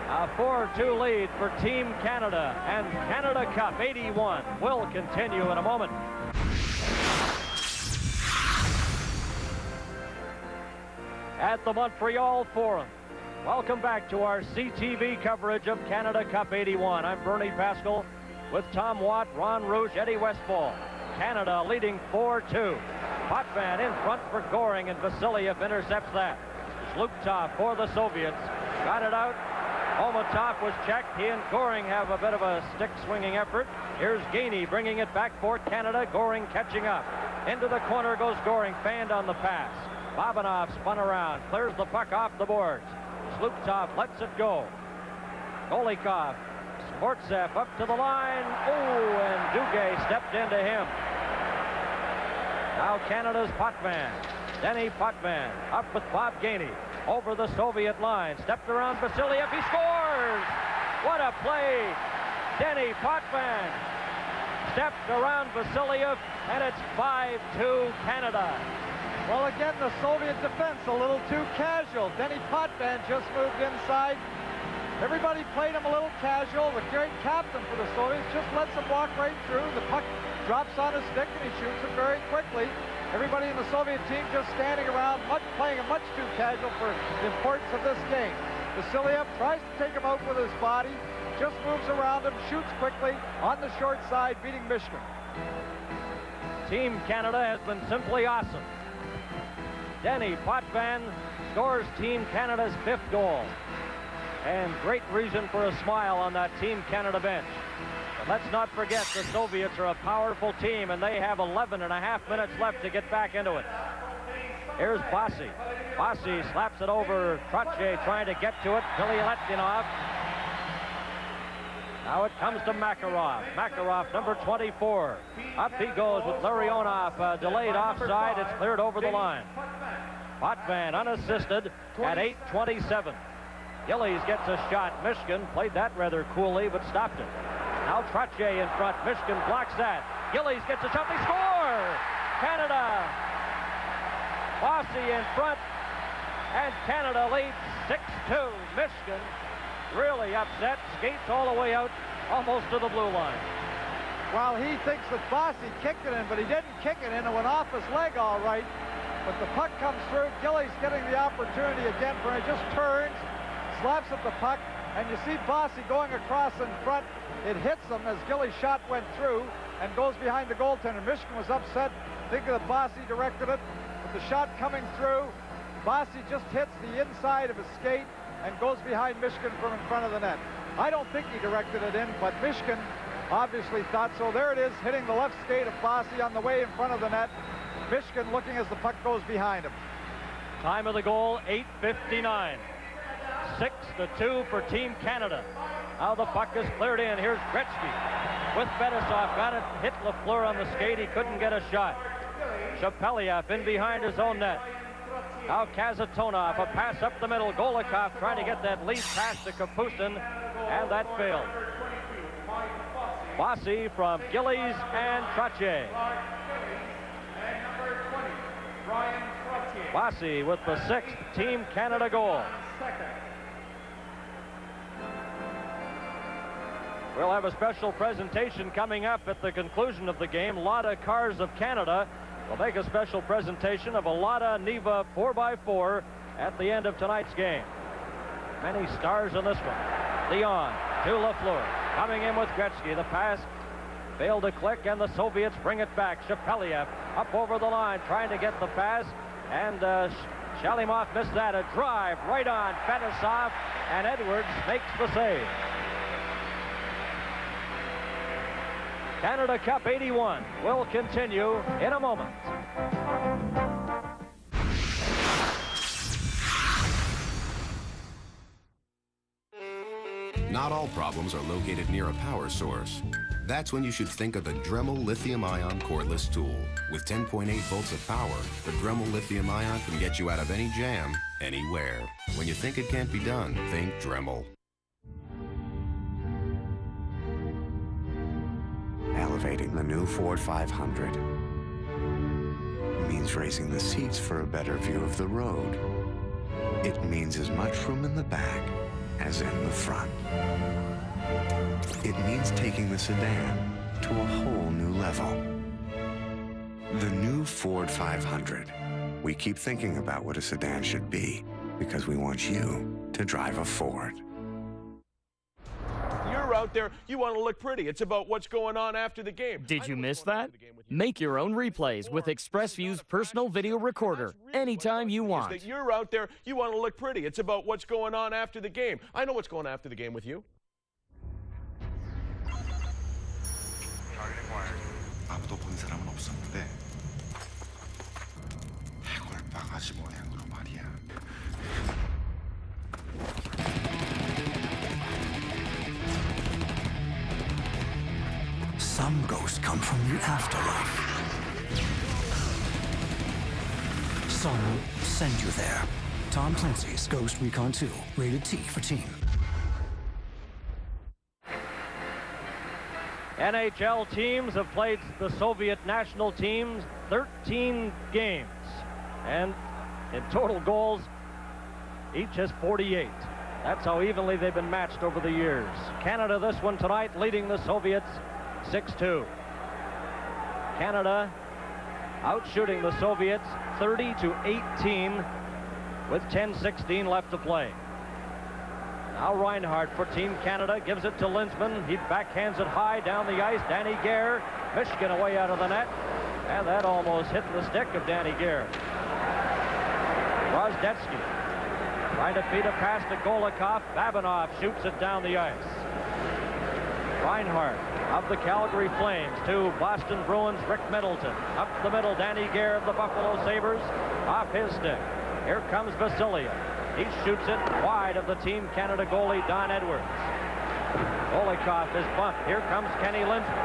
A 4-2 lead for Team Canada, and Canada Cup 81 will continue in a moment. At the Montreal Forum, welcome back to our CTV coverage of Canada Cup 81. I'm Bernie Pascal with Tom Watt, Ron Rouge, Eddie Westfall. Canada leading 4-2. Potvan in front for Goring, and Vasiliev intercepts that. Zluktov for the Soviets. Got it out. Omatov was checked. He and Goring have a bit of a stick-swinging effort. Here's Gainey bringing it back for Canada. Goring catching up. Into the corner goes Goring, fanned on the pass. Babanov spun around, clears the puck off the boards. Zluktov lets it go. Golikov, Sportsev up to the line. Oh, and Dugay stepped into him. Now Canada's Potvan. Denny Potvan up with Bob Gainey. Over the Soviet line. Stepped around Vasiliev. He scores! What a play! Denny Potvan stepped around Vasiliev, and it's 5-2 Canada. Well, again, the Soviet defense a little too casual. Denny Potvan just moved inside. Everybody played him a little casual. The great captain for the Soviets just lets him walk right through. The puck drops on his stick, and he shoots it very quickly. Everybody in the Soviet team just standing around, playing him much too casual for the importance of this game. Vasiliev tries to take him out with his body, just moves around him, shoots quickly on the short side, beating Michigan. Team Canada has been simply awesome. Denny Potvan scores Team Canada's 5th goal. And great reason for a smile on that Team Canada bench. But let's not forget the Soviets are a powerful team, and they have 11.5 minutes left to get back into it. Here's Bossy. Bossy slaps it over Trottier, trying to get to it. Pilyatninov. Now it comes to Makarov. Makarov, number 24. Up he goes with Larionov. Delayed offside. It's cleared over the line. Potvan unassisted at 8:27. Gillies gets a shot. Mishkin played that rather coolly, but stopped it. Now Trottier in front. Mishkin blocks that. Gillies gets a shot. They score! Canada! Bossy in front, and Canada leads 6-2. Mishkin really upset, skates all the way out, almost to the blue line. Well, he thinks that Bossy kicked it in, but he didn't kick it in. It went off his leg all right. But the puck comes through. Gillies getting the opportunity again for it. Just turns, slaps at the puck, and you see Bossy going across in front. It hits him as Gillies' shot went through and goes behind the goaltender. Michigan was upset, thinking that Bossy directed it. But the shot coming through, Bossy just hits the inside of his skate and goes behind Michigan from in front of the net. I don't think he directed it in, but Michigan obviously thought so. There it is, hitting the left skate of Bossy on the way in front of the net. Michigan looking as the puck goes behind him. Time of the goal, 8:59. 6-2 for Team Canada. Now the puck is cleared in. Here's Gretzky with Fetisov. Got it, hit Lafleur on the skate. He couldn't get a shot. Shapeliev in behind his own net. Now Kazatonov, a pass up the middle. Golikov trying to get that lead pass to Kapustin, and that failed. Bossy from Gillies and Trottier. Bossy with the 6th Team Canada goal. We'll have a special presentation coming up at the conclusion of the game. Lada Cars of Canada will make a special presentation of a Lada Niva 4x4 at the end of tonight's game. Many stars in this one. Leon to Lafleur. Coming in with Gretzky. The pass failed to click, and the Soviets bring it back. Shapeliev up over the line, trying to get the pass, and Shalimov missed that. A drive right on Fetisov, and Edwards makes the save. Canada Cup 81 will continue in a moment. Not all problems are located near a power source. That's when you should think of the Dremel lithium-ion cordless tool. With 10.8 volts of power, the Dremel lithium-ion can get you out of any jam, anywhere. When you think it can't be done, think Dremel. Elevating the new Ford 500 means raising the seats for a better view of the road. It means as much room in the back as in the front. It means taking the sedan to a whole new level. The new Ford 500. We keep thinking about what a sedan should be because we want you to drive a Ford. You're out there, you want to look pretty. It's about what's going on after the game. Did you miss that? Make your own replays with ExpressView's personal video recorder anytime you want. You're out there, you want to look pretty. It's about what's going on after the game. I know what's going on after the game with you. 아무도 본 사람은 없었는데 해골 바가지 모양으로 말이야. Some ghosts come from the afterlife. Some send you there. Tom Clancy's Ghost Recon 2, rated T for teen. NHL teams have played the Soviet national teams 13 games, and in total goals, each has 48. That's how evenly they've been matched over the years. Canada this one tonight, leading the Soviets 6-2. Canada outshooting the Soviets 30-18 with 10:16 left to play. Now Reinhart for Team Canada gives it to Linsman. He backhands it high down the ice. Danny Gare, Michigan away out of the net, and that almost hit the stick of Danny Gare. Rozdetsky Trying to feed a pass to Golikov. Babinov shoots it down the ice. Reinhart of the Calgary Flames to Boston Bruins' Rick Middleton. Up the middle, Danny Gare of the Buffalo Sabres. Off his stick. Here comes Vasiliev. He shoots it wide of the Team Canada goalie, Don Edwards. Golikov is bumped. Here comes Kenny Lindstrom.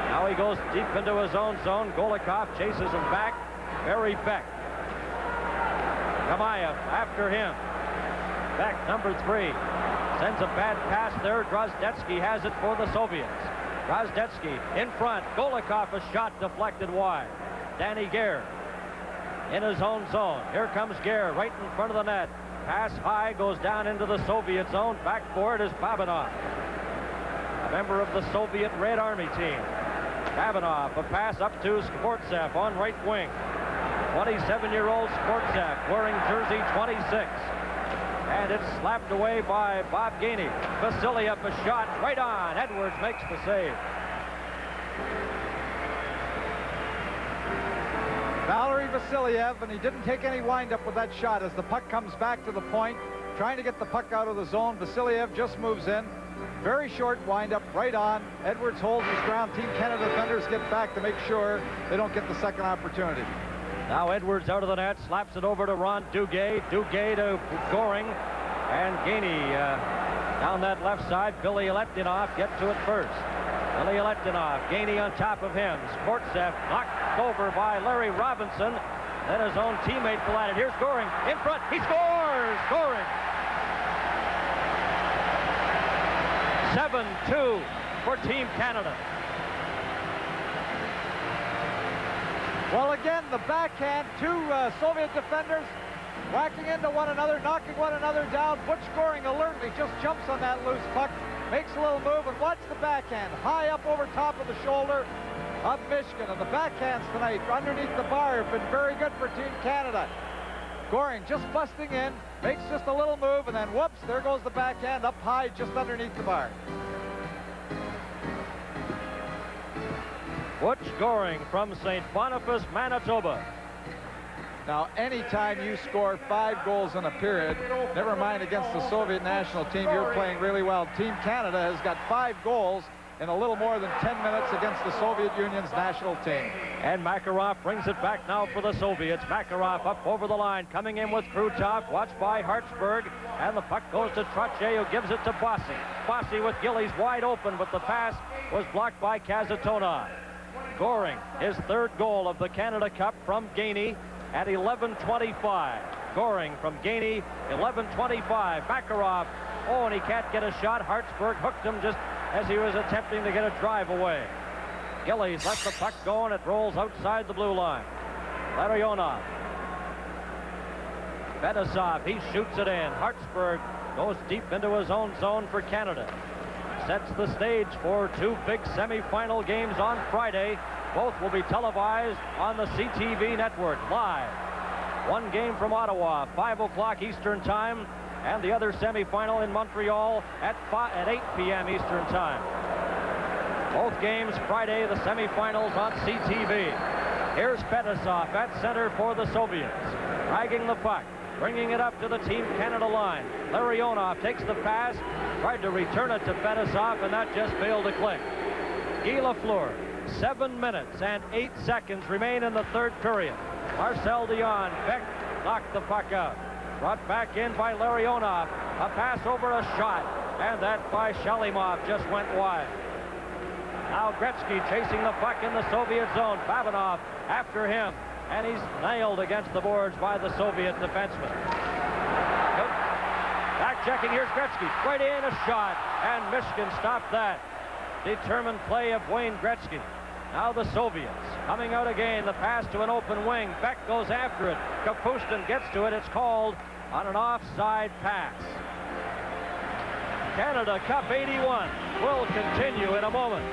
Now he goes deep into his own zone. Golikov chases him back. Barry Beck. I.Gimaев after him. Beck, number 3. Sends a bad pass there. Drozdetsky has it for the Soviets. Drozdetsky in front. Golikov, a shot deflected wide. Danny Gare in his own zone. Here comes Gare right in front of the net. Pass high, goes down into the Soviet zone. Back for it is Babinov, a member of the Soviet Red Army team. Babinov, a pass up to Skvortsev on right wing. 27-year-old Skvortsev wearing jersey 26. And it's slapped away by Bob Gainey. Vasiliev, a shot right on. Edwards makes the save. Valery Vasiliev, and he didn't take any windup with that shot as the puck comes back to the point, trying to get the puck out of the zone. Vasiliev just moves in. Very short windup, right on. Edwards holds his ground. Team Canada defenders get back to make sure they don't get the second opportunity. Now Edwards out of the net, slaps it over to Ron Dugay. Dugay to Goring. And Gainey down that left side. Billy Letdinov gets to it first. Billy Letdinov, Gainey on top of him. Skvortsev knocked over by Larry Robinson. Then his own teammate collided. Here's Goring in front. He scores! Goring! 7-2 for Team Canada. Well, again, the backhand, 2 Soviet defenders whacking into one another, knocking one another down. Butch Goring alertly just jumps on that loose puck, makes a little move, and watch the backhand high up over top of the shoulder of Michigan. And the backhands tonight underneath the bar have been very good for Team Canada. Goring just busting in, makes just a little move, and then whoops, there goes the backhand up high just underneath the bar. Butch Goring from St. Boniface, Manitoba. Now, anytime you score 5 goals in a period, never mind against the Soviet national team, you're playing really well. Team Canada has got 5 goals in a little more than 10 minutes against the Soviet Union's national team. And Makarov brings it back now for the Soviets. Makarov up over the line, coming in with Krutov, watched by Hартсбурg, and the puck goes to Trottier, who gives it to Bossy. Bossy with Gillies wide open, but the pass was blocked by Kazatonov. Goring, his 3rd goal of the Canada Cup from Gainey at 11:25. Goring from Gainey, 11:25. Makarov, oh, and he can't get a shot. Hартсбурg hooked him just as he was attempting to get a drive away. Gillies lets the puck go, and it rolls outside the blue line. Larionov. Fetisov, he shoots it in. Hартсбурg goes deep into his own zone for Canada. Sets the stage for 2 big semifinal games on Friday. Both will be televised on the CTV network live. One game from Ottawa, 5 o'clock Eastern time, and the other semifinal in Montreal at 8 p.m. Eastern time. Both games Friday, the semifinals on CTV. Here's Fetisov at center for the Soviets, dragging the puck, bringing it up to the Team Canada line. Larionov takes the pass, tried to return it to Fetisov, and that just failed to click. Guy Lafleur, 7 minutes and 8 seconds remain in the 3rd period. Marcel Dion, Beck knocked the puck out. Brought back in by Larionov. A pass over a shot, and that by Shalimov just went wide. Now Gretzky chasing the puck in the Soviet zone. Babinov after him, and he's nailed against the boards by the Soviet defenseman. Back checking, here's Gretzky. Right in, a shot, and Michigan stopped that. Determined play of Wayne Gretzky. Now the Soviets coming out again. The pass to an open wing. Beck goes after it. Kapustin gets to it. It's called on an offside pass. Canada Cup 81 will continue in a moment.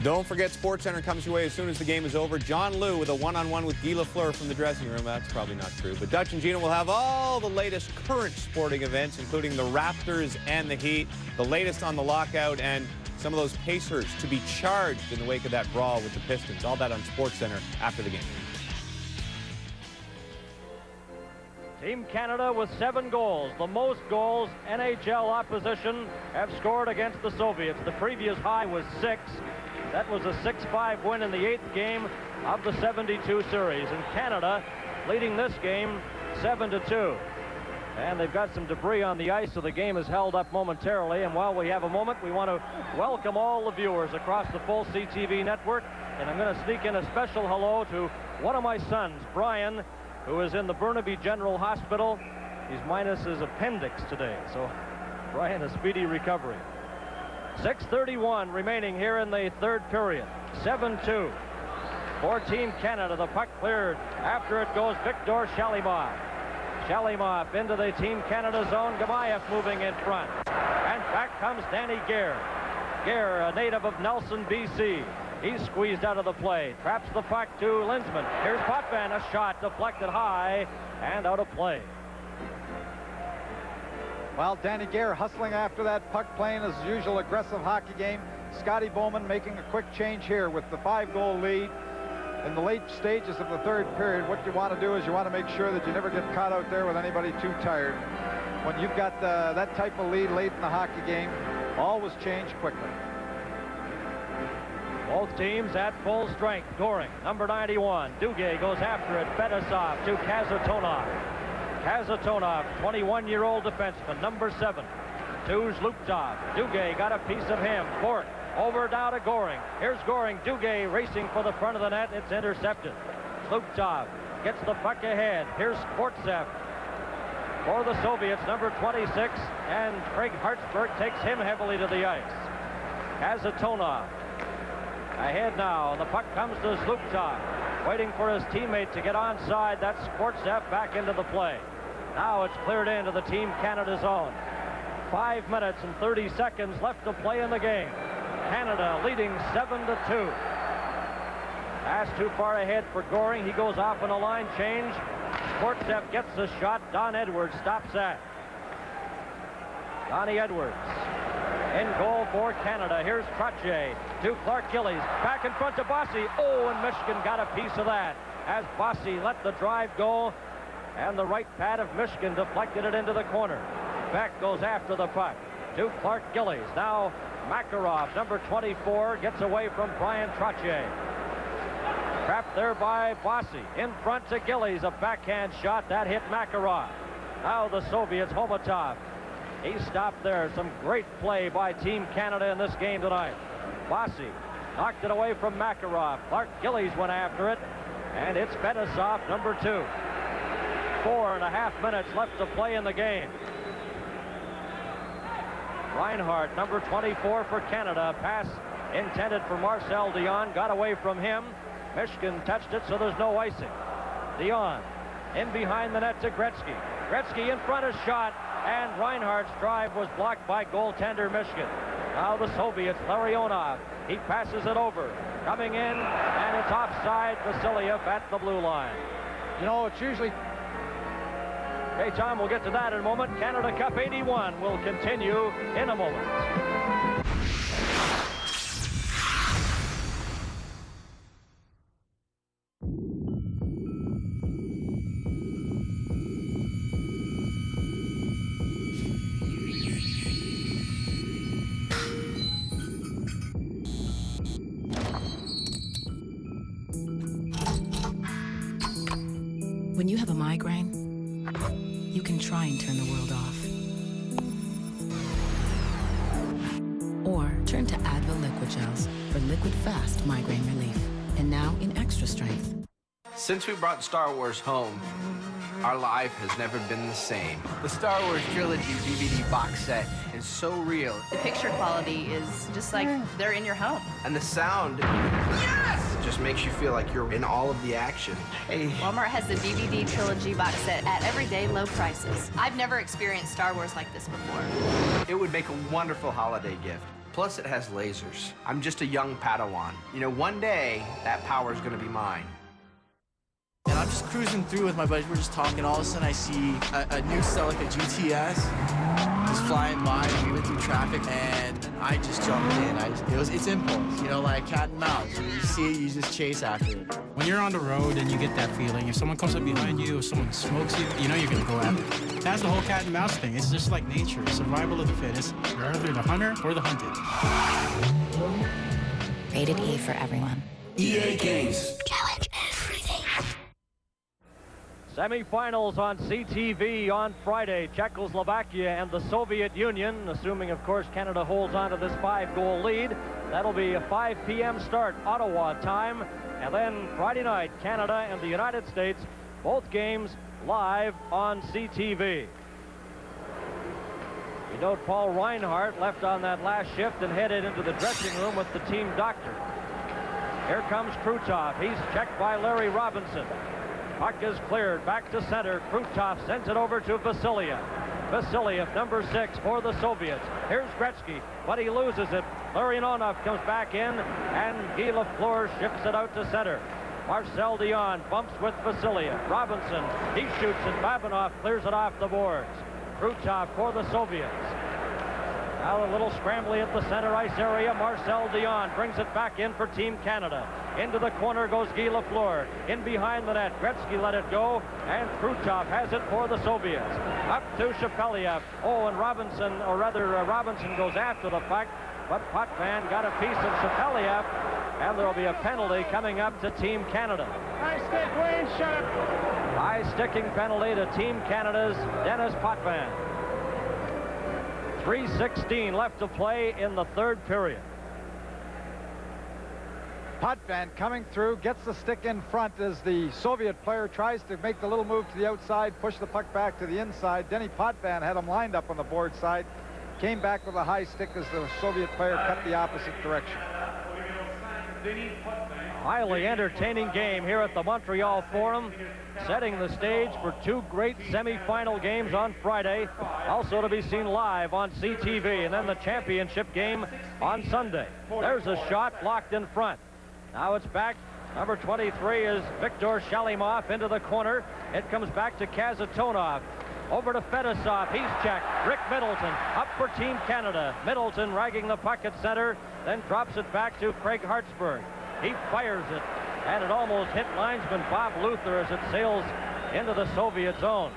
Don't forget, SportsCenter comes your way as soon as the game is over. John Liu with a one-on-one with Guy Lafleur from the dressing room. That's probably not true. But Dutch and Gina will have all the latest current sporting events, including the Raptors and the Heat, the latest on the lockout, and some of those Pacers to be charged in the wake of that brawl with the Pistons. All that on SportsCenter after the game. Team Canada with 7 goals, the most goals NHL opposition have scored against the Soviets. The previous high was 6. That was a 6-5 win in the 8th game of the 72 series. And Canada leading this game 7-2. And they've got some debris on the ice, so the game is held up momentarily. And while we have a moment, we want to welcome all the viewers across the full CTV network. And I'm going to sneak in a special hello to one of my sons, Brian, who is in the Burnaby General Hospital. He's minus his appendix today, so Brian, a speedy recovery. 6:31 remaining here in the 3rd period. 7-2 for Team Canada. The puck cleared. After it goes Victor Shalimov. Shalimov into the Team Canada zone. Gimaev moving in front. And back comes Danny Gare. Gare, a native of Nelson, BC. He's squeezed out of the play. Traps the puck to Linsman. Here's Potven. A shot deflected high and out of play. Well, Danny Gare hustling after that puck, playing his usual aggressive hockey game. Scotty Bowman making a quick change here with the 5-goal lead. In the late stages of the 3rd period, what you want to do is you want to make sure that you never get caught out there with anybody too tired. When you've got that type of lead late in the hockey game, always change quickly. Both teams at full strength. Goring, number 91. Dugay goes after it. Fedosov to Kazatonov. Kazatonov, 21-year-old defenseman, number 7. To Zluptov. Dugay got a piece of him. Bork over down to Goring. Here's Goring. Dugay racing for the front of the net. It's intercepted. Zluptov gets the puck ahead. Here's Sportsev for the Soviets, number 26. And Craig Hартсbурg takes him heavily to the ice. Kazatonov ahead now. The puck comes to Zluptov, waiting for his teammate to get onside. That's Sportsev back into the play. Now it's cleared into the Team Canada zone. 5 minutes and 30 seconds left to play in the game. Canada leading 7-2. Pass too far ahead for Goring. He goes off on a line change. Sportsev gets the shot. Don Edwards stops that. Donnie Edwards in goal for Canada. Here's Trottier to Clark Gillies. Back in front to Bossy. Oh, and Michigan got a piece of that as Bossy let the drive go. And the right pad of Michigan deflected it into the corner. Beck goes after the puck to Clark Gillies. Now Makarov, number 24, gets away from Brian Trottier. Trapped there by Bossy. In front to Gillies. A backhand shot. That hit Makarov. Now the Soviets, Homatov. He stopped there. Some great play by Team Canada in this game tonight. Bossy knocked it away from Makarov. Clark Gillies went after it. And it's Fedosov, number 2. 4.5 minutes left to play in the game. Reinhart, number 24 for Canada. Pass intended for Marcel Dion. Got away from him. Michigan touched it, so there's no icing. Dion in behind the net to Gretzky. Gretzky in front, a shot, and Reinhardt's drive was blocked by goaltender Michigan. Now the Soviets, Larionov. He passes it over. Coming in, and it's offside. Vasiliev at the blue line. You know, it's usually... Okay, Tom, we'll get to that in a moment. Canada Cup 81 will continue in a moment. When you have a migraine, you can try and turn the world off. Or turn to Advil Liquid Gels for liquid fast migraine relief. And now in extra strength. Since we brought Star Wars home, our life has never been the same. The Star Wars Trilogy DVD box set is so real. The picture quality is just like they're in your home. And the sound, yes! Just makes you feel like you're in all of the action. Hey. Walmart has the DVD Trilogy box set at everyday low prices. I've never experienced Star Wars like this before. It would make a wonderful holiday gift. Plus, it has lasers. I'm just a young Padawan. You know, one day, that power is going to be mine. And I'm just cruising through with my buddies. We're just talking. All of a sudden, I see a new cell, like a GTS. This flying by, moving through traffic, and I just jumped in. It's impulse, you know, like cat and mouse. You see it, you just chase after it. When you're on the road and you get that feeling, if someone comes up behind you, if someone smokes you, you know you're gonna go after it. That's the whole cat and mouse thing. It's just like nature, survival of the fittest. You're either the hunter or the hunted. Rated E for everyone. EA Games. Challenge everything. Semi-finals on CTV on Friday. Czechoslovakia and the Soviet Union, assuming, of course, Canada holds on to this 5-goal lead. That'll be a 5 p.m. start, Ottawa time. And then Friday night, Canada and the United States, both games live on CTV. You note Paul Reinhart left on that last shift and headed into the dressing room with the team doctor. Here comes Krutov. He's checked by Larry Robinson. Puck is cleared back to center. Krutov sends it over to Vasiliev. Vasiliev, number 6 for the Soviets. Here's Gretzky, but he loses it. Larionov comes back in, and Guy Lafleur shifts it out to center. Marcel Dion bumps with Vasiliev. Robinson, he shoots it. Babinov clears it off the boards. Krutov for the Soviets. Now a little scrambly at the center ice area. Marcel Dion brings it back in for Team Canada. Into the corner goes Guy Lafleur. In behind the net, Gretzky let it go, and Krutov has it for the Soviets. Up to Shepeliev. Oh, and Robinson, or rather Robinson goes after the puck, but Potvan got a piece of Shepeliev, and there'll be a penalty coming up to Team Canada. High stick, Wayne, shut up. High sticking penalty to Team Canada's Dennis Potvan. 3:16 left to play in the third period. Potvan coming through, gets the stick in front as the Soviet player tries to make the little move to the outside, push the puck back to the inside. Denny Potvan had him lined up on the board side, came back with a high stick as the Soviet player cut the opposite direction. Highly entertaining game here at the Montreal Forum, setting the stage for 2 great semi-final games on Friday, also to be seen live on CTV, and then the championship game on Sunday. There's a shot blocked in front. Now it's back. Number 23 is Viktor Shalimov into the corner. It comes back to Kazatonov. Over to Fedosov. He's checked. Rick Middleton up for Team Canada. Middleton ragging the puck at center, then drops it back to Craig Hартсбурg. He fires it, and it almost hit linesman Bob Luther as it sails into the Soviet zone.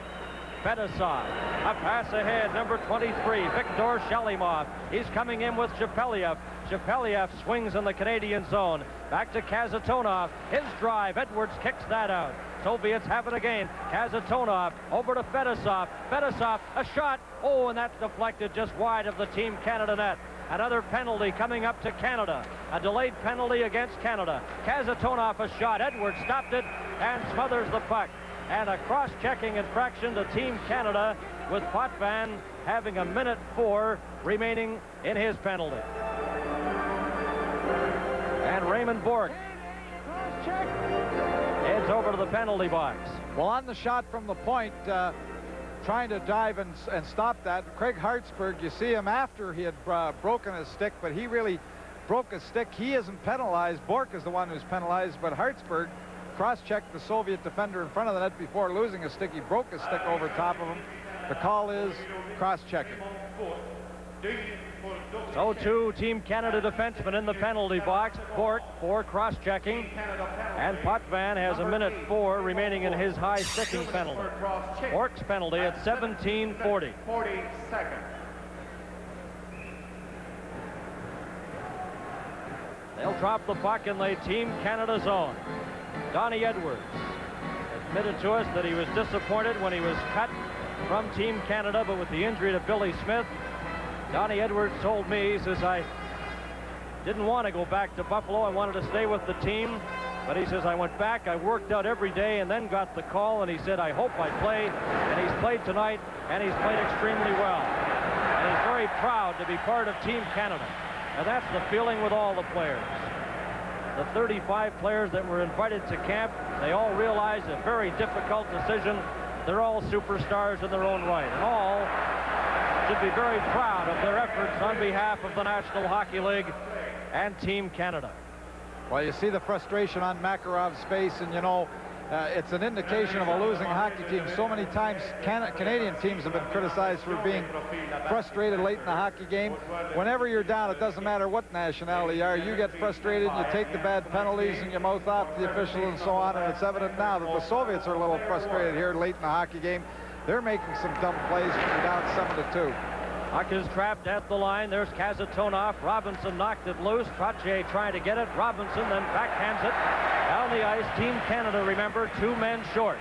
Fedosov, a pass ahead, number 23, Viktor Shalimov. He's coming in with Shepeliev. Shepeliev swings in the Canadian zone. Back to Kazatonov. His drive. Edwards kicks that out. Soviets have it again. Kazatonov over to Fedosov. Fedosov, a shot. Oh, and that's deflected just wide of the Team Canada net. Another penalty coming up to Canada. A delayed penalty against Canada. Kazatonov, a shot. Edwards stopped it and smothers the puck. And a cross-checking infraction to Team Canada, with Potvan having a minute 4 remaining in his penalty. And Raymond Burke heads over to the penalty box. Well, on the shot from the point, trying to dive and stop that, Craig Hартсбурg, you see him after he had broken his stick, but he really broke his stick. He isn't penalized. Burke is the one who's penalized, but Hартсбурg cross-checked the Soviet defender in front of the net before losing his stick. He broke his stick over top of him. The call is cross-checking. So 2 Team Canada defensemen in the penalty box. Burke for cross-checking. And Potvan has a minute 4 remaining in his high sticking penalty. Burke's penalty at 17:40. 40 seconds. They'll drop the puck in the Team Canada zone. Donnie Edwards admitted to us that he was disappointed when he was cut from Team Canada, but with the injury to Billy Smith, Donnie Edwards told me, he says, I didn't want to go back to Buffalo. I wanted to stay with the team. But he says, I went back, I worked out every day, and then got the call, and he said, I hope I play. And he's played tonight, and he's played extremely well. And he's very proud to be part of Team Canada. And that's the feeling with all the players. The 35 players that were invited to camp, they all realized a very difficult decision. They're all superstars in their own right, and all should be very proud of their efforts on behalf of the National Hockey League and Team Canada. Well, you see the frustration on Makarov's face, and you know, it's an indication of a losing hockey team. So many times Canadian teams have been criticized for being frustrated late in the hockey game. Whenever you're down, it doesn't matter what nationality you are, you get frustrated, you take the bad penalties, and you mouth off the official and so on, and it's evident now that the Soviets are a little frustrated here late in the hockey game. They're making some dumb plays when you're down 7-2. Puck is trapped at the line. There's Kazatonov. Robinson knocked it loose. Trottier trying to get it. Robinson then backhands it down the ice. Team Canada, remember, 2 men short.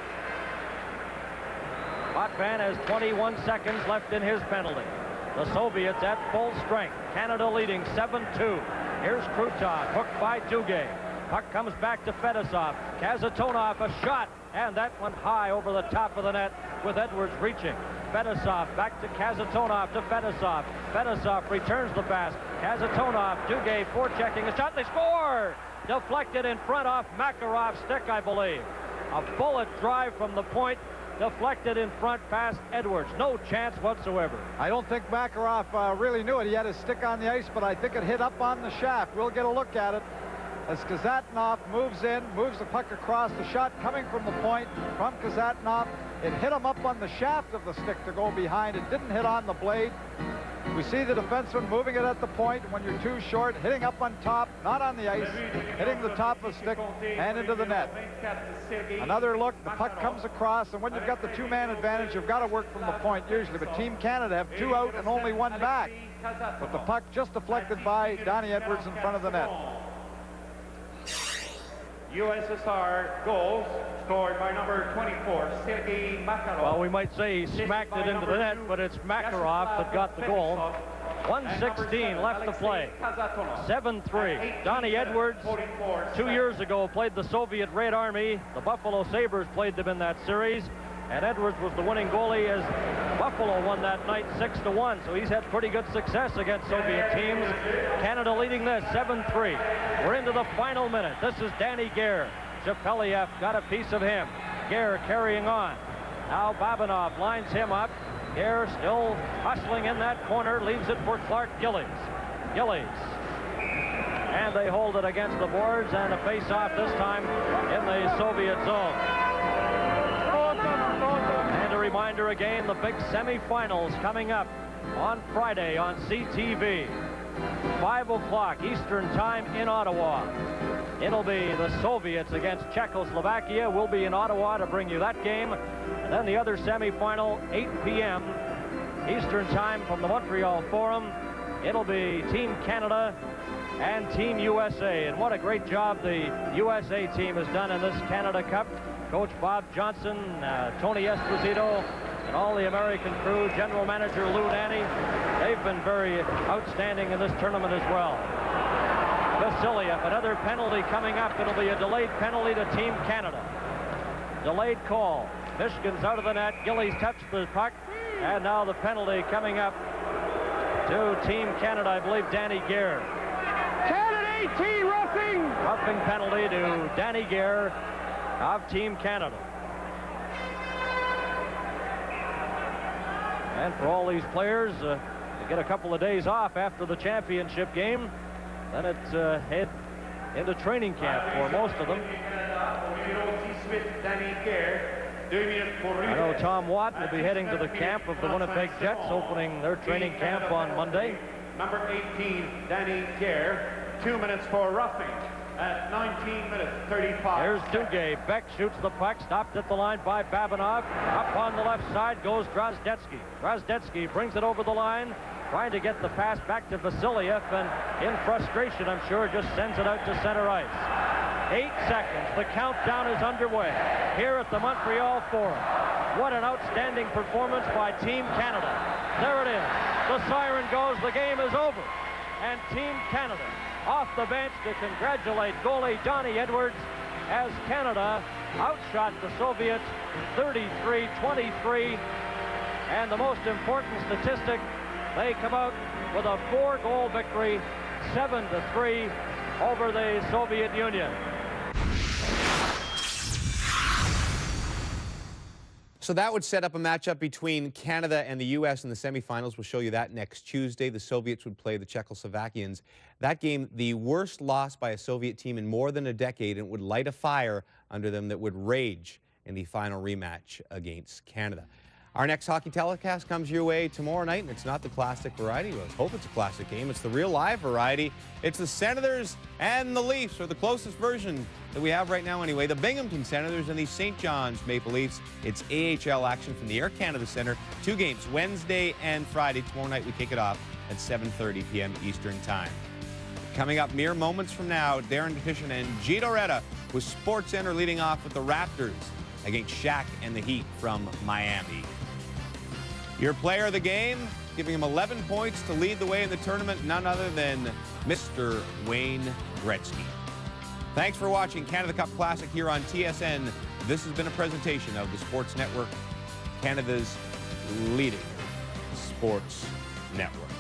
Potvan has 21 seconds left in his penalty. The Soviets at full strength. Canada leading 7-2. Here's Krutov, hooked by Dugay. Puck comes back to Fedosov. Kazatonov, a shot, and that went high over the top of the net with Edwards reaching. Fedosov back to Kazatonov to Fedosov. Fedosov returns the pass. Kazatonov, Dugay forechecking a shot. They score! Deflected in front off Makarov's stick, I believe. A bullet drive from the point, deflected in front past Edwards. No chance whatsoever. I don't think Makarov really knew it. He had his stick on the ice, but I think it hit up on the shaft. We'll get a look at it. As Kazatonov moves in, moves the puck across, the shot coming from the point from Kazatonov. It hit him up on the shaft of the stick to go behind. It didn't hit on the blade. We see the defenseman moving it at the point when you're too short, hitting up on top, not on the ice, hitting the top of the stick and into the net. Another look, the puck comes across, and when you've got the 2-man advantage, you've got to work from the point usually. But Team Canada have 2 out and only 1 back. But the puck just deflected by Donnie Edwards in front of the net. USSR goals scored by number 24, Sergei Makarov. Well, we might say he smacked it into the net, but it's Makarov that got the goal. 1:16 left to play. 7-3. Donnie Edwards, 2 years ago, played the Soviet Red Army. The Buffalo Sabres played them in that series, and Edwards was the winning goalie as Buffalo won that night 6-1. So he's had pretty good success against Soviet teams. Canada leading this 7-3. We're into the final minute. This is Danny Gare. Shapeliev got a piece of him. Gare carrying on. Now Babanov lines him up. Gare still hustling in that corner, leaves it for Clark Gillies. Gillies. And they hold it against the boards, and a face-off this time in the Soviet zone. And a reminder again, the big semifinals coming up on Friday on CTV. 5 o'clock Eastern time in Ottawa. It'll be the Soviets against Czechoslovakia. We'll be in Ottawa to bring you that game. And then the other semifinal, 8 p.m. Eastern time from the Montreal Forum. It'll be Team Canada and Team USA. And what a great job the USA team has done in this Canada Cup. Coach Bob Johnson, Tony Esposito, and all the American crew, General Manager Lou Nanny, they've been very outstanding in this tournament as well. Vasiliev, another penalty coming up. It'll be a delayed penalty to Team Canada. Delayed call. Michigan's out of the net. Gillies touched the puck. And now the penalty coming up to Team Canada, I believe Danny Gare. Canada 18, roughing! Roughing penalty to Danny Gare of Team Canada. And for all these players, to get a couple of days off after the championship game, then it's head into training camp for most of them. I know Tom Watt will be heading to the camp of the Winnipeg Jets, opening their training camp on Monday. Number 18, Danny Gare, 2 minutes for roughing at 19 minutes 35. Here's Dugay. Beck shoots the puck, stopped at the line by Babanov. Up on the left side goes Drozdetsky. Drozdetsky brings it over the line, trying to get the pass back to Vasiliev, and in frustration, I'm sure, just sends it out to center ice. 8 seconds. The countdown is underway here at the Montreal Forum. What an outstanding performance by Team Canada. There it is. The siren goes. The game is over. And Team Canada off the bench to congratulate goalie Donnie Edwards as Canada outshot the Soviets 33-23. And the most important statistic, they come out with a 4-goal victory, 7-3 over the Soviet Union. So that would set up a matchup between Canada and the U.S. in the semifinals. We'll show you that next Tuesday. The Soviets would play the Czechoslovakians. That game, the worst loss by a Soviet team in more than a decade, and it would light a fire under them that would rage in the final rematch against Canada. Our next hockey telecast comes your way tomorrow night, and it's not the classic variety. Let's hope it's a classic game. It's the real live variety. It's the Senators and the Leafs, or the closest version that we have right now anyway. The Binghamton Senators and the St. John's Maple Leafs. It's AHL action from the Air Canada Centre. 2 games, Wednesday and Friday. Tomorrow night we kick it off at 7:30 p.m. Eastern Time. Coming up mere moments from now, Darren Detition and Gito Retta with SportsCenter leading off with the Raptors against Shaq and the Heat from Miami. Your player of the game, giving him 11 points to lead the way in the tournament, none other than Mr. Wayne Gretzky. Thanks for watching Canada Cup Classic here on TSN. This has been a presentation of the Sports Network, Canada's leading sports network.